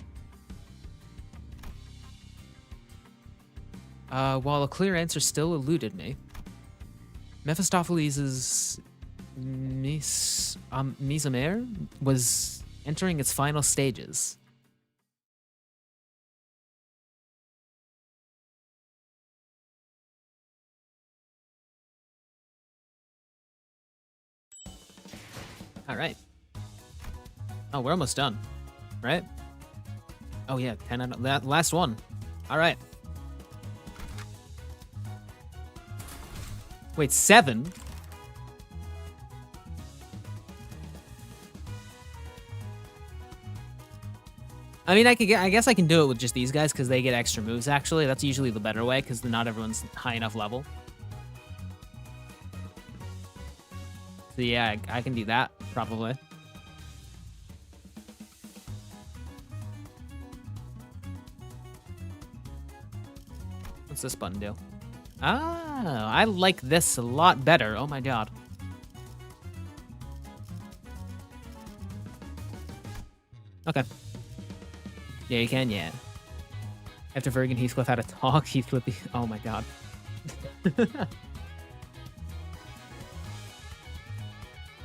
While a clear answer still eluded me, Mephistopheles' Misamere was entering its final stages. All right. Oh, we're almost done, right? Oh yeah, 10 out of that last one. All right. Wait, 7? I mean, I guess I can do it with just these guys because they get extra moves. Actually, that's usually the better way because not everyone's high enough level. So yeah, I can do that probably. What's this button do? Ah, I like this a lot better. Oh my god. Okay. Yeah, you can, yeah. After Verg and Heathcliff had a talk, Heathcliff... Oh my god.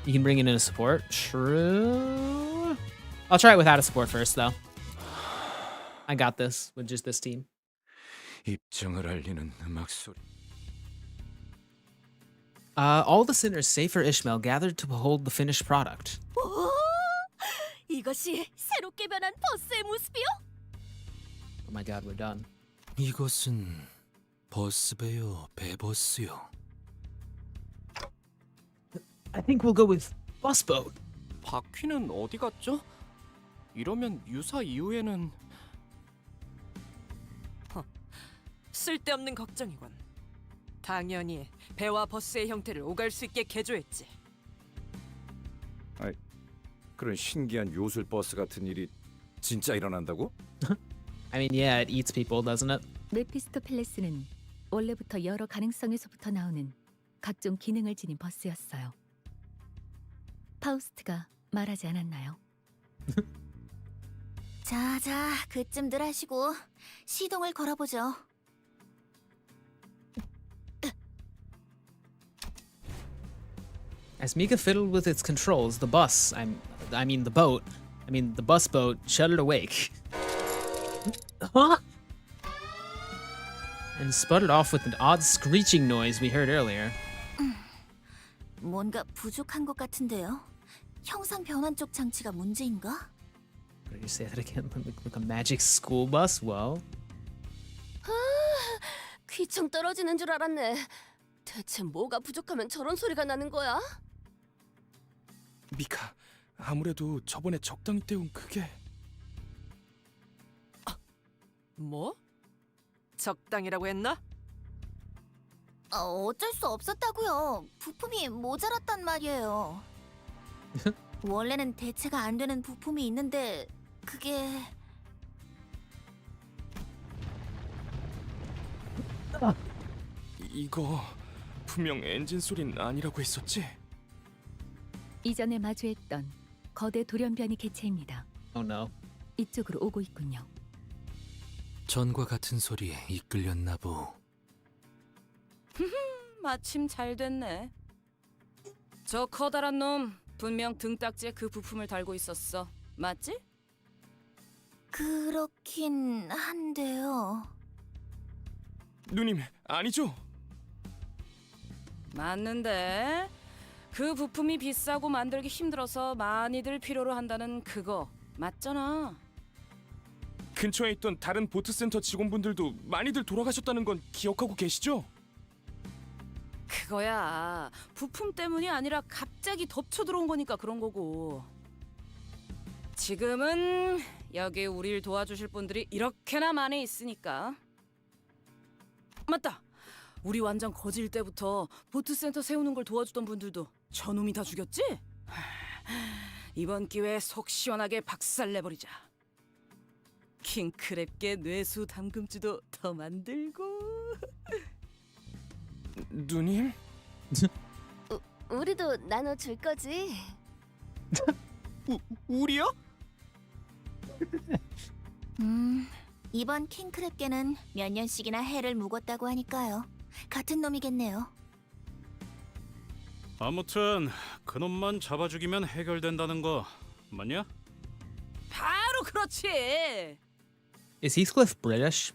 You can bring in a support. True. I'll try it without a support first, though. I got this with just this team. 입장을 알리는 음악 소리. All the sinners, save for Ishmael, gathered to behold the finished product. 뭐? 이것이 새롭게 변한 버스의 모습이요? Oh my god, we're done. 이것은 버스배요, 배버스요. I think we'll go with bus boat. 바퀴는 어디 갔죠? 이러면 유사 이후에는 쓸데없는 걱정이군. 당연히 배와 버스의 형태를 오갈 수 있게 개조했지. 그런 신기한 요술 버스 같은 일이 진짜 일어난다고? I mean, yeah, it eats people, doesn't it? 메피스토펠레스는 원래부터 여러 가능성에서부터 나오는 각종 기능을 지닌 버스였어요. 파우스트가 말하지 않았나요? 자자, 그쯤들 하시고 시동을 걸어보죠. As Mika fiddled with its controls, the bus, the boat, the bus boat shuddered awake. Huh? And sputtered off with an odd screeching noise we heard earlier. 뭔가 부족한 것 같은데요. 형상 변환 쪽 장치가 문제인가? Did you say that again? Like a magic school bus? Whoa. 귀청 떨어지는 줄 알았네. 대체 뭐가 부족하면 저런 소리가 나는 거야? 미카, 아무래도 저번에 적당히 때운 그게... 뭐? 적당이라고 했나? 어쩔 수 없었다고요. 부품이 모자랐단 말이에요. 원래는 대체가 안 되는 부품이 있는데 그게... 이거 분명 엔진 소린 아니라고 했었지? 이전에 마주했던 거대 돌연변이 개체입니다. Oh no. 이쪽으로 오고 있군요. 전과 같은 소리에 이끌렸나 보. 마침 잘 됐네. 저 커다란 놈 분명 등딱지에 그 부품을 달고 있었어. 맞지? 그렇긴 한데요. 누님, 아니죠? 맞는데 그 부품이 비싸고 만들기 힘들어서 많이들 필요로 한다는 그거 맞잖아. 근처에 있던 다른 보트센터 직원분들도 많이들 돌아가셨다는 건 기억하고 계시죠? 그거야 부품 때문이 아니라 갑자기 덮쳐 들어온 거니까 그런 거고. 지금은 여기 우릴 도와주실 분들이 이렇게나 많이 있으니까. 맞다. 우리 완전 거질 때부터 보트센터 세우는 걸 도와주던 분들도 저놈이 다 죽였지? 이번 기회에 속 시원하게 박살내버리자. 킹크랩계 뇌수 담금주도 더 만들고. 누님? 우리도 나눠줄 거지? 우리요? 이번 킹크랩계는 몇 년씩이나 해를 묵었다고 하니까요. 같은 놈이겠네요. 아무튼 그놈만 잡아 죽이면 해결된다는 거 맞냐? 바로 그렇지. Is Heathcliff British?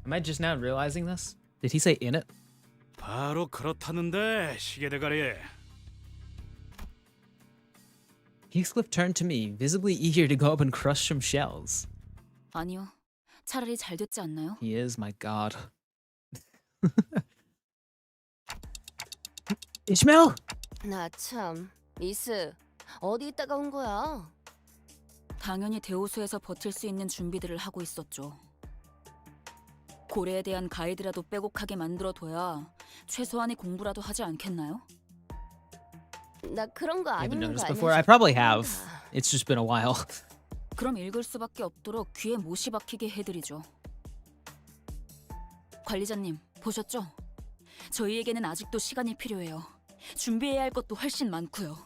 Am I just now realizing this? Did he say in it? 바로 그렇다는데 시계대가리. Heathcliff turned to me, visibly eager to go up and crush some shells. 아니요. 차라리 잘 됐지 않나요? He is, my god. Ishmael? 나 참, 미스, 어디 있다가 온 거야? 당연히 대호수에서 버틸 수 있는 준비들을 하고 있었죠. 고래에 대한 가이드라도 빼곡하게 만들어둬야 최소한의 공부라도 하지 않겠나요? 나 그런 거 I 안 haven't 읽는 noticed 거 before. 아니야? I probably have. It's just been a while. 그럼 읽을 수밖에 없도록 귀에 못이 박히게 해드리죠. 관리자님, 보셨죠? 저희에게는 아직도 시간이 필요해요. 준비해야 할 것도 훨씬 많고요.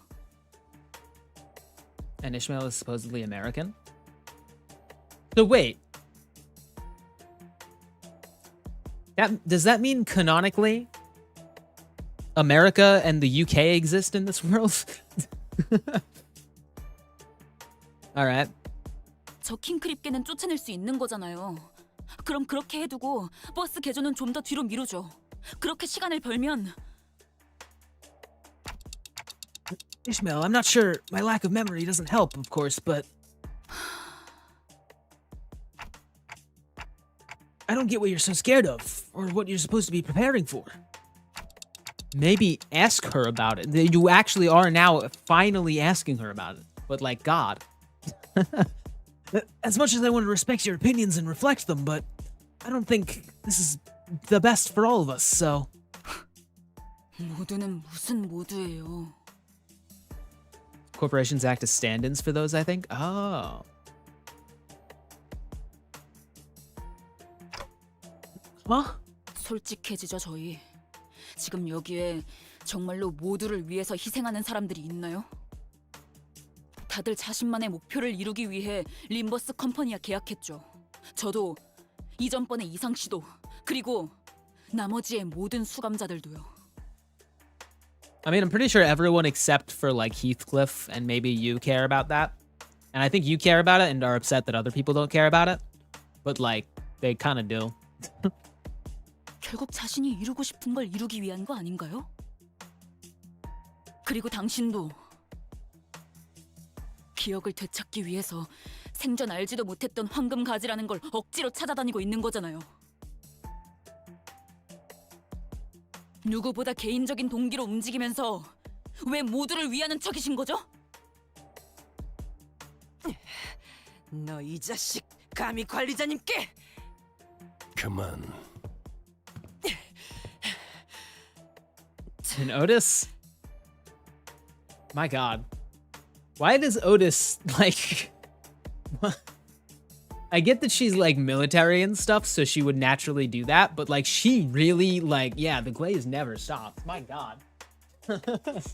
And Ishmael is supposedly American? So wait. Does that mean canonically America and the UK exist in this world? Alright. 저 킹크립계는 쫓아낼 수 있는 거잖아요. 그럼 그렇게 해두고 버스 개조는 좀 더 뒤로 미루죠. 그렇게 시간을 벌면 Ishmael, I'm not sure my lack of memory doesn't help, of course, but I don't get what you're so scared of, or what you're supposed to be preparing for. Maybe ask her about it. You actually are now finally asking her about it. But like, God. As much as I want to respect your opinions and reflect them, but I don't think this is the best for all of us, so... 모두는 무슨 모두예요? Corporations act as stand-ins for those, I think? Oh. Huh? 솔직해지죠, 저희. 지금 여기에 정말로 모두를 위해서 희생하는 사람들이 있나요? 다들 자신만의 목표를 이루기 위해 림버스 컴퍼니와 계약했죠. 저도 이전번의 이상 씨도 그리고 나머지의 모든 수감자들도요. I mean, I'm pretty sure everyone except for like Heathcliff and maybe you care about that. And I think you care about it and are upset that other people don't care about it. But like, they kind of do. 결국 자신이 이루고 싶은 걸 이루기 위한 거 아닌가요? 그리고 당신도 기억을 되찾기 위해서 생전 알지도 못했던 황금 가지라는 걸 억지로 찾아다니고 있는 거잖아요. 누구보다 개인적인 동기로 움직이면서 왜 모두를 위하는 척이신 거죠? 너 이 자식 감히 관리자님께! 그만. And Otis? My God. Why does Otis, like... I get that she's, like, military and stuff, so she would naturally do that, but, like, she really, like, yeah, the glaze never stops. My God. That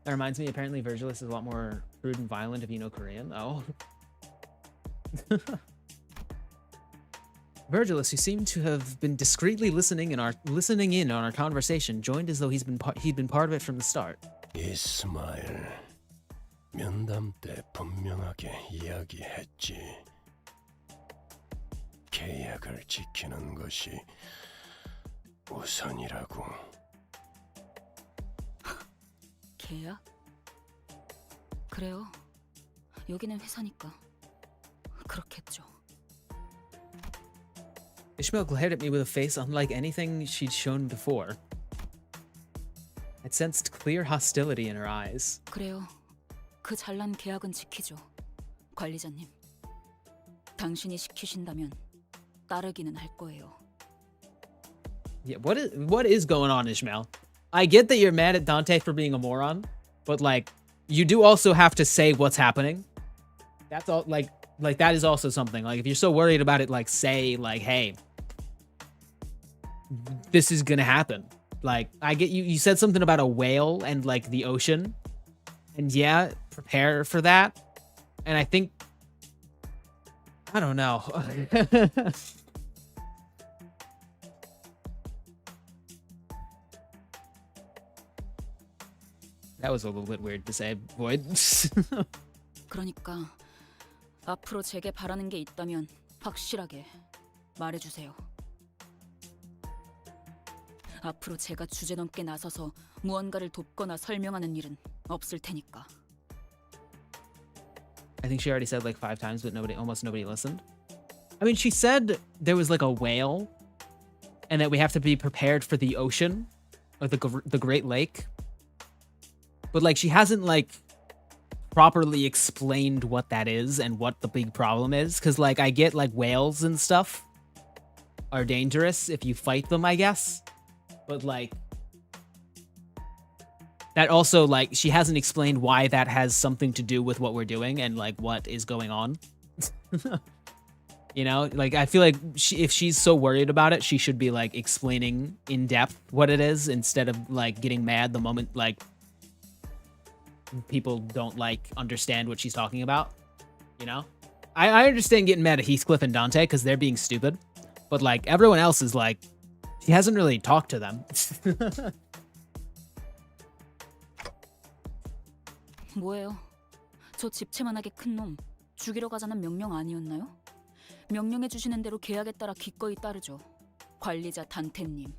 reminds me, apparently Virgilus is a lot more crude and violent if you know Korean. Oh. Virgilus, who seemed to have been discreetly listening in on our conversation, joined as though he'd been part of it from the start. 이스마일, 면담 때 분명하게 이야기했지. 계약을 지키는 것이 우선이라고. 계약? 그래요. 여기는 회사니까 그렇겠죠. Ishmael glared at me with a face unlike anything she'd shown before. I sensed clear hostility in her eyes. 그래요. 그 잘난 계약은 지키죠. 관리자님. 당신이 시키신다면 따르기는 할 거예요. Yeah, what is going on, Ishmael? I get that you're mad at Dante for being a moron, but like, you do also have to say what's happening. That's all, like that is also something. Like, if you're so worried about it, like, say, like, hey, this is gonna happen. Like, I get you said something about a whale and like the ocean, and yeah, prepare for that. And I think, I don't know. That was a little bit weird to say, Void. 그러니까 앞으로 제게 바라는 게 있다면 확실하게 말해주세요. 앞으로 제가 주제넘게 나서서 무언가를 돕거나 설명하는 일은 없을 테니까. I think she already said like 5 times, but almost nobody listened. I mean, she said there was like a whale, and that we have to be prepared for the ocean, or the Great Lake. But like, she hasn't like properly explained what that is and what the big problem is. Because like, I get like whales and stuff are dangerous if you fight them, I guess. But like, that also, like, she hasn't explained why that has something to do with what we're doing and like what is going on. You know, like, I feel like if she's so worried about it, she should be like explaining in depth what it is instead of like getting mad the moment like people don't like understand what she's talking about. You know, I understand getting mad at Heathcliff and Dante because they're being stupid, but like everyone else is like, she hasn't really talked to them. 뭐예요? 저 집채만하게 큰 놈 죽이러 가자는 명령 아니었나요? 명령해 주시는 대로 계약에 따라 기꺼이 따르죠. 관리자 단테님.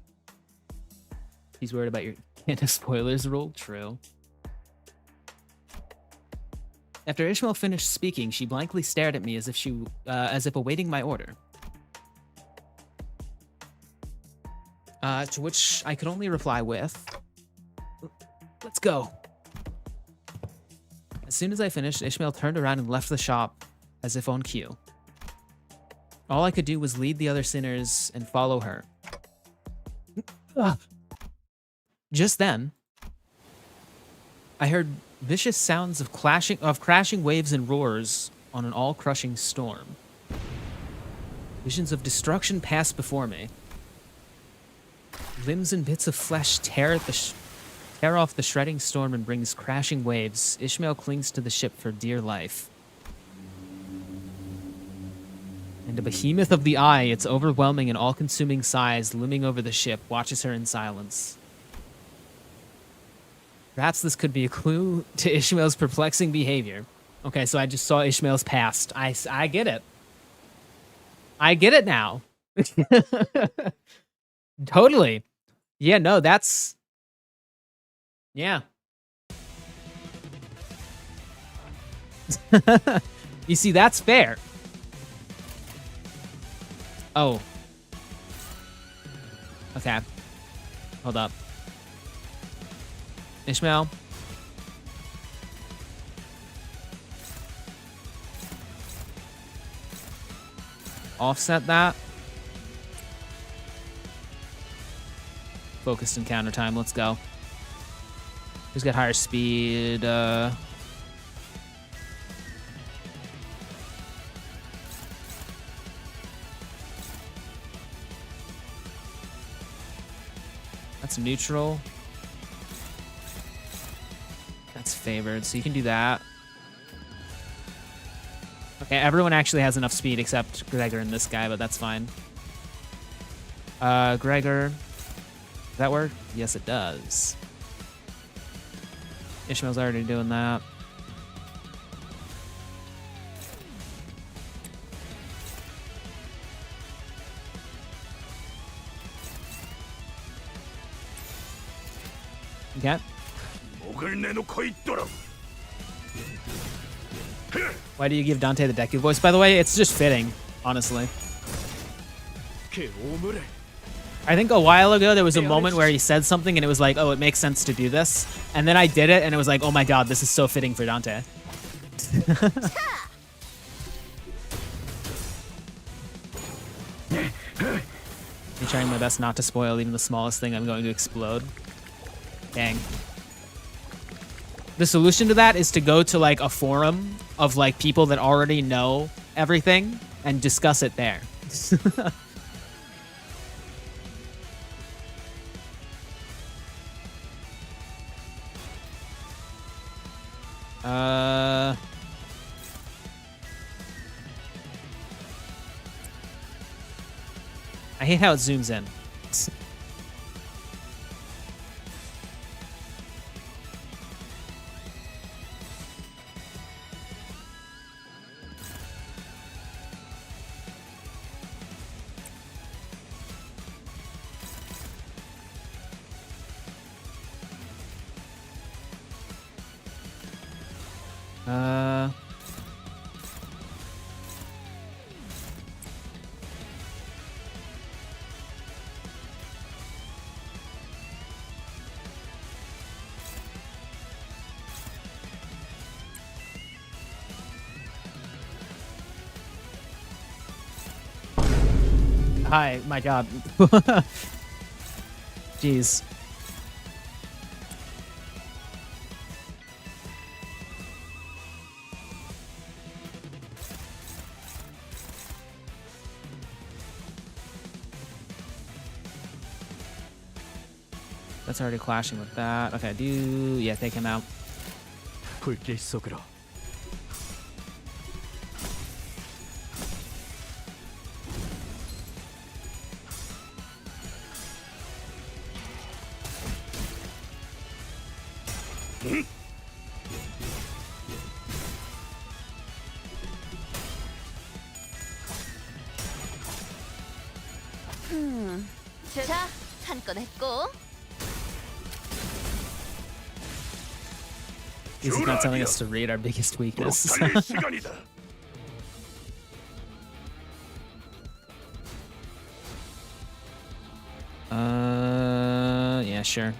He's worried about your can't have spoilers rule. True. After Ishmael finished speaking, she blankly stared at me as if awaiting my order. To which I could only reply with, "Let's go." As soon as I finished, Ishmael turned around and left the shop as if on cue. All I could do was lead the other sinners and follow her. Just then, I heard vicious sounds of crashing waves and roars on an all-crushing storm. Visions of destruction passed before me. Limbs and bits of flesh tear off the shredding storm and brings crashing waves. Ishmael clings to the ship for dear life. And a behemoth of the eye, its overwhelming and all-consuming size looming over the ship, watches her in silence. Perhaps this could be a clue to Ishmael's perplexing behavior. Okay, so I just saw Ishmael's past. I get it. I get it now. Totally. Yeah, no, that's... Yeah. You see, that's fair. Oh. Okay. Hold up. Ishmael. Offset that. Focused encounter time. Let's go. Just get higher speed. That's neutral. That's favored, so you can do that. Okay, everyone actually has enough speed except Gregor and this guy, but that's fine. Gregor. Does that work? Yes, it does. Ishmael's already doing that. Okay. Why do you give Dante the Deku voice? By the way, it's just fitting, honestly. I think a while ago there was a moment where he said something and it was like, oh, it makes sense to do this. And then I did it and it was like, oh my god, this is so fitting for Dante. I'm trying my best not to spoil even the smallest thing I'm going to explode. Dang. The solution to that is to go to like a forum of like people that already know everything and discuss it there. I hate how it zooms in. Hi, my god. Jeez. That's already clashing with that. Okay, yeah, take him out. 자, 한 건 했고. This is not telling us to rate our biggest weakness. 달릴 시간이다. Yeah, sure.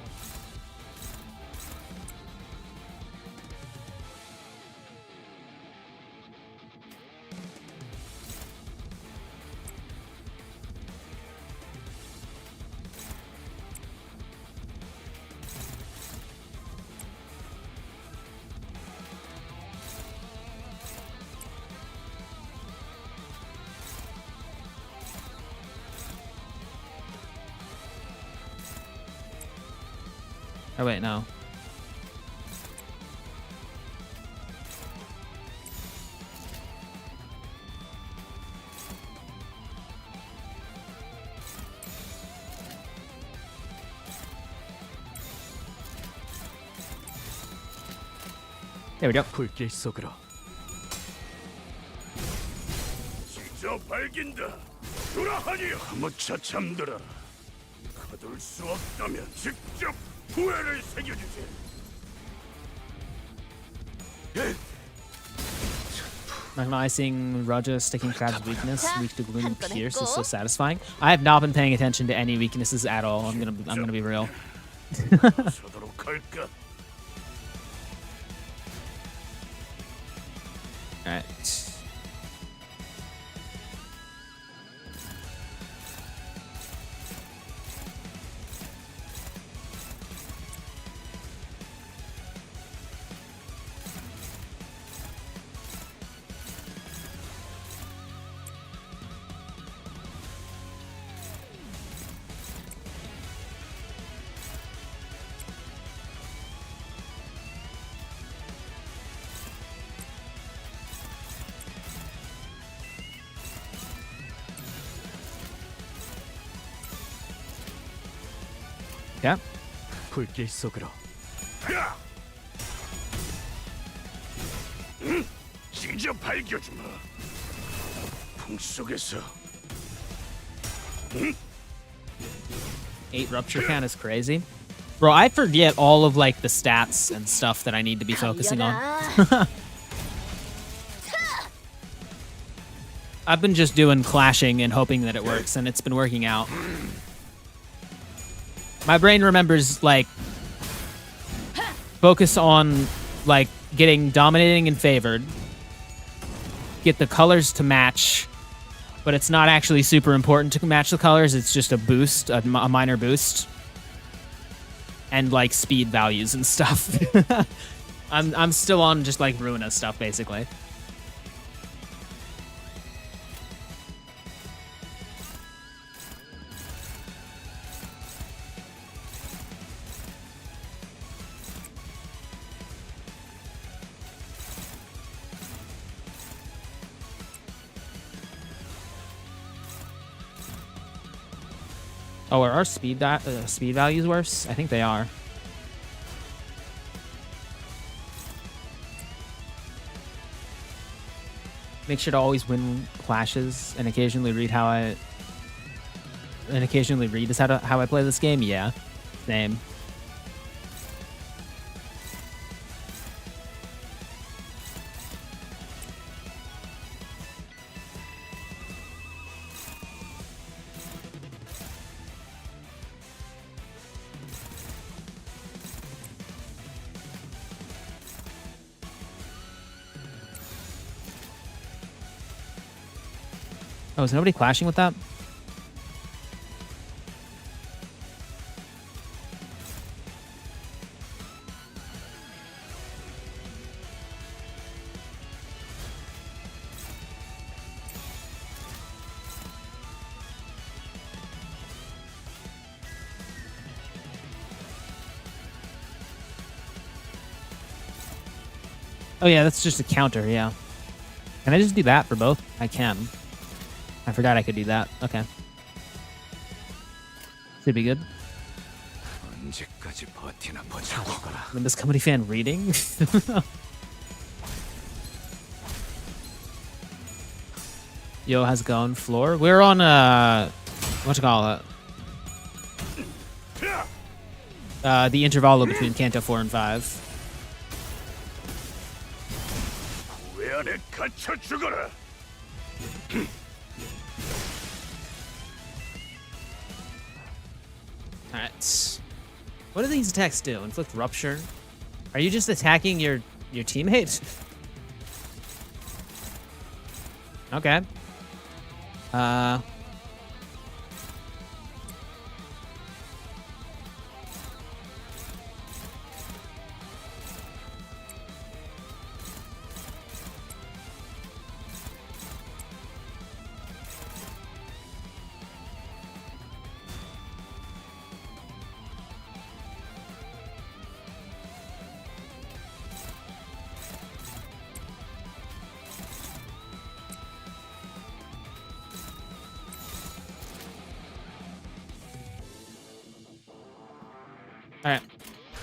Oh wait, no. There we go. 불길 속으로. 지저 발긴다. 유라하니 하무차 잠들어라. 거둘 수 없다면 직접 후회를 새겨주지. Not gonna lie, seeing Raja sticking crab's weakness, weak to gloom and pierce, is so satisfying. I have not been paying attention to any weaknesses at all. I'm gonna be real. 서도록 할까? Alright. Yeah. 불길 속으로. 야! 지저 발겨주마. 풍 속에서. 8 rupture count is crazy. Bro, I forget all of like the stats and stuff that I need to be focusing on. I've been just doing clashing and hoping that it works, and it's been working out. My brain remembers, like, focus on, like, getting dominating and favored. Get the colors to match, but it's not actually super important to match the colors. It's just a boost, a minor boost. And, like, speed values and stuff. I'm still on just, like, Ruina stuff, basically. Oh, are our speed values worse? I think they are. Make sure to always win clashes and occasionally read how I play this game. Yeah, same. Oh, is nobody clashing with that? Oh yeah, that's just a counter, yeah. Can I just do that for both? I can. I forgot I could do that. Okay. Should be good. Limbus Company fan reading? Yo, how's it going? Floor? We're on, what you call it? The intervalo between Canto 4 and 5. 안에 갇혀 죽어라. Alright. What do these attacks do? Inflict rupture? Are you just attacking your teammate? Okay. Alright.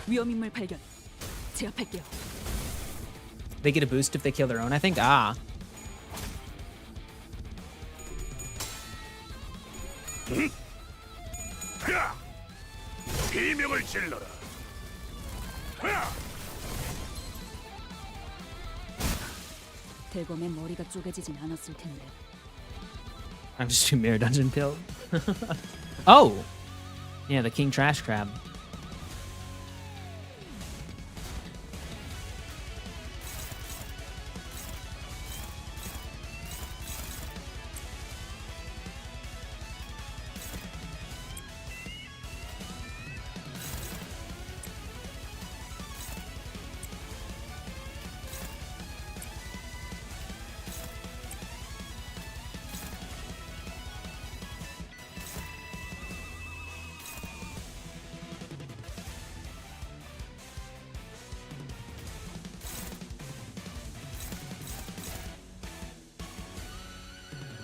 위험인물 발견. 제압할게요. They get a boost if they kill their own, I think. Ah. 비명을 질러라. 대검의 머리가 쪼개지진 않았을 텐데. I'm just too mirror dungeon pilled. Oh! Yeah, the king trash crab.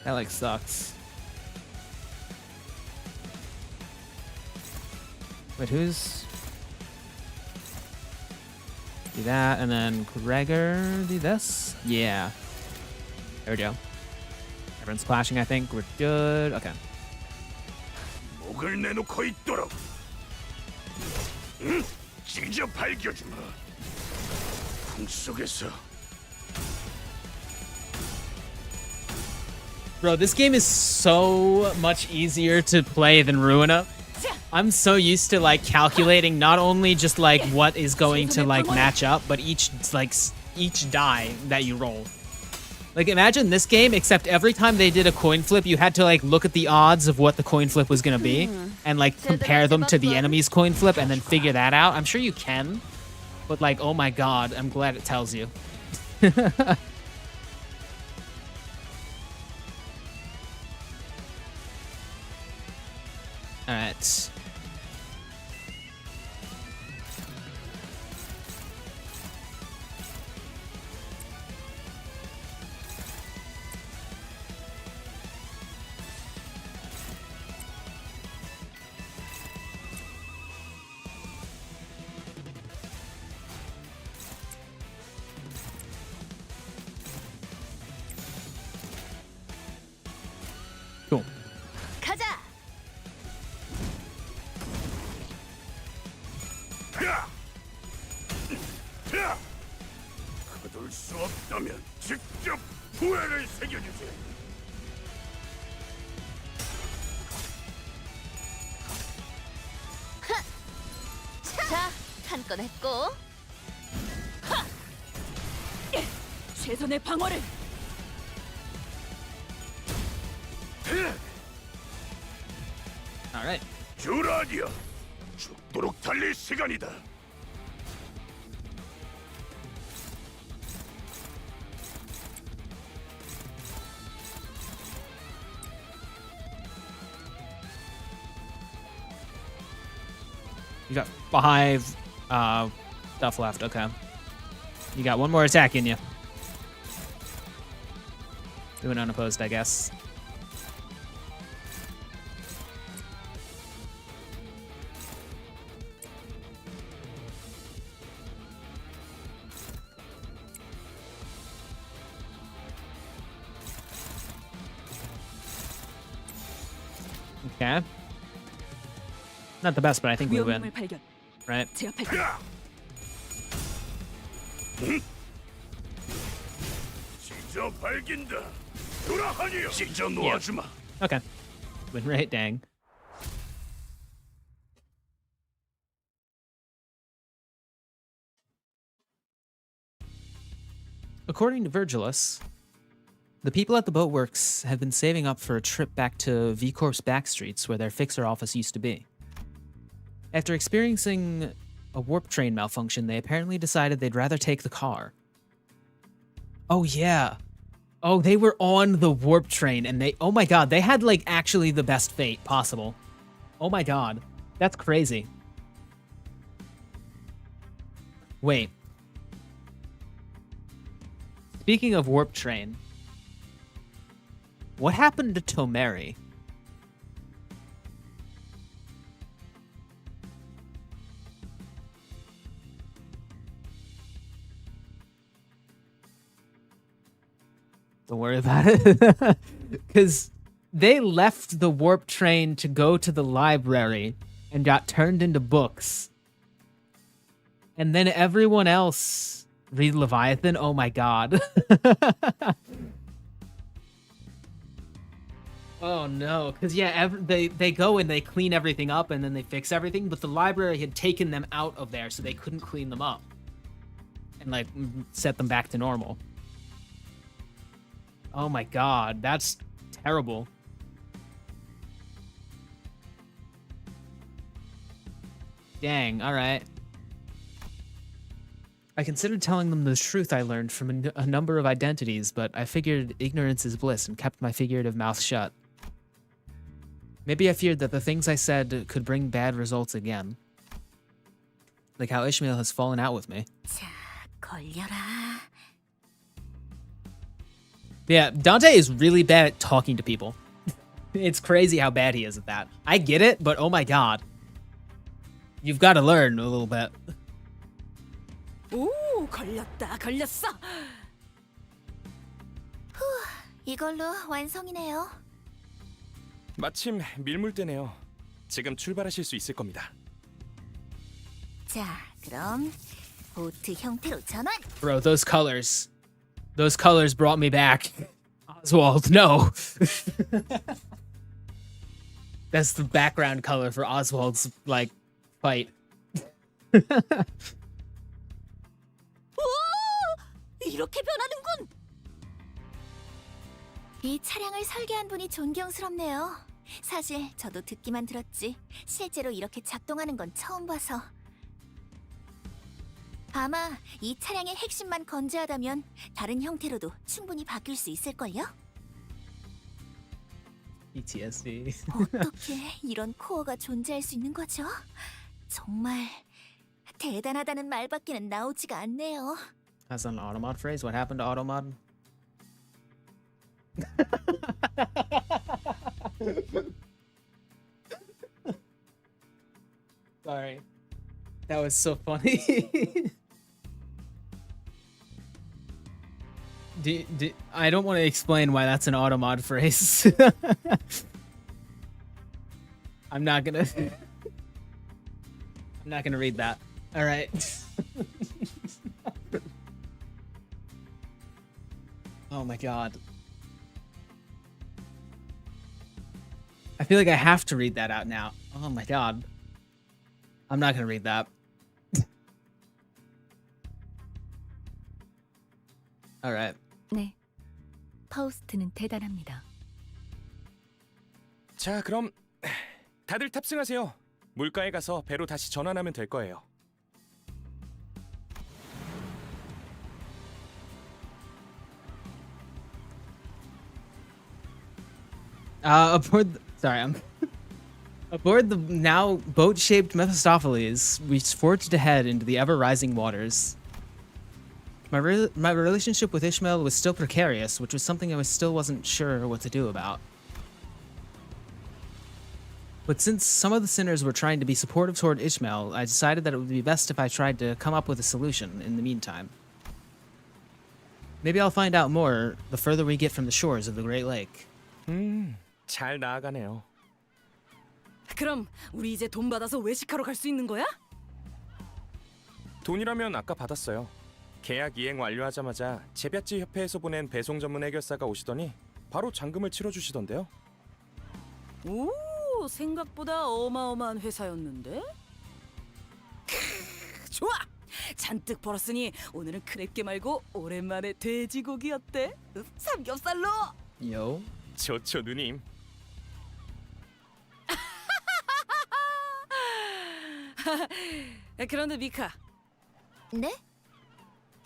That like sucks. Wait, who's... Do that, and then Gregor do this? Yeah. There we go. Everyone's splashing, I think. We're good. Okay. 목을 내놓고 있도록. 응? 찢어 발겨주마. 풍 속에서. Bro, this game is so much easier to play than Ruina. I'm so used to like calculating not only just like what is going to like match up, but each die that you roll. Like imagine this game, except every time they did a coin flip, you had to like look at the odds of what the coin flip was gonna be and like compare them to the enemy's coin flip and then figure that out. I'm sure you can, but like, oh my god, I'm glad it tells you. All right. Cool. 가자. 거둘 수 없다면 직접 후회를 새겨주지. 자, 한 건 했고. 최선의 방어를. All right. 주라디야, 죽도록 달릴 시간이다. You got 5 stuff left. Okay. You got one more attack in you. Doing unopposed, I guess. Okay. Not the best, but I think we win. 위험인물 발견. Right? 제압할게요. 저 발긴다. 돌아하니요. 찢어 놓아주마. Okay. Win rate, dang. According to Virgilus, the people at the boatworks have been saving up for a trip back to V Corp's backstreets where their fixer office used to be. After experiencing a warp train malfunction, they apparently decided they'd rather take the car. Oh yeah. Oh, they were on the warp train and they, oh my god, they had like actually the best fate possible. Oh my god. That's crazy. Wait. Speaking of warp train, what happened to Tomeri? Don't worry about it. Because they left the warp train to go to the library and got turned into books. And then everyone else read Leviathan. Oh my god. Oh no, because yeah, they go and they clean everything up and then they fix everything, but the library had taken them out of there so they couldn't clean them up and like set them back to normal. Oh my god, that's terrible. Dang, alright. I considered telling them the truth I learned from a number of identities, but I figured ignorance is bliss and kept my figurative mouth shut. Maybe I feared that the things I said could bring bad results again. Like how Ishmael has fallen out with me. 자, 걸려라. Yeah, Dante is really bad at talking to people. It's crazy how bad he is at that. I get it, but oh my god. You've got to learn a little bit. 오, 걸렸다, 걸렸어. 후, 이걸로 완성이네요. 마침 밀물대네요. 지금 출발하실 수 있을 겁니다. 자, 그럼 보트 형태로 전환. Bro, those colors. Those colors brought me back. Oswald, no. That's the background color for Oswald's, like, fight. 이렇게 변하는군. 이 차량을 설계한 분이 존경스럽네요. 사실 저도 듣기만 들었지 실제로 이렇게 작동하는 건 처음 봐서. 아마 이 차량의 핵심만 건재하다면 다른 형태로도 충분히 바뀔 수 있을걸요? PTSD. 어떻게 이런 코어가 존재할 수 있는 거죠? 정말 대단하다는 말밖에는 나오지가 않네요. That's an Automod phrase? What happened to Automod? Sorry. That was so funny. I don't want to explain why that's an Automod phrase. I'm not gonna read that. All right. Oh my god. I feel like I have to read that out now. Oh my god. I'm not gonna read that. Alright. 네. 파우스트는 대단합니다. 자, 그럼 다들 탑승하세요. 물가에 가서 배로 다시 전환하면 될 거예요. Aboard the now boat-shaped Mephistopheles, we forged ahead into the ever-rising waters. My relationship with Ishmael was still precarious, which was something I still wasn't sure what to do about. But since some of the sinners were trying to be supportive toward Ishmael, I decided that it would be best if I tried to come up with a solution in the meantime. Maybe I'll find out more the further we get from the shores of the Great Lake. 잘 나아가네요. 그럼 우리 이제 돈 받아서 외식하러 갈 수 있는 거야? 돈이라면 아까 받았어요. 계약 이행 완료하자마자 재배지 협회에서 보낸 배송 전문 해결사가 오시더니 바로 잔금을 치러주시던데요. 오, 생각보다 어마어마한 회사였는데? 좋아! 잔뜩 벌었으니 오늘은 크랩게 말고 오랜만에 돼지고기 어때? 삼겹살로! Yo. 좋죠, 누님. 그런데 미카, 네?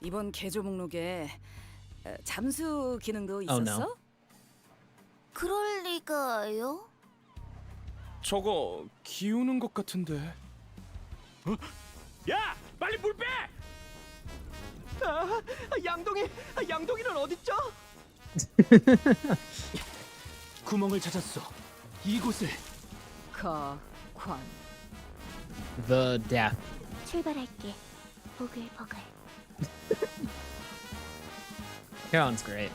이번 개조 목록에 잠수 기능도 Oh, 있었어? no. 그럴 리가요? 저거 기우는 것 같은데. 야, 빨리 물 빼! 양동이는 어딨죠? 구멍을 찾았어. 이곳을. 관. The death. 출발할게. 보글보글. Charon's great.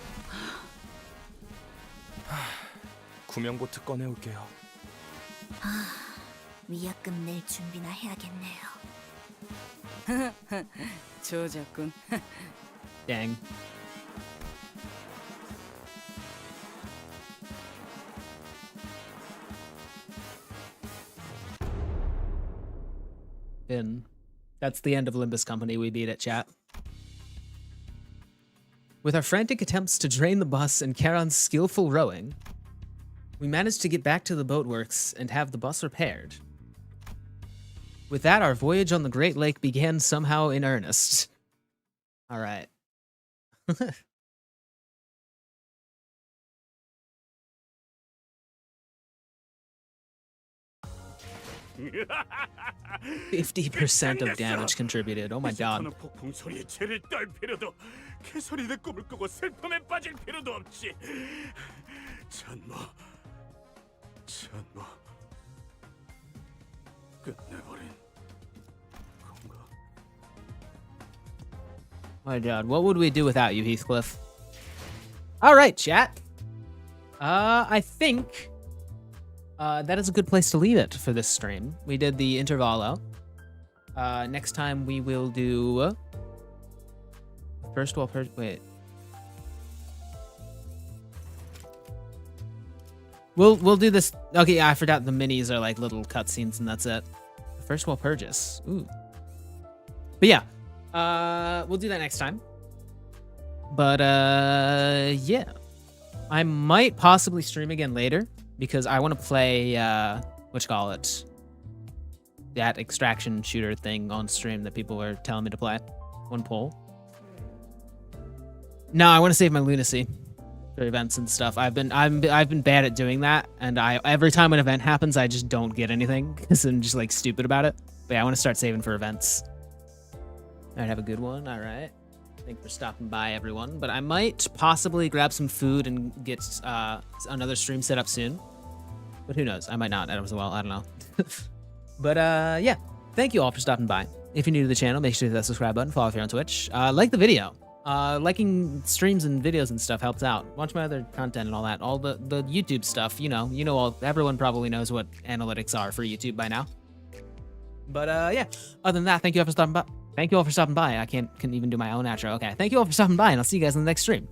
구명보트 꺼내올게요. 위약금 낼 준비나 해야겠네요. 저작군. Dang. Finn. That's the end of Limbus Company. We beat it, chat. With our frantic attempts to drain the bus and Charon's skillful rowing, we managed to get back to the boatworks and have the bus repaired. With that, our voyage on the Great Lake began somehow in earnest. All right. 50% of damage contributed. Oh my 이제 god. 더는 폭풍 소리에 죄를 떨 필요도, 개소리는 꿈을 꾸고 슬픔에 빠질 필요도 없지. 전부 끝내버린 건가? My god, what would we do without you, Heathcliff? All right, chat. I think that is a good place to leave it for this stream. We did the intervallo. Next time we will do first wall wait. We'll do this. Okay, yeah, I forgot the minis are like little cutscenes and that's it. First wall purchase. Ooh. But yeah, we'll do that next time. But yeah, I might possibly stream again later because I want to play that extraction shooter thing on stream that people were telling me to play. One poll. No, I want to save my lunacy for events and stuff. I've been bad at doing that, and every time an event happens, I just don't get anything because I'm just like stupid about it. But yeah, I want to start saving for events. All right, have a good one. All right. Thanks for stopping by, everyone. But I might possibly grab some food and get another stream set up soon. But who knows? I might not as well. I don't know. But yeah, thank you all for stopping by. If you're new to the channel, make sure to hit that subscribe button. Follow if you're on Twitch. Like the video. Liking streams and videos and stuff helps out. Watch my other content and all that. All the YouTube stuff. You know, everyone probably knows what analytics are for YouTube by now. But yeah, other than that, thank you all for stopping by. I couldn't even do my own outro. Okay, thank you all for stopping by, and I'll see you guys in the next stream.